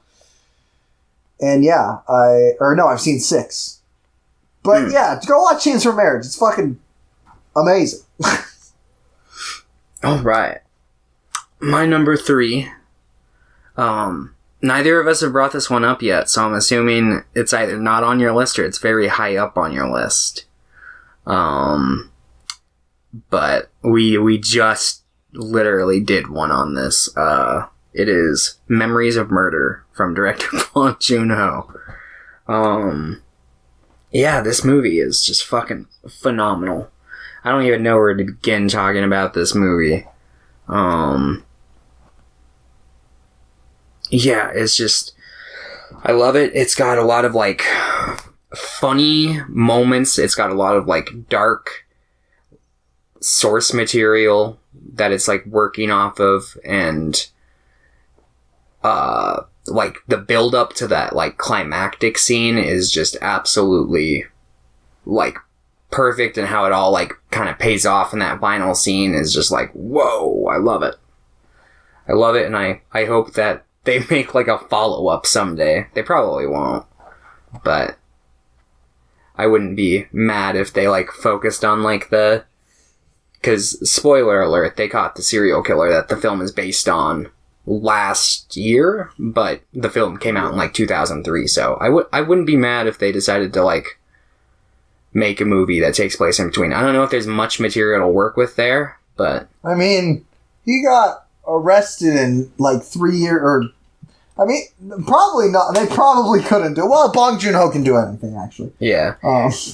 And yeah, I've seen 6. But yeah, go watch Scenes from a Marriage. It's fucking amazing. All right. My number 3. Neither of us have brought this one up yet, so I'm assuming it's either not on your list or it's very high up on your list. But we just literally did one on this. It is Memories of Murder from director Bong Joon-ho. Yeah, this movie is just fucking phenomenal. I don't even know where to begin talking about this movie. Yeah, it's just... I love it. It's got a lot of, like, funny moments. It's got a lot of, like, dark source material that it's, like, working off of. And, like, the build-up to that, like, climactic scene is just absolutely, like, perfect. And how it all, like, kind of pays off in that final scene is just like, whoa, I love it. I love it, and I hope that they make, like, a follow-up someday. They probably won't. But I wouldn't be mad if they, like, focused on, like, the... Because, spoiler alert, they caught the serial killer that the film is based on last year, but the film came out in, like, 2003, so I wouldn't be mad if they decided to, like, make a movie that takes place in between. I don't know if there's much material to work with there, but... I mean, he got arrested in, like, 3 years, or... I mean, probably not. They probably couldn't do... Well, Bong Joon-ho can do anything, actually. Yeah.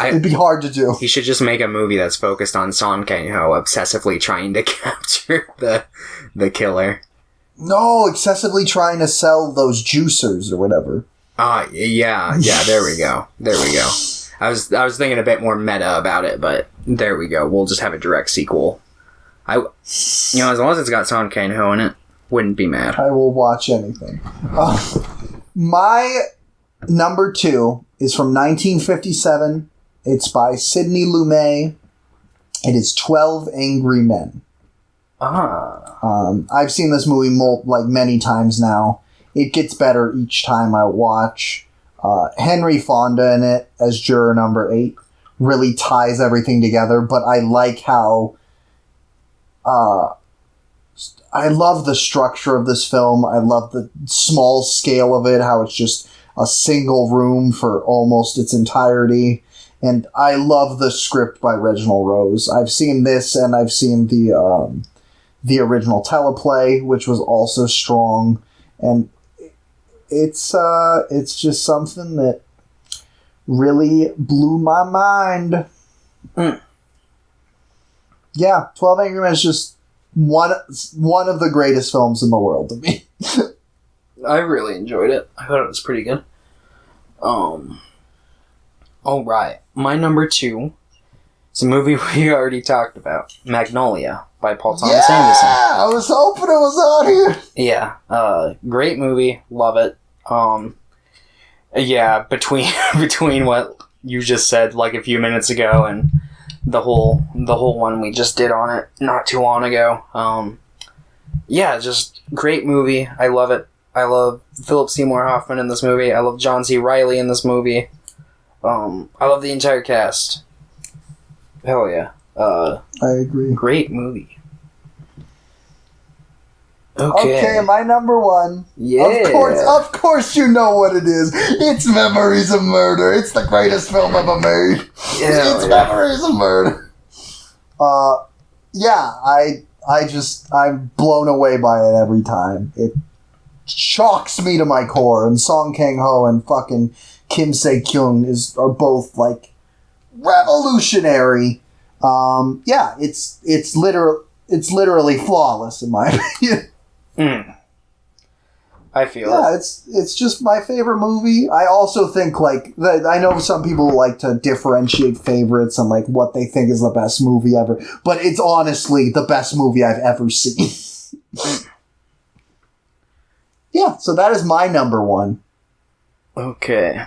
It'd be hard to do. He should just make a movie that's focused on Song Kang-ho obsessively trying to capture the killer. No, excessively trying to sell those juicers or whatever. Yeah, there we go. I was thinking a bit more meta about it, but there we go. We'll just have a direct sequel. As long as it's got Song Kang-ho in it, wouldn't be mad. I will watch anything. My number 2 is from 1957. It's by Sidney Lumet. It is 12 Angry Men. I've seen this movie many times now. It gets better each time I watch. Henry Fonda in it as juror number 8 really ties everything together, but I like how I love the structure of this film. I love the small scale of it, how it's just a single room for almost its entirety. And I love the script by Reginald Rose. I've seen this, and I've seen the original teleplay, which was also strong. And it's just something that really blew my mind. Yeah, 12 Angry Men is just one of the greatest films in the world to me. I really enjoyed it. I thought it was pretty good. Alright, my number 2 is a movie we already talked about. Magnolia by Paul Thomas Anderson. Yeah, I was hoping it was on here. Yeah, great movie. Love it. Yeah, between what you just said like a few minutes ago and the whole one we just did on it not too long ago. Yeah, just great movie. I love it. I love Philip Seymour Hoffman in this movie. I love John C. Reilly in this movie. I love the entire cast. Hell yeah. I agree. Great movie. Okay, my number one. Yeah. Of course you know what it is. It's Memories of Murder. It's the greatest film ever made. It's Memories of Murder. I'm blown away by it every time. It shocks me to my core, and Song Kang-ho and fucking Kim Se-kyung are both, like, revolutionary. It's literally flawless in my opinion. I feel it's just my favorite movie. I also think, like, I know some people like to differentiate favorites and, like, what they think is the best movie ever, but it's honestly the best movie I've ever seen. Yeah, so that is my number one. Okay.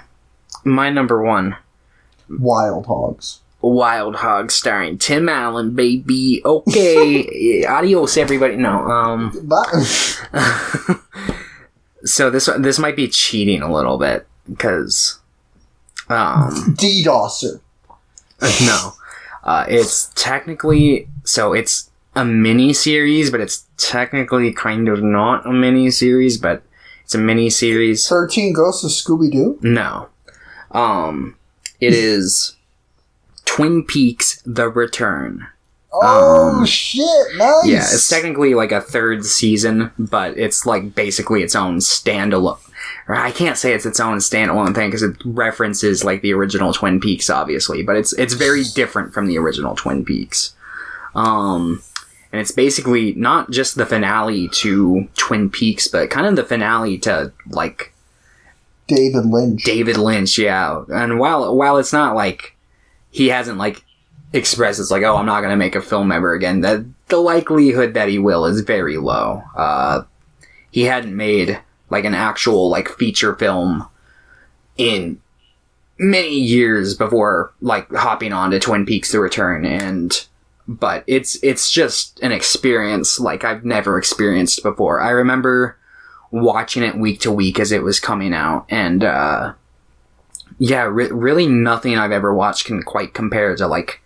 My number one. Wild Hogs. Wild Hogs starring Tim Allen, baby. Okay. Adios, everybody. No, So this might be cheating a little bit, because... DDoSer. No. It's technically... So it's a mini-series, but it's technically kind of not a mini-series, but it's a mini-series. 13 Ghosts of Scooby-Doo? No. It is... Twin Peaks: The Return. Oh, shit, nice! Yeah, it's technically like a third season, but it's like basically its own standalone. Or I can't say it's its own standalone thing because it references like the original Twin Peaks, obviously, but it's very different from the original Twin Peaks. And it's basically not just the finale to Twin Peaks, but kind of the finale to like David Lynch, yeah. And while it's not like he hasn't, like, expressed it's like, oh, I'm not going to make a film ever again, the likelihood that he will is very low. He hadn't made, like, an actual, like, feature film in many years before, like, hopping on to Twin Peaks: The Return, but it's just an experience like I've never experienced before. I remember watching it week to week as it was coming out, and, really nothing I've ever watched can quite compare to, like,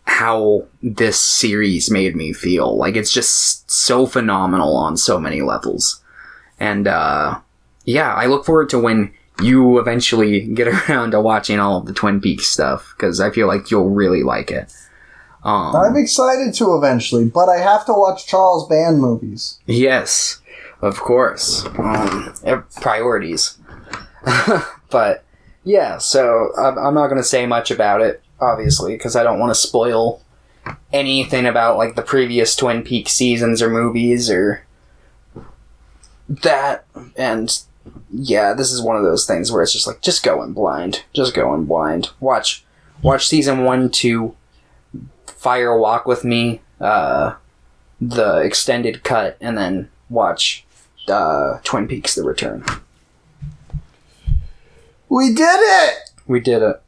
how this series made me feel. Like, it's just so phenomenal on so many levels. And, I look forward to when you eventually get around to watching all of the Twin Peaks stuff, because I feel like you'll really like it. I'm excited to eventually, but I have to watch Charles Band movies. Yes, of course. Priorities. But... yeah, so I'm not going to say much about it, obviously, because I don't want to spoil anything about, like, the previous Twin Peaks seasons or movies or that. And, yeah, this is one of those things where it's just like, just go in blind. Just go in blind. Watch season 1, 2, Fire Walk With Me, the extended cut, and then watch Twin Peaks: The Return. We did it! We did it.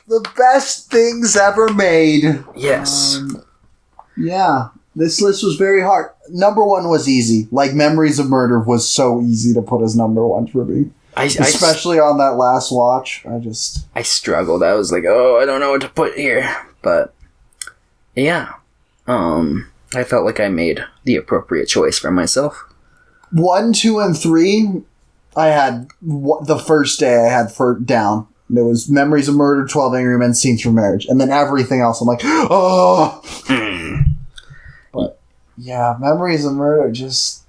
The best things ever made. Yes. Yeah. This list was very hard. Number one was easy. Like, Memories of Murder was so easy to put as number one for me. Especially on that last watch. I struggled. I was like, oh, I don't know what to put here. But, yeah. I felt like I made the appropriate choice for myself. 1, 2, and 3... I had the first day I had down. There was Memories of Murder, 12 Angry Men, Scenes from Marriage, and then everything else I'm like, oh. But yeah, Memories of Murder just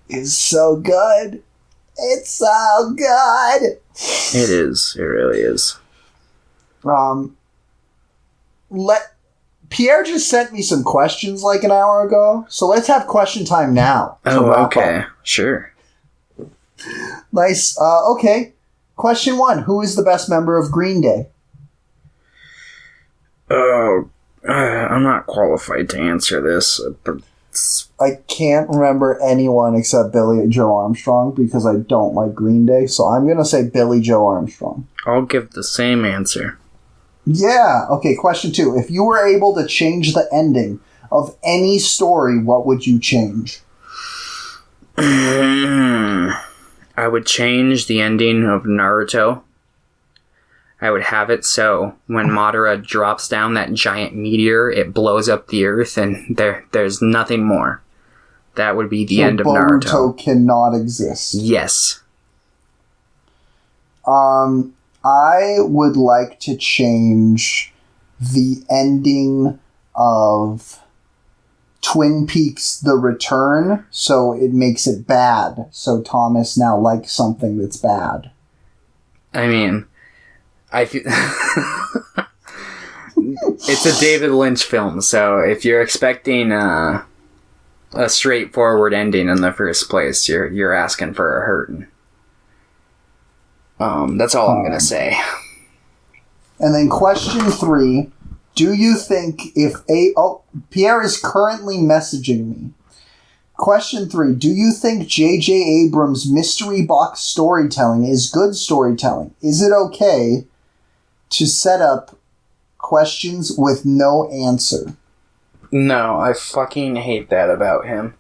is so good. It's so good. It is. It really is. Pierre just sent me some questions like an hour ago, so let's have question time now. Oh, okay, sure. Nice. Okay. Question 1. Who is the best member of Green Day? Oh, I'm not qualified to answer this. But I can't remember anyone except Billy Joe Armstrong because I don't like Green Day, so I'm going to say Billy Joe Armstrong. I'll give the same answer. Yeah. Okay, question 2. If you were able to change the ending of any story, what would you change? I would change the ending of Naruto. I would have it so when Madara drops down that giant meteor, it blows up the earth and there's nothing more. That would be the So end of Boruto Naruto. cannot exist. Yes. I would like to change the ending of Twin Peaks The Return so it makes it bad. So Thomas now likes something that's bad. I mean, I feel... It's a David Lynch film, so if you're expecting a straightforward ending in the first place, you're asking for a hurtin'. That's all I'm gonna say. And then question 3, do you think Pierre is currently messaging me. Question 3, do you think J.J. Abrams' mystery box storytelling is good storytelling? Is it okay to set up questions with no answer? No, I fucking hate that about him.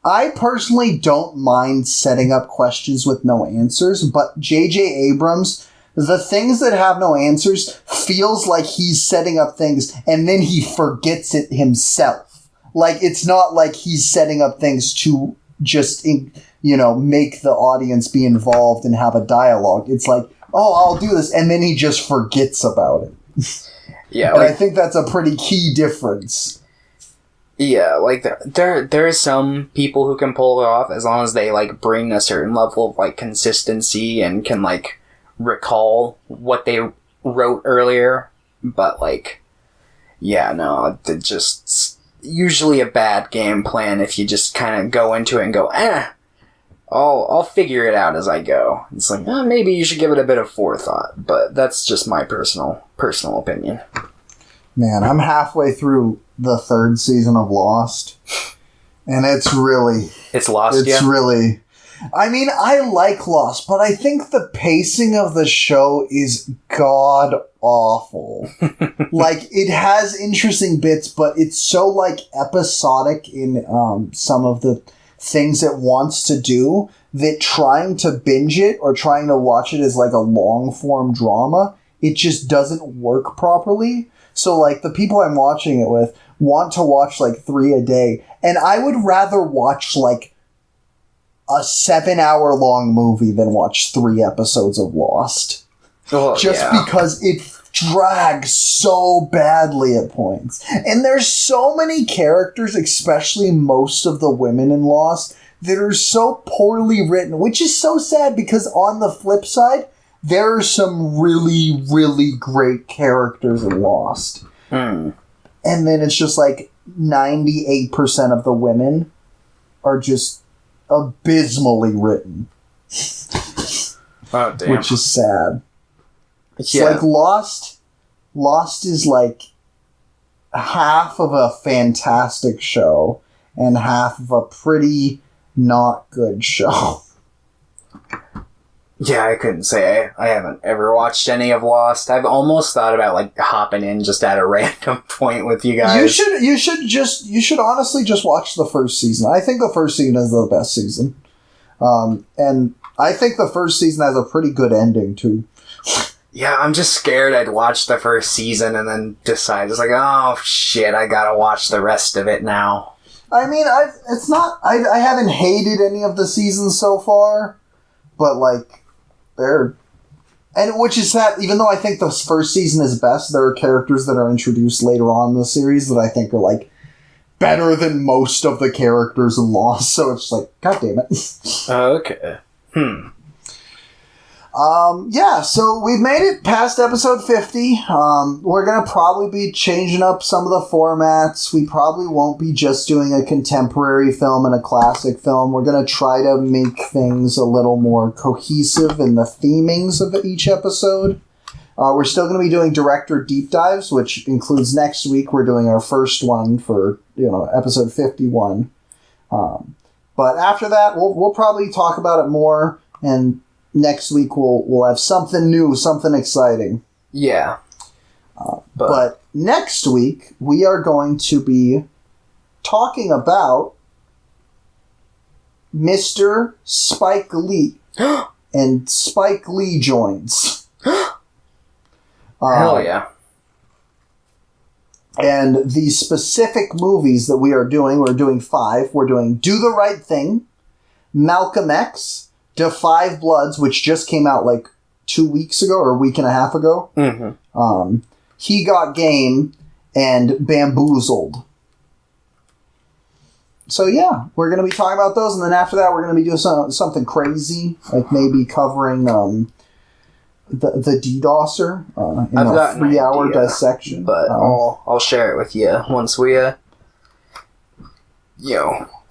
I personally don't mind setting up questions with no answers, but J.J. Abrams, the things that have no answers feels like he's setting up things and then he forgets it himself. Like, it's not like he's setting up things to just, make the audience be involved and have a dialogue. It's like, oh, I'll do this, and then he just forgets about it. Yeah, and I think that's a pretty key difference. Yeah, like, there are some people who can pull it off as long as they, like, bring a certain level of, like, consistency and can, like, recall what they wrote earlier. But, like, yeah, no, it's just usually a bad game plan if you just kind of go into it and go, I'll figure it out as I go. It's like, maybe you should give it a bit of forethought, but that's just my personal opinion. Man, I'm halfway through the 3rd season of Lost, and it's Lost, yeah? It's really... I mean, I like Lost, but I think the pacing of the show is god-awful. Like, it has interesting bits, but it's so, like, episodic in some of the things it wants to do that trying to binge it or trying to watch it as, like, a long-form drama, it just doesn't work properly. So, like, the people I'm watching it with want to watch, like, 3 a day. And I would rather watch, like, a 7-hour-long movie than watch 3 episodes of Lost. Because it drags so badly at points. And there's so many characters, especially most of the women in Lost, that are so poorly written, which is so sad because on the flip side, there are some really, really great characters in Lost. And then it's just like 98% of the women are just abysmally written. Oh, damn. Which is sad. It's Yeah. like Lost is like half of a fantastic show and half of a pretty not good show. Yeah, I couldn't say. I haven't ever watched any of Lost. I've almost thought about, like, hopping in just at a random point with you guys. You should honestly just watch the first season. I think the first season is the best season. And I think the first season has a pretty good ending, too. Yeah, I'm just scared I'd watch the first season and then decide, it's like, oh, shit, I gotta watch the rest of it now. I mean, I haven't hated any of the seasons so far, but, like, which is that, even though I think the first season is best, there are characters that are introduced later on in the series that I think are, like, better than most of the characters in Lost, so it's like, god damn it. Okay. Yeah, so we've made it past episode 50. We're going to probably be changing up some of the formats. We probably won't be just doing a contemporary film and a classic film. We're going to try to make things a little more cohesive in the themings of each episode. We're still going to be doing director deep dives, which includes next week. We're doing our first one for, episode 51. But after that, we'll probably talk about it more, and next week we'll have something new, something exciting. Yeah. But next week we are going to be talking about Mr. Spike Lee. And Spike Lee joins. Hell yeah. And the specific movies that we're doing 5. We're doing Do the Right Thing, Malcolm X, Da 5 Bloods, which just came out like 2 weeks ago or a week and a half ago. Mm-hmm. He Got Game, and Bamboozled. So yeah, we're going to be talking about those, and then after that we're going to be doing something crazy, like maybe covering the DDoSer in I've got a 3-hour dissection. But I'll share it with you once we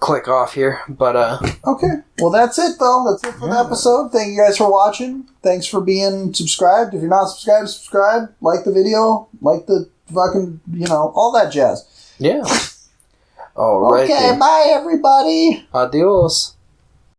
click off here. But okay, well that's it though. That's it for the episode. Thank you guys for watching. Thanks for being subscribed. If you're not subscribed, subscribe. Like the video. Like the fucking all that jazz. Yeah. All right. Okay. Bye everybody. Adios.